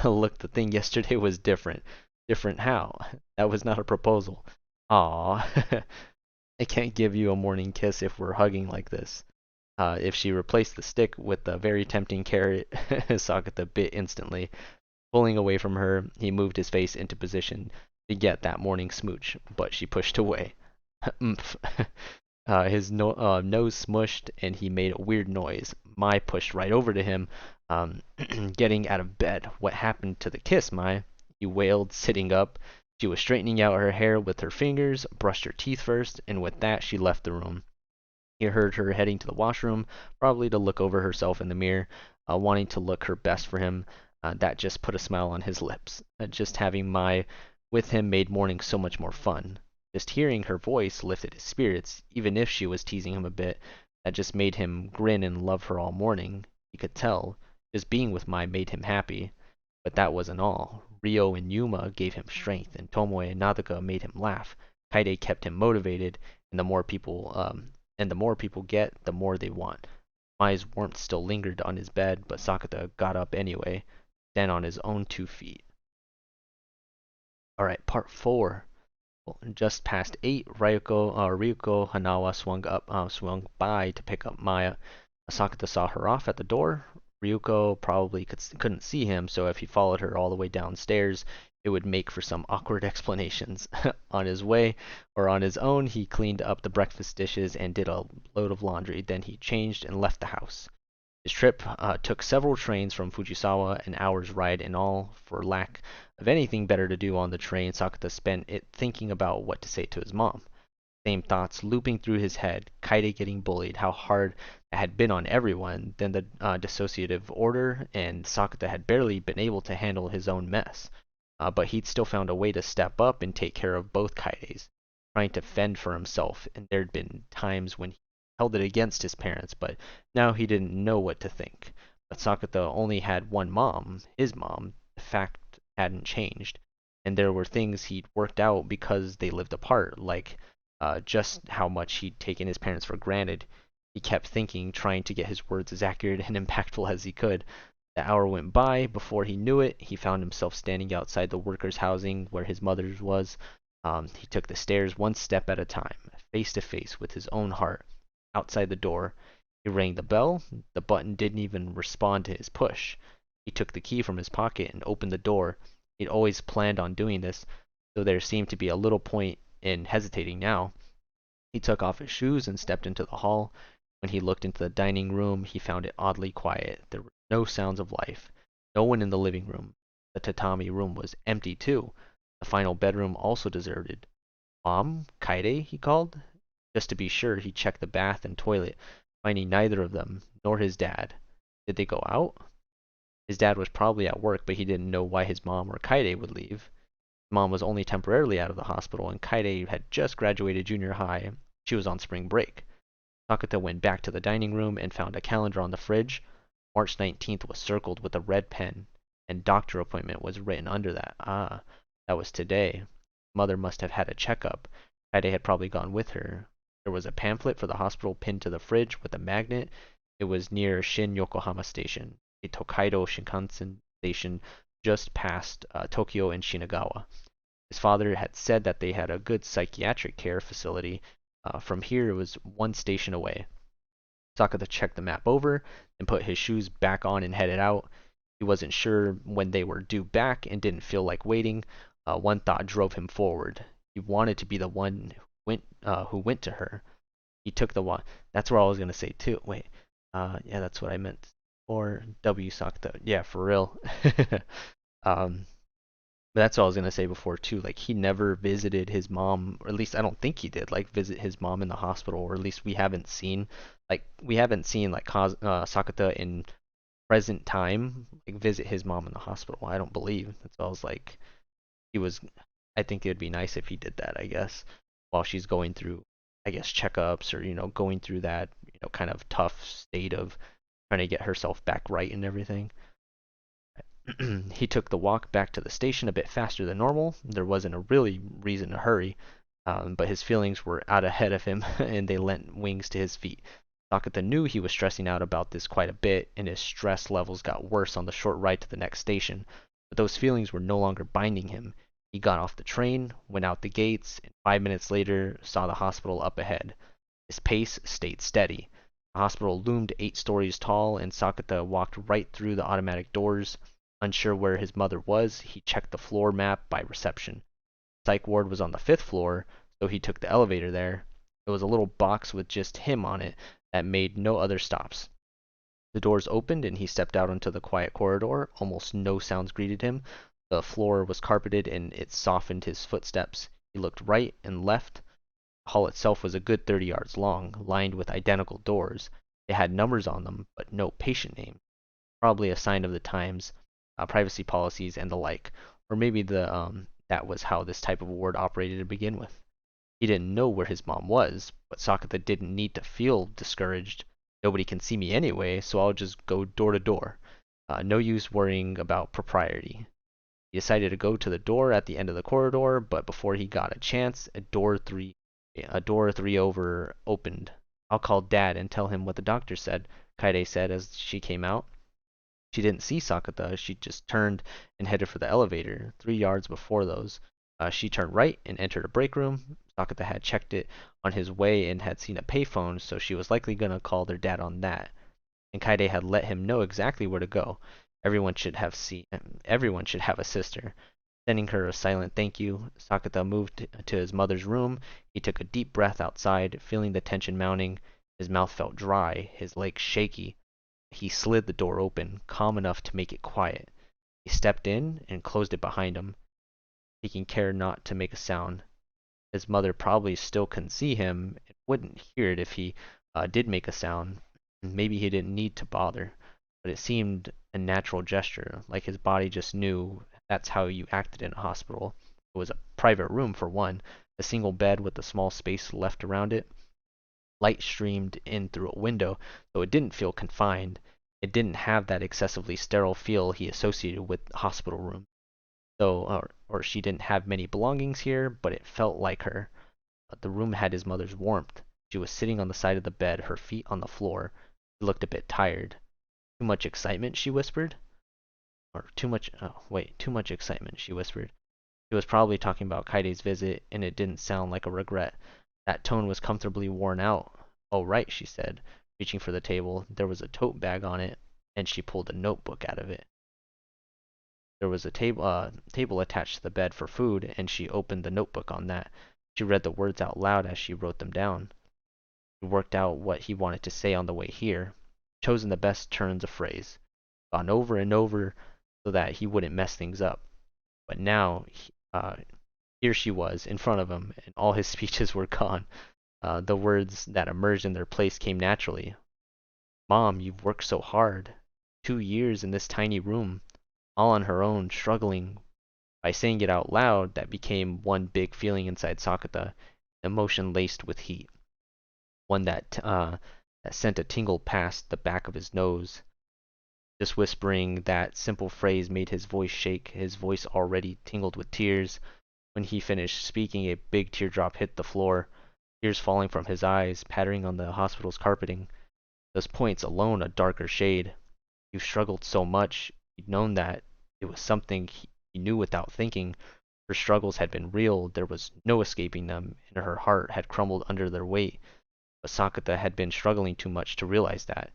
Look, the thing yesterday was different. Different how? That was not a proposal. Aw. I can't give you a morning kiss if we're hugging like this. If she replaced the stick with the very tempting carrot, Sakuta bit instantly. Pulling away from her, he moved his face into position to get that morning smooch, but she pushed away. Oomph. His nose smushed and he made a weird noise. Mai pushed right over to him, um, getting out of bed. What happened to the kiss, Mai? He wailed, sitting up. She was straightening out her hair with her fingers, brushed her teeth first, and with that she left the room. He heard her heading to the washroom, probably to look over herself in the mirror, wanting to look her best for him. That just put a smile on his lips. Just having Mai with him made morning so much more fun. Just hearing her voice lifted his spirits, even if she was teasing him a bit. That just made him grin and love her all morning. He could tell. Just being with Mai made him happy. But that wasn't all. Rio and Yuma gave him strength, and Tomoe and Nadaka made him laugh. Kaide kept him motivated, and the more people get, the more they want. Mai's warmth still lingered on his bed, but Sakuta got up anyway, then on his own 2 feet. Alright, part 4. Well, just past 8, Ryuko Hanawa swung by to pick up Maya. Sakuta saw her off at the door. Ryuko probably couldn't see him, so if he followed her all the way downstairs, it would make for some awkward explanations. On his way, or on his own, he cleaned up the breakfast dishes and did a load of laundry. Then he changed and left the house. His trip took several trains from Fujisawa, an hour's ride in all. For lack of anything better to do on the train, Sakuta spent it thinking about what to say to his mom. Same thoughts looping through his head. Kaide getting bullied, how hard it had been on everyone, then the dissociative order, and Sakuta had barely been able to handle his own mess. But he'd still found a way to step up and take care of both Kaides, trying to fend for himself, and there'd been times when he held it against his parents, but now he didn't know what to think. But Sakuta only had one mom, his mom. The fact hadn't changed, and there were things he'd worked out because they lived apart, like just how much he'd taken his parents for granted. He kept thinking, trying to get his words as accurate and impactful as he could. The hour went by. Before he knew it, he found himself standing outside the workers' housing where his mother's was. He took the stairs one step at a time, face to face with his own heart. Outside the door, he rang the bell. The button didn't even respond to his push. He took the key from his pocket and opened the door. He'd always planned on doing this, so there seemed to be a little point in hesitating now. He took off his shoes and stepped into the hall. When he looked into the dining room, he found it oddly quiet. There were no sounds of life. No one in the living room. The tatami room was empty too. The final bedroom also deserted. Mom? Kaide? He called. Just to be sure, he checked the bath and toilet, finding neither of them, nor his dad. Did they go out? His dad was probably at work, but he didn't know why his mom or Kaide would leave. Mom was only temporarily out of the hospital, and Kaide had just graduated junior high. She was on spring break. Sakuta went back to the dining room and found a calendar on the fridge. March 19th was circled with a red pen, and doctor appointment was written under that. Ah, that was today. Mother must have had a checkup. Kaide had probably gone with her. There was a pamphlet for the hospital pinned to the fridge with a magnet. It was near Shin Yokohama Station, a Tokaido Shinkansen station just past Tokyo and Shinagawa. His father had said that they had a good psychiatric care facility. From here, it was one station away. Sakuta checked the map over, and put his shoes back on and headed out. He wasn't sure when they were due back and didn't feel like waiting. One thought drove him forward. He wanted to be the one who went to her. He took the one. That's what I was gonna say too. Wait. Yeah, that's what I meant. Or W Sakuta. Yeah, for real. um, but that's what I was gonna say before too. Like he never visited his mom, or at least I don't think he did. Like visit his mom in the hospital, or at least we haven't seen like Sakuta in present time like visit his mom in the hospital. I don't believe. That's why I was like he was. I think it would be nice if he did that. I guess while she's going through, I guess checkups or going through that kind of tough state of trying to get herself back right and everything. He took the walk back to the station a bit faster than normal. There wasn't a really reason to hurry, but his feelings were out ahead of him, and they lent wings to his feet. Sakuta knew he was stressing out about this quite a bit, and his stress levels got worse on the short ride to the next station. But those feelings were no longer binding him. He got off the train, went out the gates, and 5 minutes later saw the hospital up ahead. His pace stayed steady. The hospital loomed 8 stories tall, and Sakuta walked right through the automatic doors. Unsure where his mother was, he checked the floor map by reception. Psych ward was on the 5th floor, so he took the elevator there. It was a little box with just him on it that made no other stops. The doors opened and he stepped out into the quiet corridor. Almost no sounds greeted him. The floor was carpeted and it softened his footsteps. He looked right and left. The hall itself was a good 30 yards long, lined with identical doors. They had numbers on them, but no patient name. Probably a sign of the times, privacy policies and the like, or maybe that was how this type of ward operated to begin with. He didn't know where his mom was, but Sakuta didn't need to feel discouraged. Nobody can see me anyway, so I'll just go door to door. No use worrying about propriety. He decided to go to the door at the end of the corridor, but before he got a chance, a door three over opened. "I'll call Dad and tell him what the doctor said," Kaede said as she came out. She didn't see Sakuta. She just turned and headed for the elevator. 3 yards before those, she turned right and entered a break room. Sakuta had checked it on his way and had seen a payphone, so she was likely gonna call their dad on that. And Kaede had let him know exactly where to go. Everyone should have a sister. Sending her a silent thank you, Sakuta moved to his mother's room. He took a deep breath outside, feeling the tension mounting. His mouth felt dry, his legs shaky. He slid the door open, calm enough to make it quiet. He stepped in and closed it behind him, taking care not to make a sound. His mother probably still couldn't see him and wouldn't hear it if he did make a sound. Maybe he didn't need to bother, but it seemed a natural gesture, like his body just knew that's how you acted in a hospital. It was a private room for one, a single bed with a small space left around it. Light streamed in through a window, though it didn't feel confined. It didn't have that excessively sterile feel he associated with hospital rooms. Or she didn't have many belongings here, but it felt like her. The room had his mother's warmth. She was sitting on the side of the bed, her feet on the floor. She looked a bit tired. "Too much excitement?" she whispered. Or too much excitement, she whispered. She was probably talking about Kaide's visit, and it didn't sound like a regret. That tone was comfortably worn out. "Oh, right," she said, reaching for the table. There was a tote bag on it, and she pulled a notebook out of it. There was a table attached to the bed for food, and she opened the notebook on that. She read the words out loud as she wrote them down. He worked out what he wanted to say on the way here, chosen the best turns of phrase, gone over and over so that he wouldn't mess things up. But now, here she was in front of him, and all his speeches were gone. The words that emerged in their place came naturally. "Mom, you've worked so hard. 2 years in this tiny room, all on her own, struggling." By saying it out loud, that became one big feeling inside Sakuta, emotion laced with heat, one that sent a tingle past the back of his nose. Just whispering that simple phrase made his voice shake, his voice already tingled with tears. When he finished speaking, a big teardrop hit the floor, tears falling from his eyes, pattering on the hospital's carpeting. Those points alone a darker shade. "You've struggled so much." He'd known that. It was something he knew without thinking. Her struggles had been real, there was no escaping them, and her heart had crumbled under their weight. But Sakuta had been struggling too much to realize that.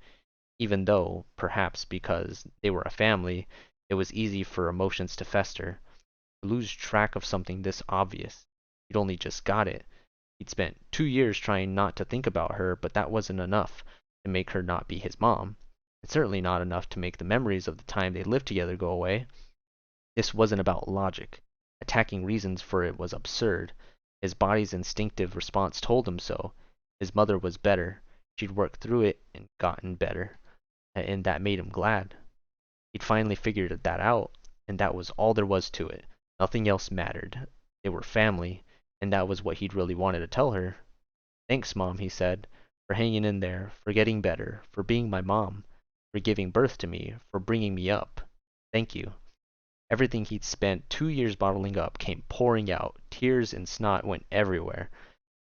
Even though, perhaps because they were a family, it was easy for emotions to fester. To lose track of something this obvious. He'd only just got it. He'd spent 2 years trying not to think about her, but that wasn't enough to make her not be his mom. And certainly not enough to make the memories of the time they lived together go away. This wasn't about logic. Attacking reasons for it was absurd. His body's instinctive response told him so. His mother was better. She'd worked through it and gotten better. And that made him glad. He'd finally figured that out, and that was all there was to it. Nothing else mattered. They were family, and that was what he'd really wanted to tell her. "Thanks, Mom," he said, "for hanging in there, for getting better, for being my mom, for giving birth to me, for bringing me up. Thank you." Everything he'd spent 2 years bottling up came pouring out. Tears and snot went everywhere.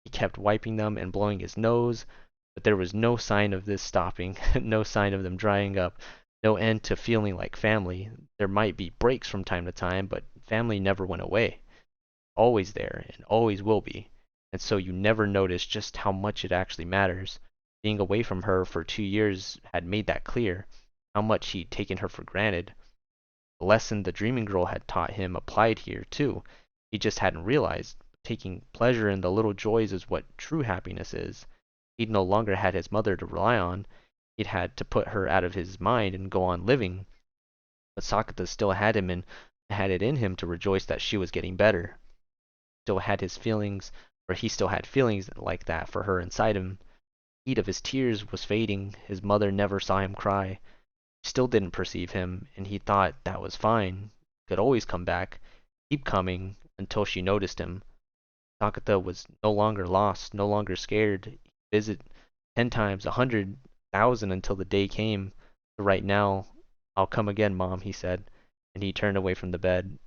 He kept wiping them and blowing his nose, but there was no sign of this stopping, no sign of them drying up, no end to feeling like family. There might be breaks from time to time, but family never went away. Always there, and always will be. And so you never notice just how much it actually matters. Being away from her for 2 years had made that clear, how much he'd taken her for granted. The lesson the dreaming girl had taught him applied here, too. He just hadn't realized. Taking pleasure in the little joys is what true happiness is. He'd no longer had his mother to rely on. He'd had to put her out of his mind and go on living. But Sakuta still had it in him to rejoice that she was getting better. Still had his feelings, or he still had feelings like that for her inside him. The heat of his tears was fading. His mother never saw him cry. She still didn't perceive him, and he thought that was fine. He could always come back, keep coming, until she noticed him. Sakuta was no longer lost, no longer scared. He'd visit 10 times, 100,000 until the day came. But right now, "I'll come again, Mom," he said, and he turned away from the bed.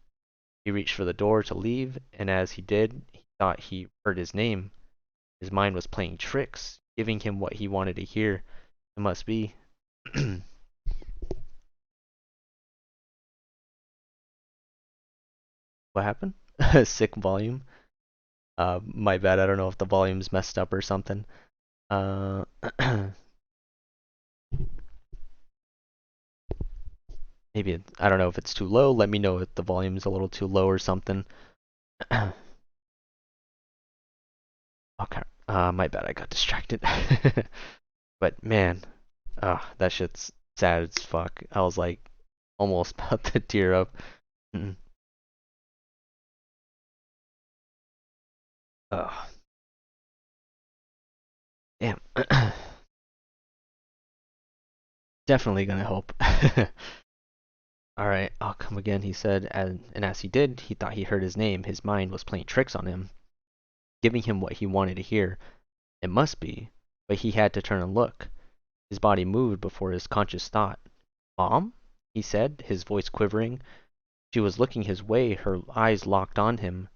He reached for the door to leave, and as he did, he thought he heard his name. His mind was playing tricks, giving him what he wanted to hear. It must be. What happened? Sick volume. My bad. I don't know if the volume's messed up or something. Uh, maybe I don't know if it's too low. Let me know if the volume's a little too low or something. Okay. My bad. I got distracted. But man, that shit's sad as fuck. I was like almost about to tear up. Mm. Oh, damn. Definitely gonna help. Alright, I'll come again, he said, and as he did, he thought he heard his name. His mind was playing tricks on him, giving him what he wanted to hear. It must be, but he had to turn and look. His body moved before his conscious thought. Mom? He said, his voice quivering. She was looking his way, her eyes locked on him.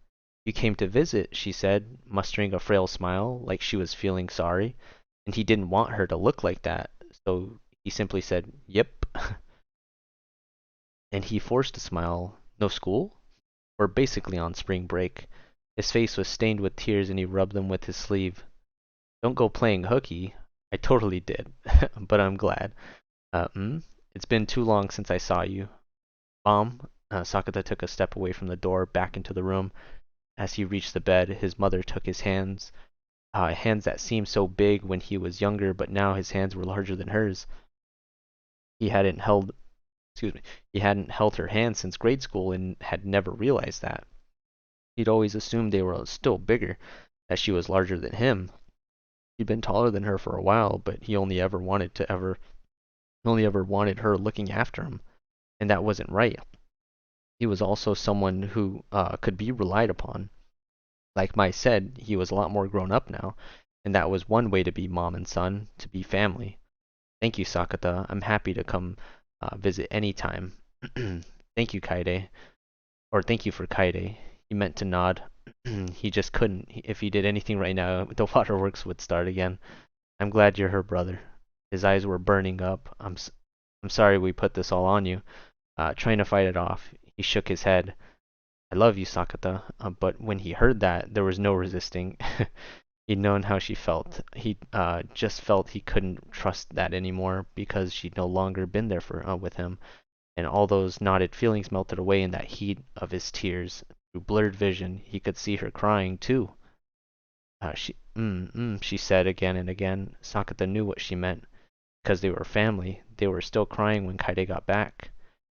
You came to visit, she said, mustering a frail smile, like she was feeling sorry, and he didn't want her to look like that, so he simply said, Yep. And he forced a smile. No school? We're basically on spring break. His face was stained with tears and he rubbed them with his sleeve. Don't go playing hooky. I totally did, but I'm glad. It's been too long since I saw you. Mom? Sakuta took a step away from the door, back into the room. As he reached the bed, his mother took his hands that seemed so big when he was younger, but now his hands were larger than hers. He hadn't held, he hadn't held her hand since grade school and had never realized that. He'd always assumed they were still bigger, that she was larger than him. He'd been taller than her for a while, but he only ever wanted her looking after him, and that wasn't right. He was also someone who could be relied upon. Like Mai said, he was a lot more grown up now, and that was one way to be mom and son, to be family. Thank you, Sakuta. I'm happy to come visit any time. Thank you, Kaede. Or thank you for Kaede. He meant to nod. He just couldn't. If he did anything right now, the waterworks would start again. I'm glad you're her brother. His eyes were burning up. I'm sorry we put this all on you. Trying to fight it off, he shook his head. I love you, Sakuta. But when he heard that, there was no resisting. He'd known how she felt. He just felt he couldn't trust that anymore because she'd no longer been there for with him, and all those knotted feelings melted away in that heat of his tears. Through blurred vision, he could see her crying too. She said again and again. Sakuta knew what she meant. Because they were family, they were still crying when Kaede got back.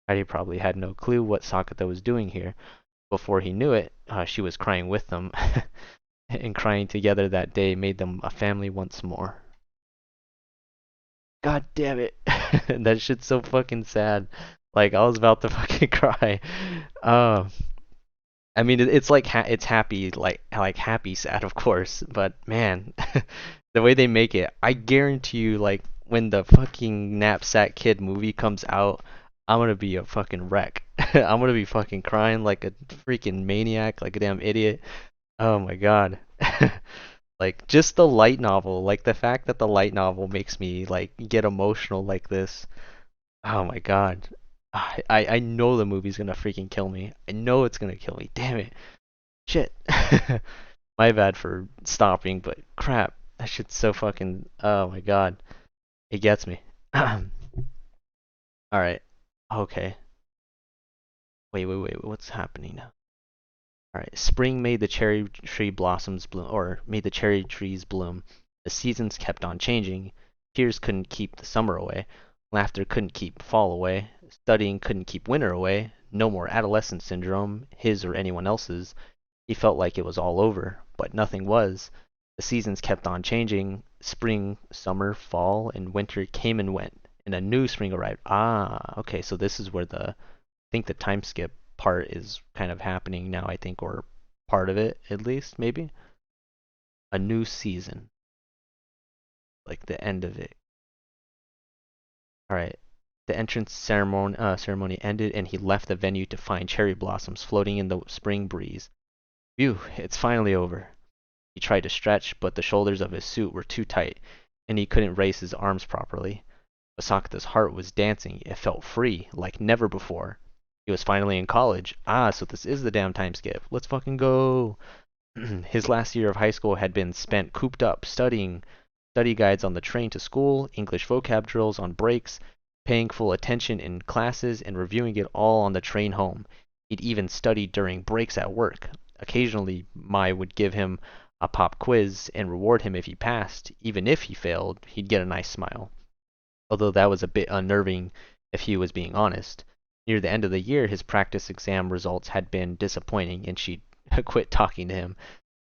Kaede probably had no clue what Sakuta was doing here. Before he knew it, she was crying with them. And crying together that day made them a family once more. God damn it. That shit's so fucking sad. Like, I was about to fucking cry. Uh, I mean, it's like it's happy, like happy sad, of course. But man, the way they make it, I guarantee you, like when the fucking Knapsack Kid movie comes out, I'm gonna be a fucking wreck. I'm gonna be fucking crying like a freaking maniac, like a damn idiot. Oh my god. Like just the light novel, like the fact that the light novel makes me like get emotional like this. Oh my god. I know the movie's gonna freaking kill me. I know it's gonna kill me. Damn it. Shit. My bad for stopping, but crap. That shit's so fucking. Oh my god. It gets me. Alright. Okay. Wait. What's happening now? Alright. Spring made the cherry tree blossoms bloom, or made the cherry trees bloom. The seasons kept on changing. Tears couldn't keep the summer away. Laughter couldn't keep fall away. Studying couldn't keep winter away. No more adolescent syndrome, his or anyone else's. He felt like it was all over, but nothing was. The seasons kept on changing. Spring, summer, fall, and winter came and went, and a new spring arrived. Ah, okay, so this is where I think the time skip part is kind of happening now, I think, or part of it at least, maybe. A new season, like the end of it. All right. The entrance ceremony ended, and he left the venue to find cherry blossoms floating in the spring breeze. Phew, it's finally over. He tried to stretch, but the shoulders of his suit were too tight, and he couldn't raise his arms properly. But Sakata's heart was dancing. It felt free, like never before. He was finally in college. Ah, so this is the damn time skip. Let's fucking go. His last year of high school had been spent cooped up, studying study guides on the train to school, English vocab drills on breaks, paying full attention in classes, and reviewing it all on the train home. He'd even studied during breaks at work. Occasionally, Mai would give him a pop quiz and reward him if he passed. Even if he failed, he'd get a nice smile. Although that was a bit unnerving if he was being honest. Near the end of the year, his practice exam results had been disappointing, and she'd quit talking to him.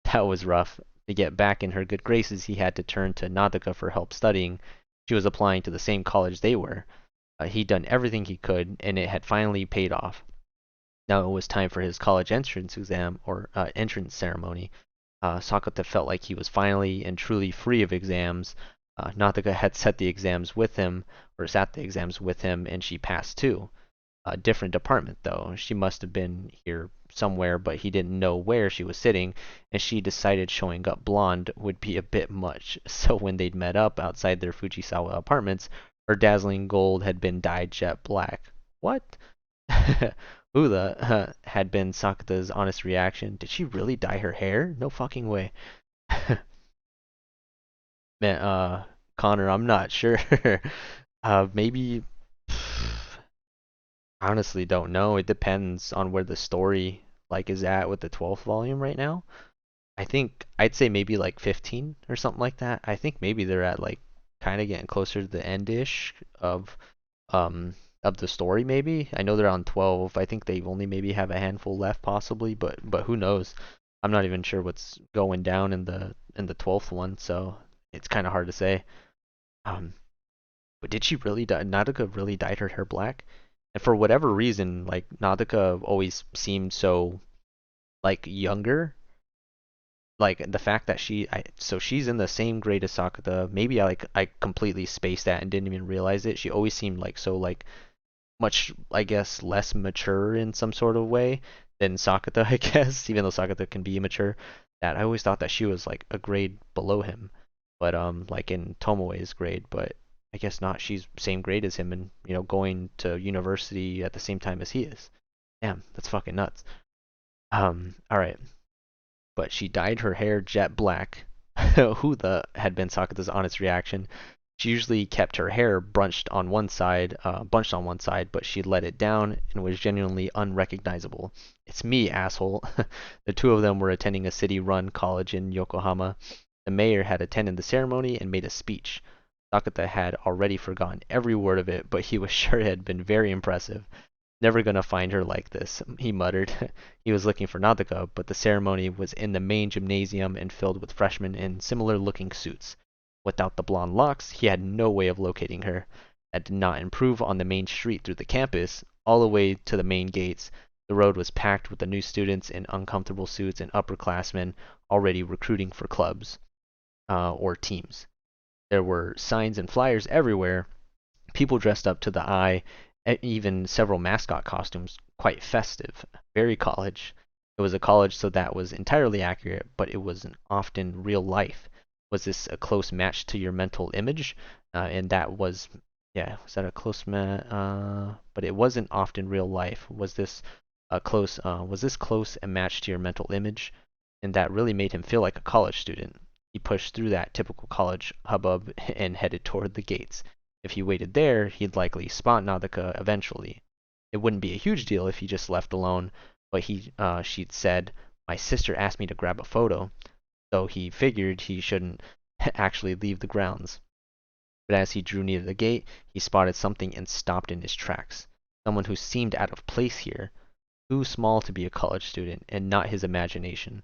That was rough. To get back in her good graces, he had to turn to Nadaka for help studying. She was applying to the same college they were. He'd done everything he could, and it had finally paid off. Now it was time for his college entrance exam, or entrance ceremony. Sakuta felt like he was finally and truly free of exams. Nadaka had set the exams with him, or sat the exams with him, and she passed too. A different department, though. She must have been here somewhere, but he didn't know where she was sitting, and she decided showing up blonde would be a bit much. So when they'd met up outside their Fujisawa apartments, her dazzling gold had been dyed jet black. What? Ula had been Sakuta's honest reaction. Did she really dye her hair? No fucking way. Man, Connor, I'm not sure. Maybe. I honestly don't know. It depends on where the story is at with the 12th volume right now. I think I'd say maybe like 15 or something like that. I think maybe they're at kind of getting closer to the end-ish um of the story maybe. I know they're on 12. I think they only maybe have a handful left possibly, but who knows? I'm not even sure what's going down in the 12th one, so it's kind of hard to say. Um but did she really dye Nadaka really dyed her hair black? And for whatever reason, Nadaka always seemed so younger. Like the fact that so she's in the same grade as Sakuta. Maybe I completely spaced that and didn't even realize it. She always seemed much, I guess, less mature in some sort of way than Sakuta, I guess, even though Sakuta can be immature. That I always thought that she was like a grade below him, but like in Tomoe's grade, but I guess not. She's same grade as him and, going to university at the same time as he is. Damn, that's fucking nuts. All right. But she dyed her hair jet black. Who the had been Sakuta's honest reaction. She usually kept her hair bunched on one side, but she let it down and was genuinely unrecognizable. It's me, asshole. The two of them were attending a city-run college in Yokohama. The mayor had attended the ceremony and made a speech. Sakuta had already forgotten every word of it, but he was sure it had been very impressive. Never gonna find her like this, he muttered. He was looking for Nadaka, but the ceremony was in the main gymnasium and filled with freshmen in similar-looking suits. Without the blonde locks, he had no way of locating her. That did not improve on the main street through the campus. All the way to the main gates, the road was packed with the new students in uncomfortable suits and upperclassmen already recruiting for clubs or teams. There were signs and flyers everywhere, people dressed up to the eye, even several mascot costumes, quite festive, very college. It was a college, so that was entirely accurate, but it wasn't often real life. Was this a close match to your mental image? And that was, yeah, was that a close match? But it wasn't often real life. Was this close a match to your mental image? And that really made him feel like a college student. He pushed through that typical college hubbub and headed toward the gates. If he waited there, he'd likely spot Nadaka eventually. It wouldn't be a huge deal if he just left alone, but she'd said, "My sister asked me to grab a photo," so he figured he shouldn't actually leave the grounds. But as he drew near the gate, he spotted something and stopped in his tracks. Someone who seemed out of place here, too small to be a college student, and not his imagination.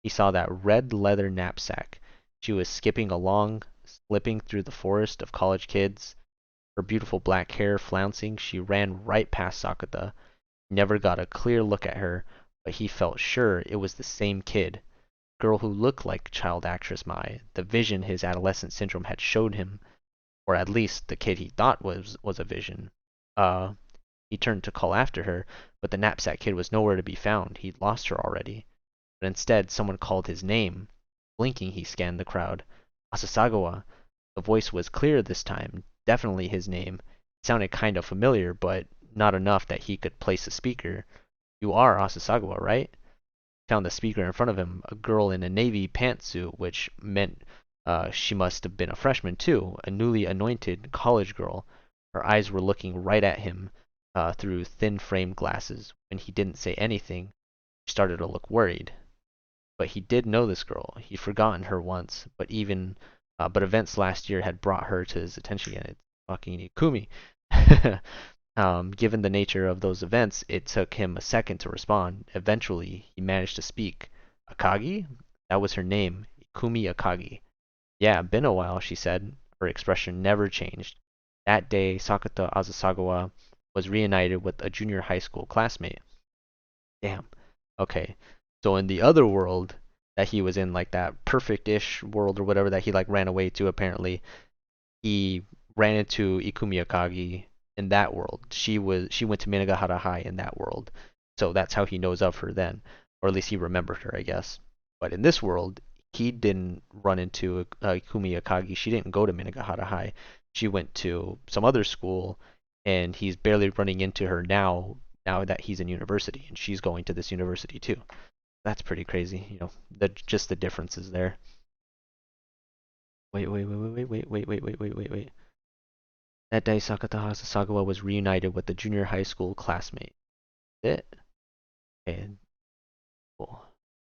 He saw that red leather knapsack. She was skipping along, slipping through the forest of college kids, her beautiful black hair flouncing. She ran right past Sakuta. He never got a clear look at her, but he felt sure it was the same kid, girl who looked like child actress Mai, the vision his adolescent syndrome had showed him, or at least the kid he thought was a vision. He turned to call after her, but the knapsack kid was nowhere to be found. He'd lost her already. But instead, someone called his name. Blinking, he scanned the crowd. Asasagawa. The voice was clear this time, definitely his name. It sounded kind of familiar, but not enough that he could place a speaker. You are Asasagawa, right? Found the speaker in front of him, a girl in a navy pantsuit, which meant she must have been a freshman too, a newly anointed college girl. Her eyes were looking right at him through thin framed glasses. When he didn't say anything, she started to look worried. But he did know this girl. He'd forgotten her once, but events last year had brought her to his attention again. It's fucking Ikumi. Given the nature of those events, it took him a second to respond. Eventually, he managed to speak. Akagi? That was her name. Ikumi Akagi. Yeah, been a while, she said. Her expression never changed. That day, Sakuta Asasagawa was reunited with a junior high school classmate. Damn. Okay. So in the other world that he was in, like that perfect-ish world or whatever that he like ran away to, apparently, he ran into Ikumi Akagi in that world. She went to Minagahara High in that world. So that's how he knows of her then. Or at least he remembered her, I guess. But in this world, he didn't run into Ikumi Akagi. She didn't go to Minagahara High. She went to some other school, and he's barely running into her now that he's in university, and she's going to this university too. That's pretty crazy, just the differences there. Wait. That day, Sakuta Hasagawa was reunited with the junior high school classmate. It? Okay, cool.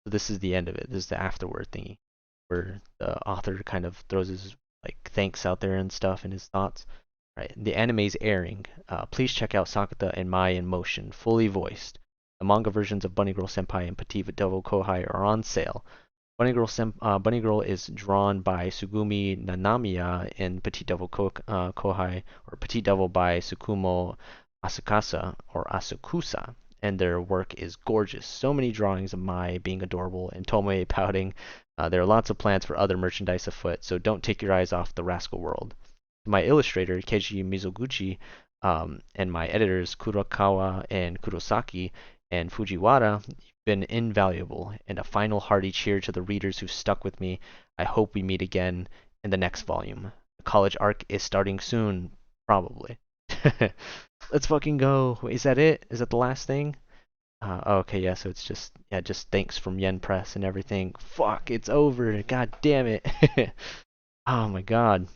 So this is the end of it. This is the afterword thingy, where the author kind of throws his like thanks out there and stuff and his thoughts. Right, the anime's airing. Please check out Sakuta and Mai in Motion, fully voiced. The manga versions of Bunny Girl Senpai and Petit Devil Kohai are on sale. Bunny Girl is drawn by Sugumi Nanamiya in Petit Devil Kohai, or Petit Devil by Tsukumo Asakasa or Asakusa, and their work is gorgeous. So many drawings of Mai being adorable and Tomoe pouting. There are lots of plans for other merchandise afoot, so don't take your eyes off the Rascal world. My illustrator, Keiji Mizoguchi, and my editors, Kurokawa and Kurosaki, and Fujiwara, been invaluable, and a final hearty cheer to the readers who stuck with me. I hope we meet again in the next volume. The college arc is starting soon, probably. Let's fucking go. Wait, is that it? Is that the last thing? Okay, yeah, so it's just thanks from Yen Press and everything. Fuck, it's over. God damn it. Oh my god.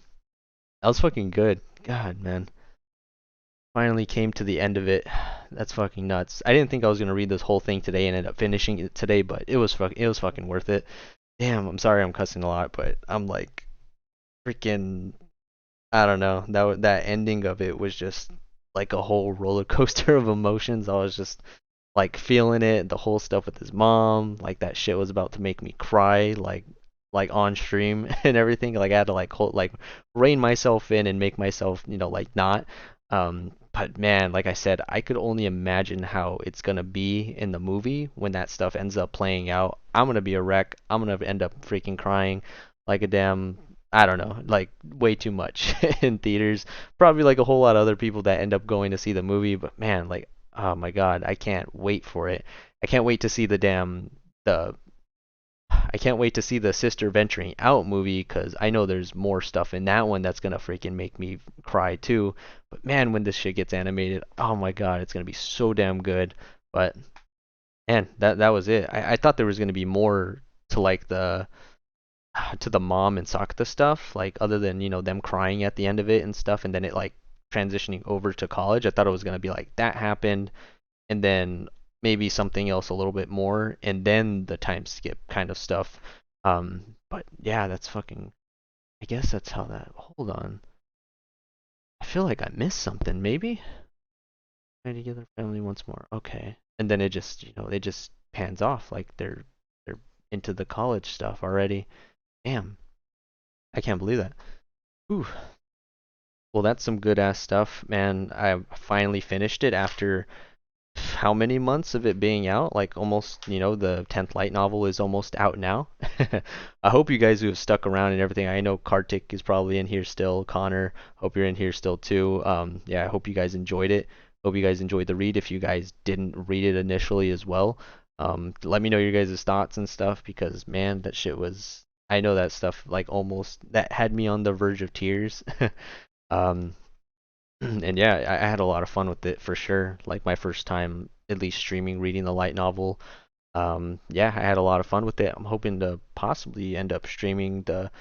That was fucking good. God, man. Finally came to the end of it. That's fucking nuts. I didn't think I was gonna read this whole thing today and end up finishing it today, but it was fucking worth it. Damn, I'm sorry I'm cussing a lot, but I'm like freaking I don't know. That ending of it was just like a whole roller coaster of emotions. I was just like feeling it, the whole stuff with his mom, like that shit was about to make me cry, like on stream and everything. Like I had to like rein myself in and make myself, like not. But man, like I said, I could only imagine how it's gonna be in the movie when that stuff ends up playing out. I'm gonna be a wreck. I'm gonna end up freaking crying like a damn I don't know, like way too much in theaters. Probably like a whole lot of other people that end up going to see the movie, but man, like oh my god, I can't wait for it. I can't wait to see the I can't wait to see the Sister Venturing Out movie because I know there's more stuff in that one that's gonna freaking make me cry too. But man, when this shit gets animated, oh my god, it's gonna be so damn good. But man, that was it. I thought there was gonna be more to like the mom and Sakata stuff, like other than them crying at the end of it and stuff, and then it like transitioning over to college. I thought it was gonna be like that happened, and then maybe something else a little bit more, and then the time skip kind of stuff. But yeah, that's fucking. I guess that's how that. Hold on. I feel like I missed something. Maybe. Try together, family once more. Okay. And then it just, it just pans off like they're into the college stuff already. Damn. I can't believe that. Ooh. Well, that's some good ass stuff, man. I finally finished it after how many months of it being out? Like almost, the 10th light novel is almost out now. I hope you guys who have stuck around and everything. I know Kartik is probably in here still. Connor, hope you're in here still too. Yeah, I hope you guys enjoyed it. Hope you guys enjoyed the read. If you guys didn't read it initially as well, let me know your guys' thoughts and stuff because man, that shit was. I know that stuff like almost that had me on the verge of tears. um, and yeah, I had a lot of fun with it for sure. Like my first time, at least streaming, reading the light novel. Yeah, I had a lot of fun with it. I'm hoping to possibly end up streaming the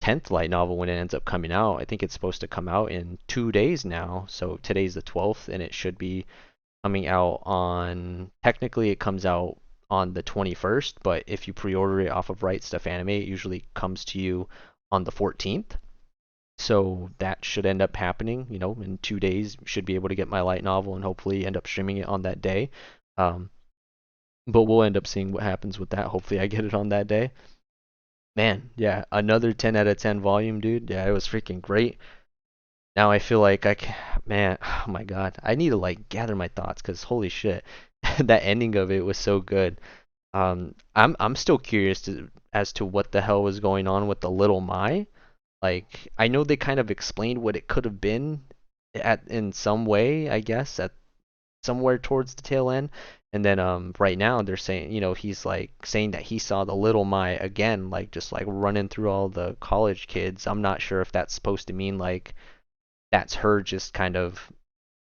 10th light novel when it ends up coming out. I think it's supposed to come out in 2 days now. So today's the 12th, and it should be coming out on. Technically, it comes out on the 21st, but if you pre-order it off of Right Stuff Anime, it usually comes to you on the 14th. So that should end up happening, in 2 days. Should be able to get my light novel and hopefully end up streaming it on that day. Um, but we'll end up seeing what happens with that. Hopefully, I get it on that day. Man, yeah, another 10 out of 10 volume, dude. Yeah, it was freaking great. Now I feel like man, oh my God, I need to like gather my thoughts because holy shit, that ending of it was so good. I'm still curious as to what the hell was going on with the little Mai. Like, I know they kind of explained what it could have been in some way, I guess, at somewhere towards the tail end. And then right now they're saying, he's like saying that he saw the little Mai again, like just like running through all the college kids. I'm not sure if that's supposed to mean like that's her just kind of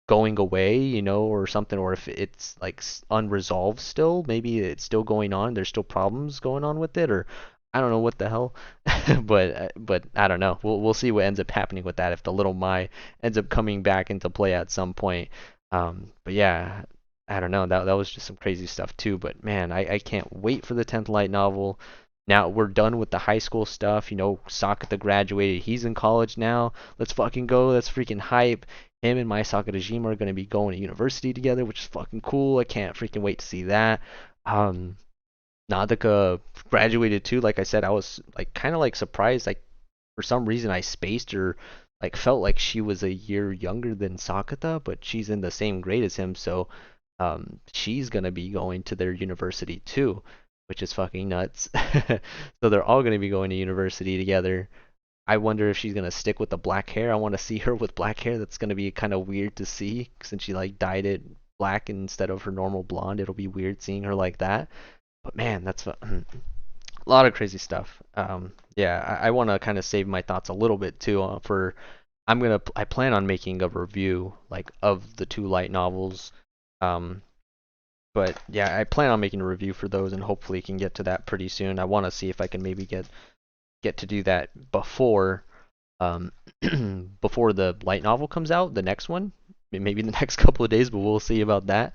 going away, or something, or if it's like unresolved still. Maybe it's still going on. There's still problems going on with it, or I don't know what the hell. but I don't know. We'll see what ends up happening with that if the little Mai ends up coming back into play at some point. But yeah, I don't know. That was just some crazy stuff too. But man, I can't wait for the 10th light novel. Now we're done with the high school stuff. Sakuta graduated. He's in college now. Let's fucking go. That's freaking hype. Him and my Sakutajima are going to be going to university together, which is fucking cool. I can't freaking wait to see that. Um, Nadaka graduated too. Like I said, I was like kind of like surprised. Like for some reason I spaced or like felt like she was a year younger than Sakuta, but she's in the same grade as him, so she's gonna be going to their university too, which is fucking nuts. So they're all gonna be going to university together. I wonder if she's gonna stick with the black hair. I want to see her with black hair. That's gonna be kind of weird to see since she like dyed it black instead of her normal blonde. It'll be weird seeing her like that. But man, that's a lot of crazy stuff. Yeah, I want to kind of save my thoughts a little bit too for I plan on making a review like of the two light novels. Um, but yeah, I plan on making a review for those and hopefully can get to that pretty soon. I want to see if I can maybe get to do that before um before the light novel comes out, the next one, maybe in the next couple of days, but we'll see about that.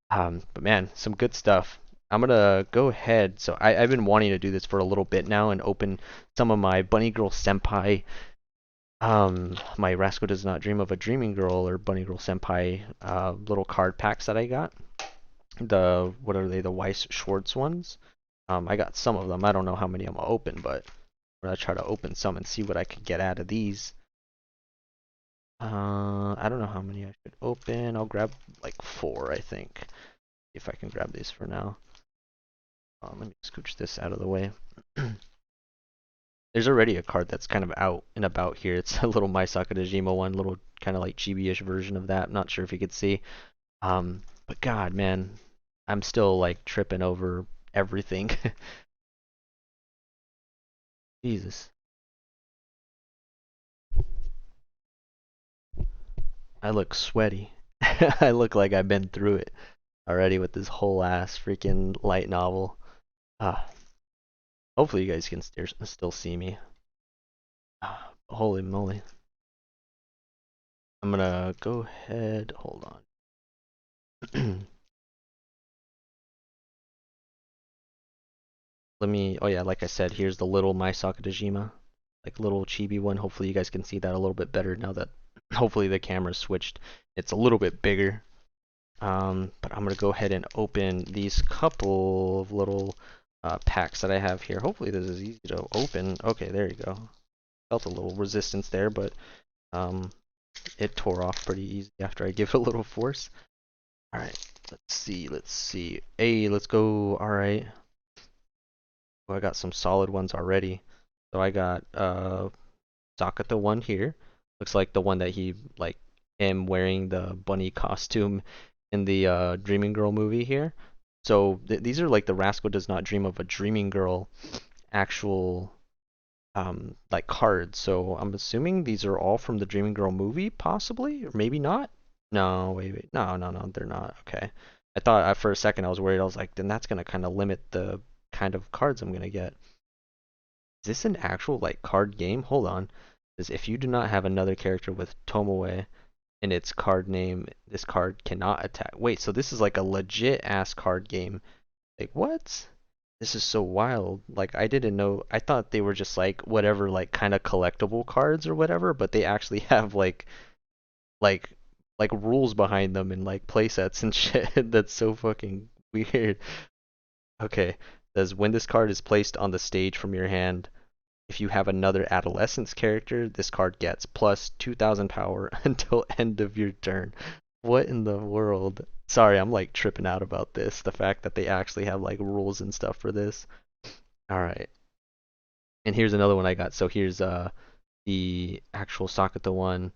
But man, some good stuff. I'm gonna go ahead. So I've been wanting to do this for a little bit now and open some of my Bunny Girl Senpai, my Rascal Does Not Dream of a Dreaming Girl or Bunny Girl Senpai little card packs that I got. What are they? The Weiss Schwartz ones. I got some of them. I don't know how many I'm gonna open, but I'm gonna try to open some and see what I could get out of these. I don't know how many I should open. I'll grab like 4, I think, if I can grab these for now. Let me scooch this out of the way. There's already a card that's kind of out and about here. It's a little My Sakutajima one, little kind of like chibi-ish version of that. I'm not sure if you could see. But God, man, I'm still like tripping over everything. Jesus. I look sweaty. I look like I've been through it already with this whole ass freaking light novel. Ah, hopefully you guys can still see me. Ah, holy moly. I'm gonna go ahead. Hold on. Oh yeah, like I said, here's the little My Sakutajima, like little chibi one. Hopefully you guys can see that a little bit better now that hopefully the camera's switched. It's a little bit bigger. But I'm gonna go ahead and open these couple of little packs that I have here. Hopefully this is easy to open. Okay, there you go. Felt a little resistance there, but it tore off pretty easy after I give it a little force. All right, let's see. Hey, let's go. All right. Well, I got some solid ones already. So I got Sakuta one here. Looks like the one that he like him wearing the bunny costume in the Dreaming Girl movie here. So these are like the Rascal does not dream of a Dreaming Girl actual like cards. So I'm assuming these are all from the Dreaming Girl movie, possibly, or maybe not. No, wait. No, they're not. Okay. I thought for a second I was worried. I was like, then that's gonna kind of limit the kind of cards I'm gonna get. Is this an actual like card game? Hold on. Says if you do not have another character with Tomoe in its card name, this card cannot attack. Wait, so this is like a legit ass card game. Like what? This is so wild. Like I didn't know. I thought they were just like whatever like kind of collectible cards or whatever, but they actually have like like rules behind them and like play sets and shit. That's so fucking weird. Okay. Says when this card is placed on the stage from your hand, if you have another adolescence character, this card gets plus 2000 power until end of your turn. What in the world? Sorry, I'm like tripping out about this. The fact that they actually have like rules and stuff for this. All right. And here's another one I got. So here's the actual Sakuta one.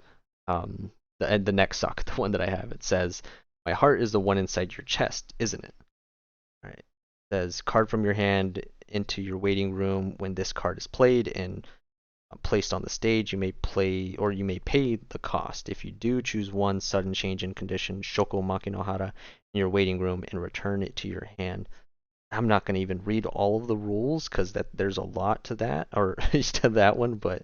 The next Sakuta one that I have. It says, "My heart is the one inside your chest, isn't it?" All right. It says, "Card from your hand into your waiting room. When this card is played and placed on the stage, you may play or you may pay the cost. If you do, choose one sudden change in condition, Shoko Makinohara, in your waiting room and return it to your hand." I'm not going to even read all of the rules because that there's a lot to that or to that one, but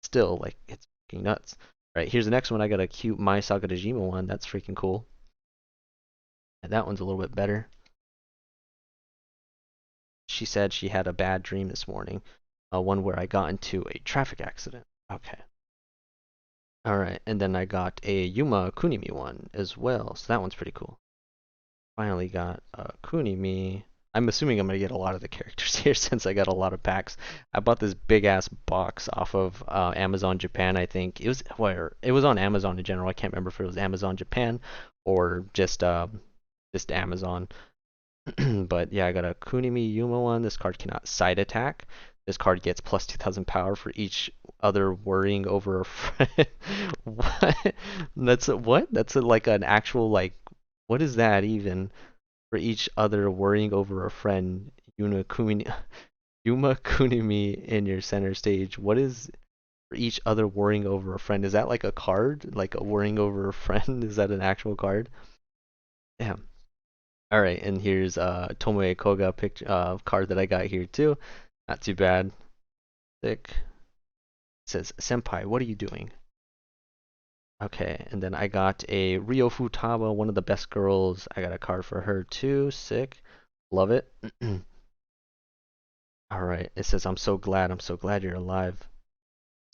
still, like it's fucking nuts. All right, here's the next one. I got a cute Mai Sakurajima one. That's freaking cool. And that one's a little bit better. She said she had a bad dream this morning, one where I got into a traffic accident. Okay. All right, and then I got a Yuma Kunimi one as well, so that one's pretty cool. Finally got a Kunimi. I'm assuming I'm gonna get a lot of the characters here since I got a lot of packs. I bought this big ass box off of Amazon Japan. I think it was where it was on Amazon in general. I can't remember if it was Amazon Japan or just Amazon. But yeah, I got a Kunimi Yuma one. This card cannot side attack. This card gets plus 2000 power for each other worrying over a friend. What? That's like an actual like what is that even? For each other worrying over a friend, Yuma Kunimi in your center stage. What is for each other worrying over a friend? Is that like a card? Like a worrying over a friend? Is that an actual card? Damn. All right, and here's Tomoe Koga picture card that I got here too. Not too bad. Thick. It says, "Senpai, what are you doing?" Okay, and then I got a Rio Futaba, one of the best girls. I got a card for her too. Sick. Love it. All right. It says, I'm so glad you're alive."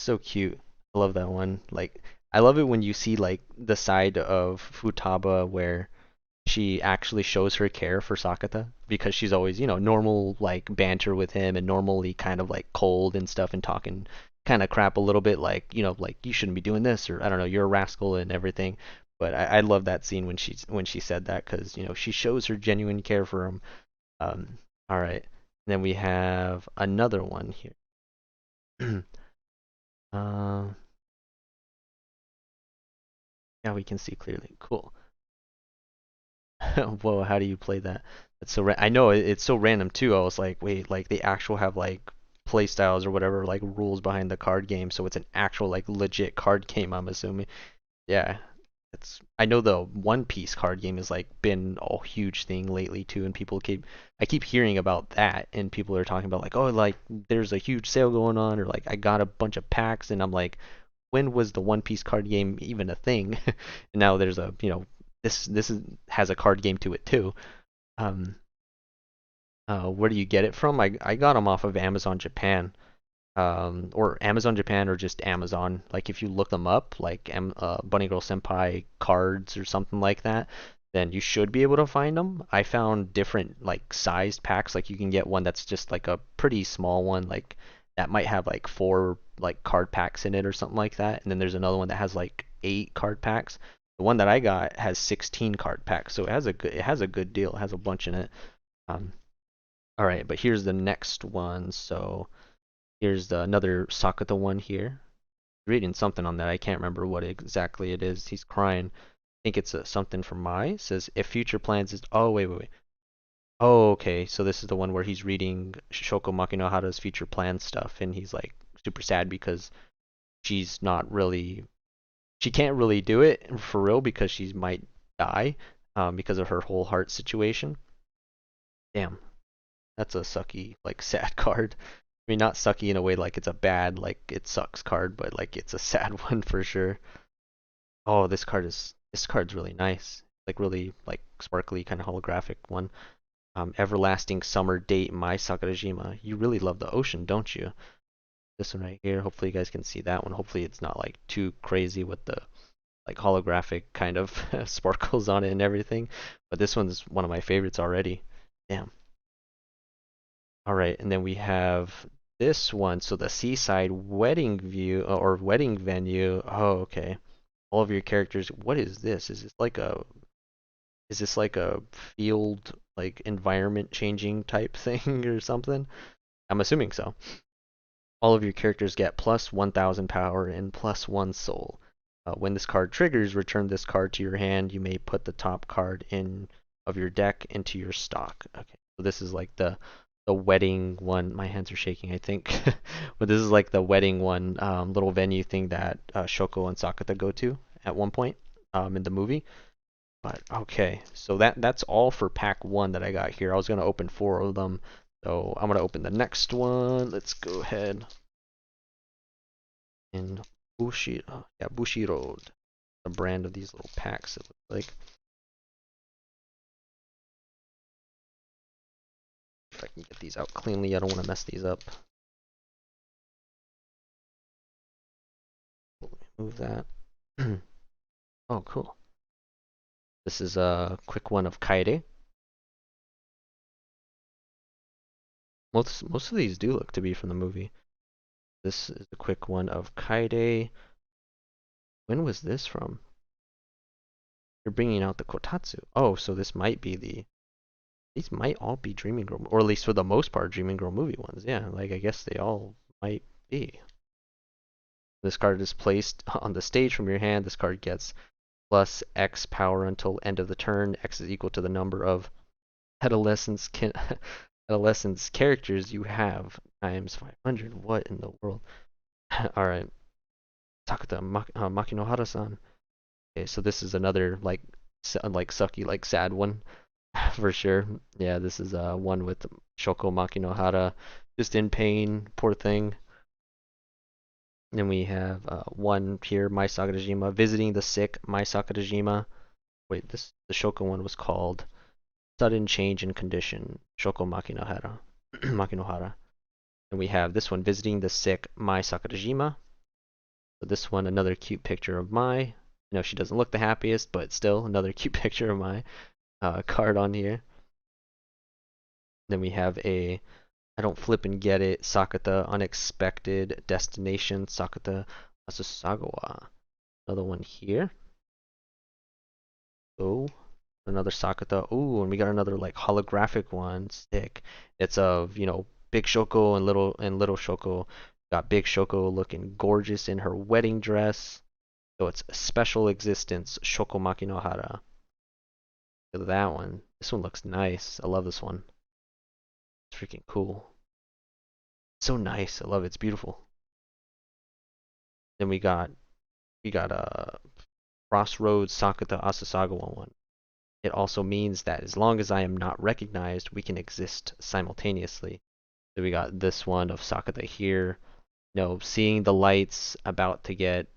So cute. I love that one. Like, I love it when you see like the side of Futaba where she actually shows her care for Sakuta because she's always, normal like banter with him and normally kind of like cold and stuff and talking kind of crap a little bit like, like you shouldn't be doing this or I don't know, you're a rascal and everything. But I love that scene when she said that because, she shows her genuine care for him. All right. Then we have another one here. uh, yeah, we can see clearly. Cool. Whoa, how do you play that? That's so I know it's so random too. I was like, wait, like they actual have like play styles or whatever, like rules behind the card game, so it's an actual like legit card game, I'm assuming. Yeah. It's I know the One Piece card game has like been a huge thing lately too, and I keep hearing about that, and people are talking about like, oh, like there's a huge sale going on, or like I got a bunch of packs, and I'm like, when was the One Piece card game even a thing? And now there's a has a card game to it too. Um, where do you get it from? I got them off of Amazon Japan, or Amazon Japan, or just Amazon. Like if you look them up, like Bunny Girl Senpai cards or something like that, then you should be able to find them. I found different like sized packs. Like you can get one that's just like a pretty small one, like that might have like four like card packs in it or something like that. And then there's another one that has like eight card packs. The one that I got has 16 card packs, so it has a good deal. It has a bunch in it. Um, all right, but here's the next one. So here's another Sakuta one here. Reading something on that. I can't remember what exactly it is. He's crying. I think it's something from Mai. It says if future plans is. Oh wait. Oh, okay. So this is the one where he's reading Shoko Makinohara's future plan stuff, and he's like super sad because she's not really, she can't really do it for real because she might die, because of her whole heart situation. Damn, that's a sucky, like sad card. I mean, not sucky in a way like it's a bad, like it sucks card, but like it's a sad one for sure. Oh, this card's really nice. Like really like sparkly kind of holographic one. Everlasting Summer Date, My Sakurajima. You really love the ocean, don't you? This one right here. Hopefully you guys can see that one. Hopefully it's not like too crazy with the like holographic kind of sparkles on it and everything. But this one's one of my favorites already. Damn. All right, and then we have this one. So the seaside wedding view or wedding venue. Oh, okay. All of your characters. What is this? Is this like a field like environment changing type thing or something? I'm assuming so. All of your characters get plus 1000 power and plus 1 soul. When this card triggers, return this card to your hand. You may put the top card in of your deck into your stock. Okay, so this is like the wedding one. My hands are shaking, I think, but this is like the wedding one, little venue thing that Shoko and Sakuta go to at one point in the movie. But okay, so that's all for pack one that I got here. I was gonna open 4 of them, so I'm gonna open the next one. Let's go ahead and Bushi Road, the brand of these little packs. It looks like. If I can get these out cleanly, I don't want to mess these up. Move that. Oh, cool. This is a quick one of Kaede. Most of these do look to be from the movie. This is a quick one of Kaede. When was this from? You're bringing out the Kotatsu. Oh, so this might be these might all be Dreaming Girl, or at least for the most part, Dreaming Girl movie ones. Yeah, like I guess they all might be. This card is placed on the stage from your hand. This card gets plus X power until end of the turn. X is equal to the number of adolescents adolescents characters you have times 500. What in the world? All right, Sakuta Makinohara-san. Okay, so this is another like sucky, like sad one for sure. Yeah, this is one with Shoko Makinohara, just in pain, poor thing. Then we have one here, Mai Sakurajima, visiting the sick, Mai Sakurajima. Wait, the Shoko one was called Sudden Change in Condition, Shoko Makinohara. Makinohara. And we have this one, visiting the sick, Mai Sakurajima. So this one, another cute picture of Mai. I know she doesn't look the happiest, but still another cute picture of Mai. Card on here. Then we have a I don't flip and get it, Sakuta Unexpected Destination, Sakuta Asasagawa. Another one here. Oh, another Sakuta. Ooh, and we got another like holographic one. Sick. It's of, Big Shoko and little Shoko. Got Big Shoko looking gorgeous in her wedding dress. So it's Special Existence, Shoko Makinohara. Look at that one. This one looks nice. I love this one. It's freaking cool. So nice. I love it. It's beautiful. Then we got Crossroads Sakuta Asasagawa one. It also means that as long as I am not recognized, we can exist simultaneously. So we got this one of Sakuta here, seeing the lights, about to get,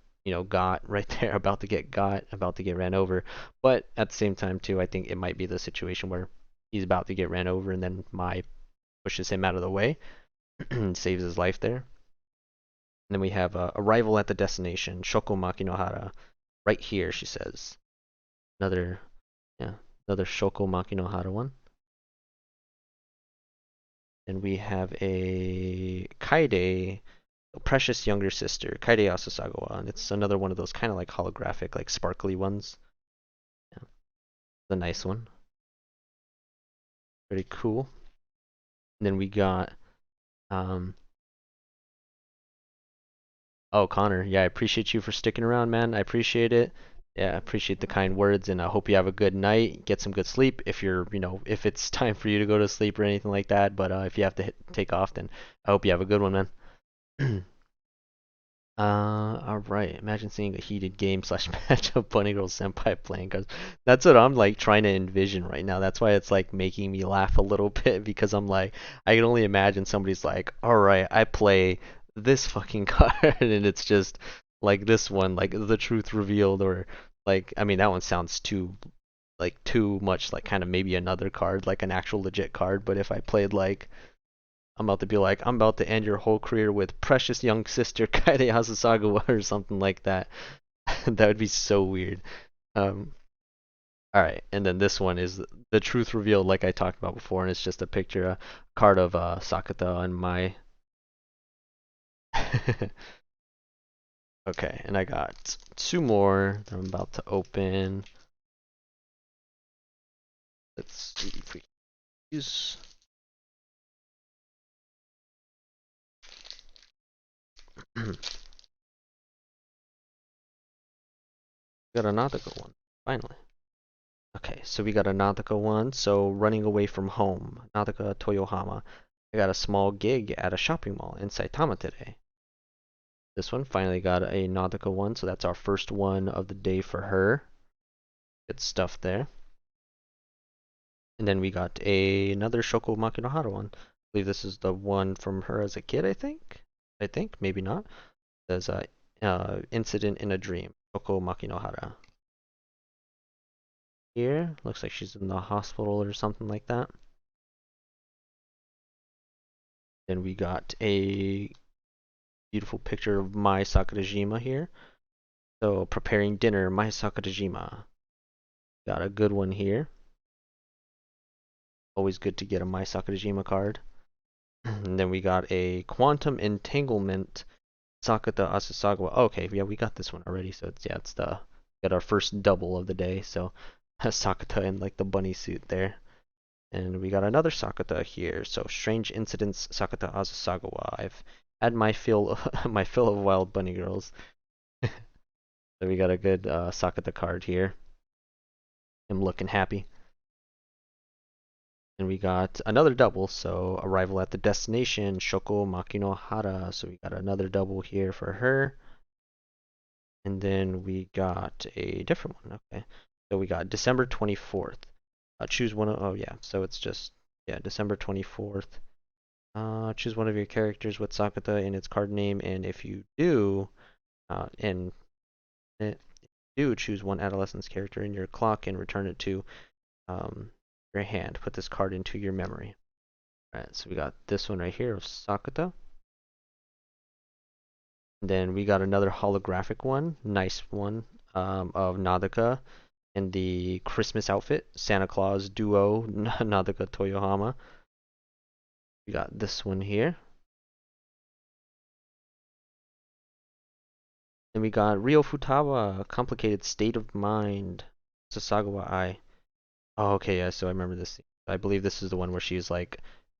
got right there, about to get got, about to get ran over. But at the same time too, I think it might be the situation where he's about to get ran over and then Mai pushes him out of the way and saves his life there. And then we have Arrival at the Destination, Shoko Makinohara. Right here, she says. Another, yeah, another Shoko Makinohara one. And we have a Kaede, Precious Younger Sister, Kaede Asasagawa. And it's another one of those kind of like holographic, like sparkly ones. The nice one. Pretty cool. And then we got um oh, Connor, yeah, I appreciate you for sticking around, man. I appreciate it. Yeah, I appreciate the kind words, and I hope you have a good night. Get some good sleep if if it's time for you to go to sleep or anything like that. But if you have to take off, then I hope you have a good one, man. All right. Imagine seeing a heated game slash match of Bunny Girl Senpai playing, because that's what I'm like trying to envision right now. That's why it's like making me laugh a little bit because I'm like, I can only imagine somebody's like, all right, I play this fucking card, and it's just like this one, like the truth revealed, or like, I mean, that one sounds too much like kind of maybe another card, like an actual legit card. But if I played like I'm about to be like, I'm about to end your whole career with precious young sister Kaede Hasasagawa or something like that. That would be so weird. Um, all right, and then this one is the truth revealed, like I talked about before, and it's just a picture, a card of Sakuta on my. Okay, and I got two more that I'm about to open. Let's see if we can use. Got another good one, finally. Okay, so we got a Nautica one, so running away from home, Nautica Toyohama. I got a small gig at a shopping mall in Saitama today. This one finally got a Nautica one, so that's our first one of the day for her. Good stuff there. And then we got another Shoko Makinohara one. I believe this is the one from her as a kid, I think. Maybe not. There's a incident in a dream, Shoko Makinohara. Here, looks like she's in the hospital or something like that. Then we got a beautiful picture of Mai Sakurajima here. So preparing dinner, Mai Sakurajima. Got a good one here. Always good to get a Mai Sakurajima card. And then we got a Quantum Entanglement Sakuta Asasagawa. Okay, yeah, we got this one already. So it's got our first double of the day. So Sakuta in like the bunny suit there. And we got another Sakuta here. So Strange Incidents Sakuta Asasagawa. I've had my fill my fill of wild bunny girls. So we got a good Sakuta card here. Him looking happy. And we got another double, so arrival at the destination, Shoko Makinohara. So we got another double here for her. And then we got a different one. Okay. So we got December 24th. Choose one of, oh yeah, so it's just, yeah, December 24th. Choose one of your characters with Sakuta in its card name, and if you do, and choose one adolescence character in your clock and return it to your hand. Put this card into your memory. Alright, so we got this one right here of Sakuta. And then we got another holographic one, nice one, of Nadaka in the Christmas outfit, Santa Claus duo, Nadaka Toyohama. We got this one here. Then we got Rio Futaba, Complicated State of Mind, Sasagawa Ai. Oh, okay, yeah, so I remember this. I believe this is the one where she's like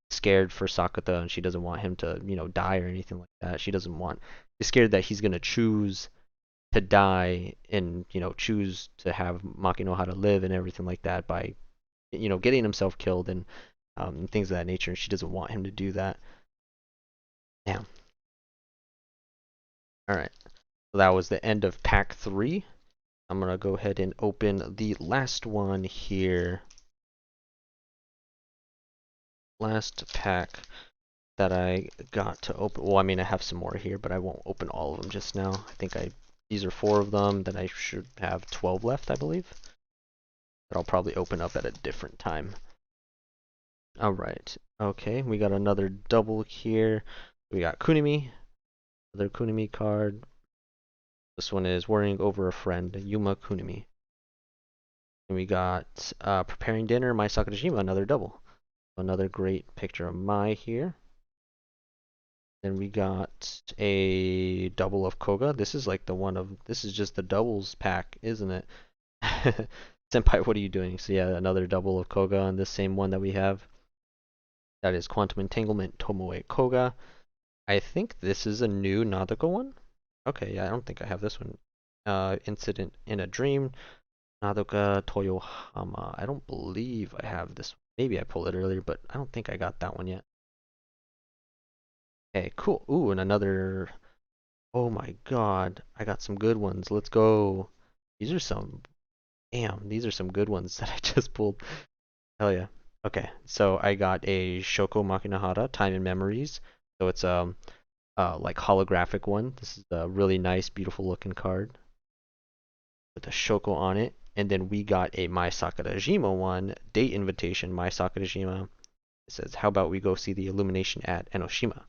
scared for Sakuta and she doesn't want him to, die or anything like that. She's scared that he's gonna choose to die and, choose to have Maki know how to live and everything like that by, getting himself killed and things of that nature. And she doesn't want him to do that. Damn. All right. So that was the end of pack 3. I'm gonna go ahead and open the last one here. Last pack that I got to open. Well, I mean, I have some more here, but I won't open all of them just now. I think these are 4 of them. Then I should have 12 left, I believe. That I'll probably open up at a different time. All right. Okay, we got another double here. We got Kunimi, another Kunimi card. This one is worrying over a friend, Yuma Kunimi. And we got preparing dinner, Mai Sakurajima, another double. Another great picture of Mai here. Then we got a double of Koga. This is like this is just the doubles pack, isn't it? Senpai, what are you doing? So yeah, another double of Koga on this same one that we have. That is Quantum Entanglement Tomoe Koga. I think this is a new Nautical one. Okay, yeah, I don't think I have this one. Incident in a Dream, Nadoka Toyohama. I don't believe I have this one. Maybe I pulled it earlier, but I don't think I got that one yet. Okay, cool. Ooh, and another. Oh my god, I got some good ones. Let's go. These are some. Damn, these are some good ones that I just pulled. Hell yeah. Okay, so I got a Shoko Makinahara, Time and Memories. So it's like holographic one. This is a really nice, beautiful looking card with a Shoko on it. And then we got a My Sakurajima one, date invitation, My Sakurajima. It says, how about we go see the illumination at Enoshima?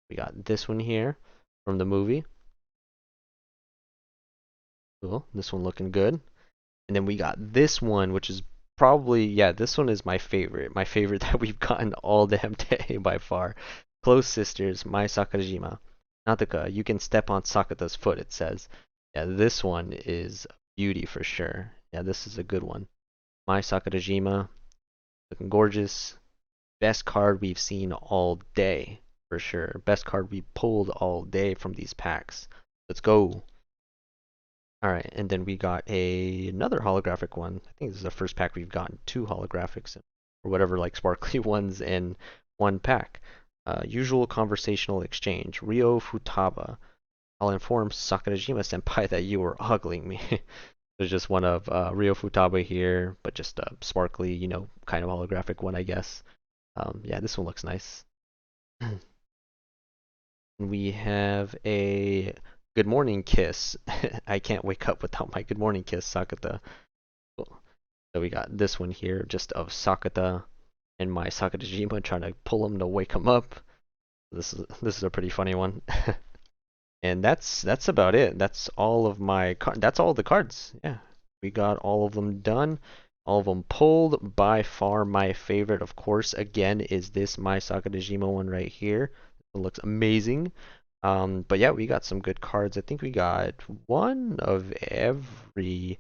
We got this one here from the movie. Cool. This one looking good. And then we got this one, which is probably, yeah, this one is my favorite. My favorite that we've gotten all damn day by far. Close Sisters, My Sakurajima. Nataka, you can step on Sakuta's foot, it says. Yeah, this one is a beauty for sure. Yeah, this is a good one. My Sakurajima, looking gorgeous. Best card we've seen all day, for sure. Best card we pulled all day from these packs. Let's go. Alright, and then we got another holographic one. I think this is the first pack we've gotten two holographics, or whatever, like sparkly ones in one pack. Usual conversational exchange. Ryo Futaba. I'll inform Sakurajima Senpai that you were ogling me. There's just one of Ryo Futaba here, but just a sparkly, kind of holographic one, I guess. Yeah, this one looks nice. We have a good morning kiss. I can't wake up without my good morning kiss, Sakuta. Cool. So we got this one here, just of Sakuta and my Sakurajima trying to pull him to wake him up. This is a pretty funny one. And that's about it. That's all of my that's all the cards. Yeah. We got all of them done. All of them pulled. By far my favorite, of course, again, is this My Sakurajima one right here. It looks amazing. But yeah, we got some good cards. I think we got one of every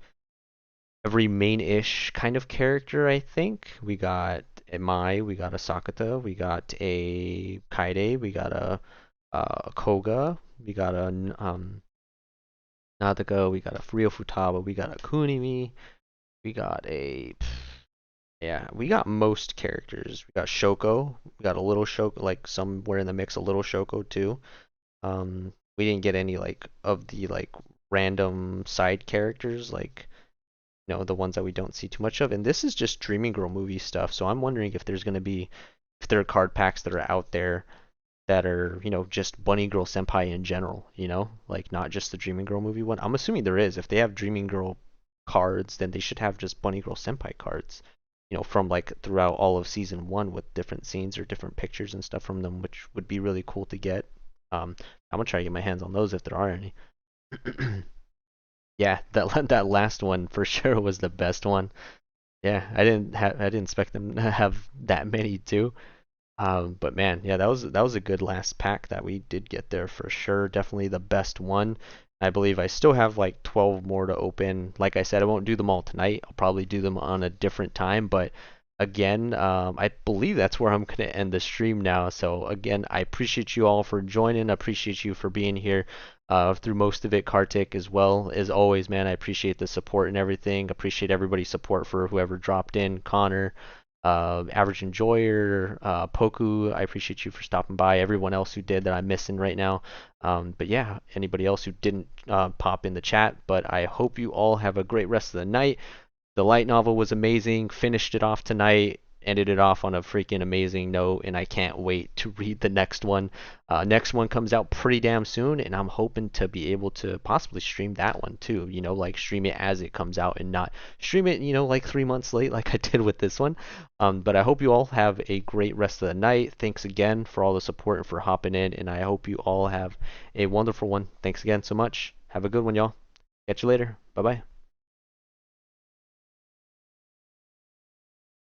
main-ish kind of character, I think. We got a Mai, we got a Sakuta, we got a Kaide, we got a Koga, we got a Nadaka, we got a Ryo Futaba, we got a Kunimi, we got a yeah, we got most characters. We got Shoko, we got a little Shoko, like somewhere in the mix, a little Shoko too. We didn't get any like of the like random side characters, like the ones that we don't see too much of. And this is just Dreaming Girl movie stuff, so I'm wondering if there's gonna be if there are card packs that are out there that are, just Bunny Girl Senpai in general, like not just the Dreaming Girl movie one. I'm assuming there is. If they have Dreaming Girl cards, then they should have just Bunny Girl Senpai cards, from like throughout all of season one with different scenes or different pictures and stuff from them, which would be really cool to get. I'm gonna try to get my hands on those if there are any. Yeah, that last one for sure was the best one. Yeah, I didn't expect them to have that many too. But man, yeah, that was a good last pack that we did get there for sure. Definitely the best one. I believe I still have like 12 more to open. Like I said, I won't do them all tonight. I'll probably do them on a different time. But again, I believe that's where I'm gonna end the stream now. So again, I appreciate you all for joining. I appreciate you for being here through most of it, Kartik as well. As always, man, I appreciate the support and everything. Appreciate everybody's support for whoever dropped in. Connor, Average Enjoyer, Poku, I appreciate you for stopping by. Everyone else who did that I'm missing right now. But yeah, anybody else who didn't pop in the chat. But I hope you all have a great rest of the night. The light novel was amazing. Finished it off tonight. Ended it off on a freaking amazing note, and I can't wait to read the next one. Next one comes out pretty damn soon, and I'm hoping to be able to possibly stream that one too. Like stream it as it comes out and not stream it, like 3 months late like I did with this one. But I hope you all have a great rest of the night. Thanks again for all the support and for hopping in, and I hope you all have a wonderful one. Thanks again so much. Have a good one, y'all. Catch you later. Bye bye.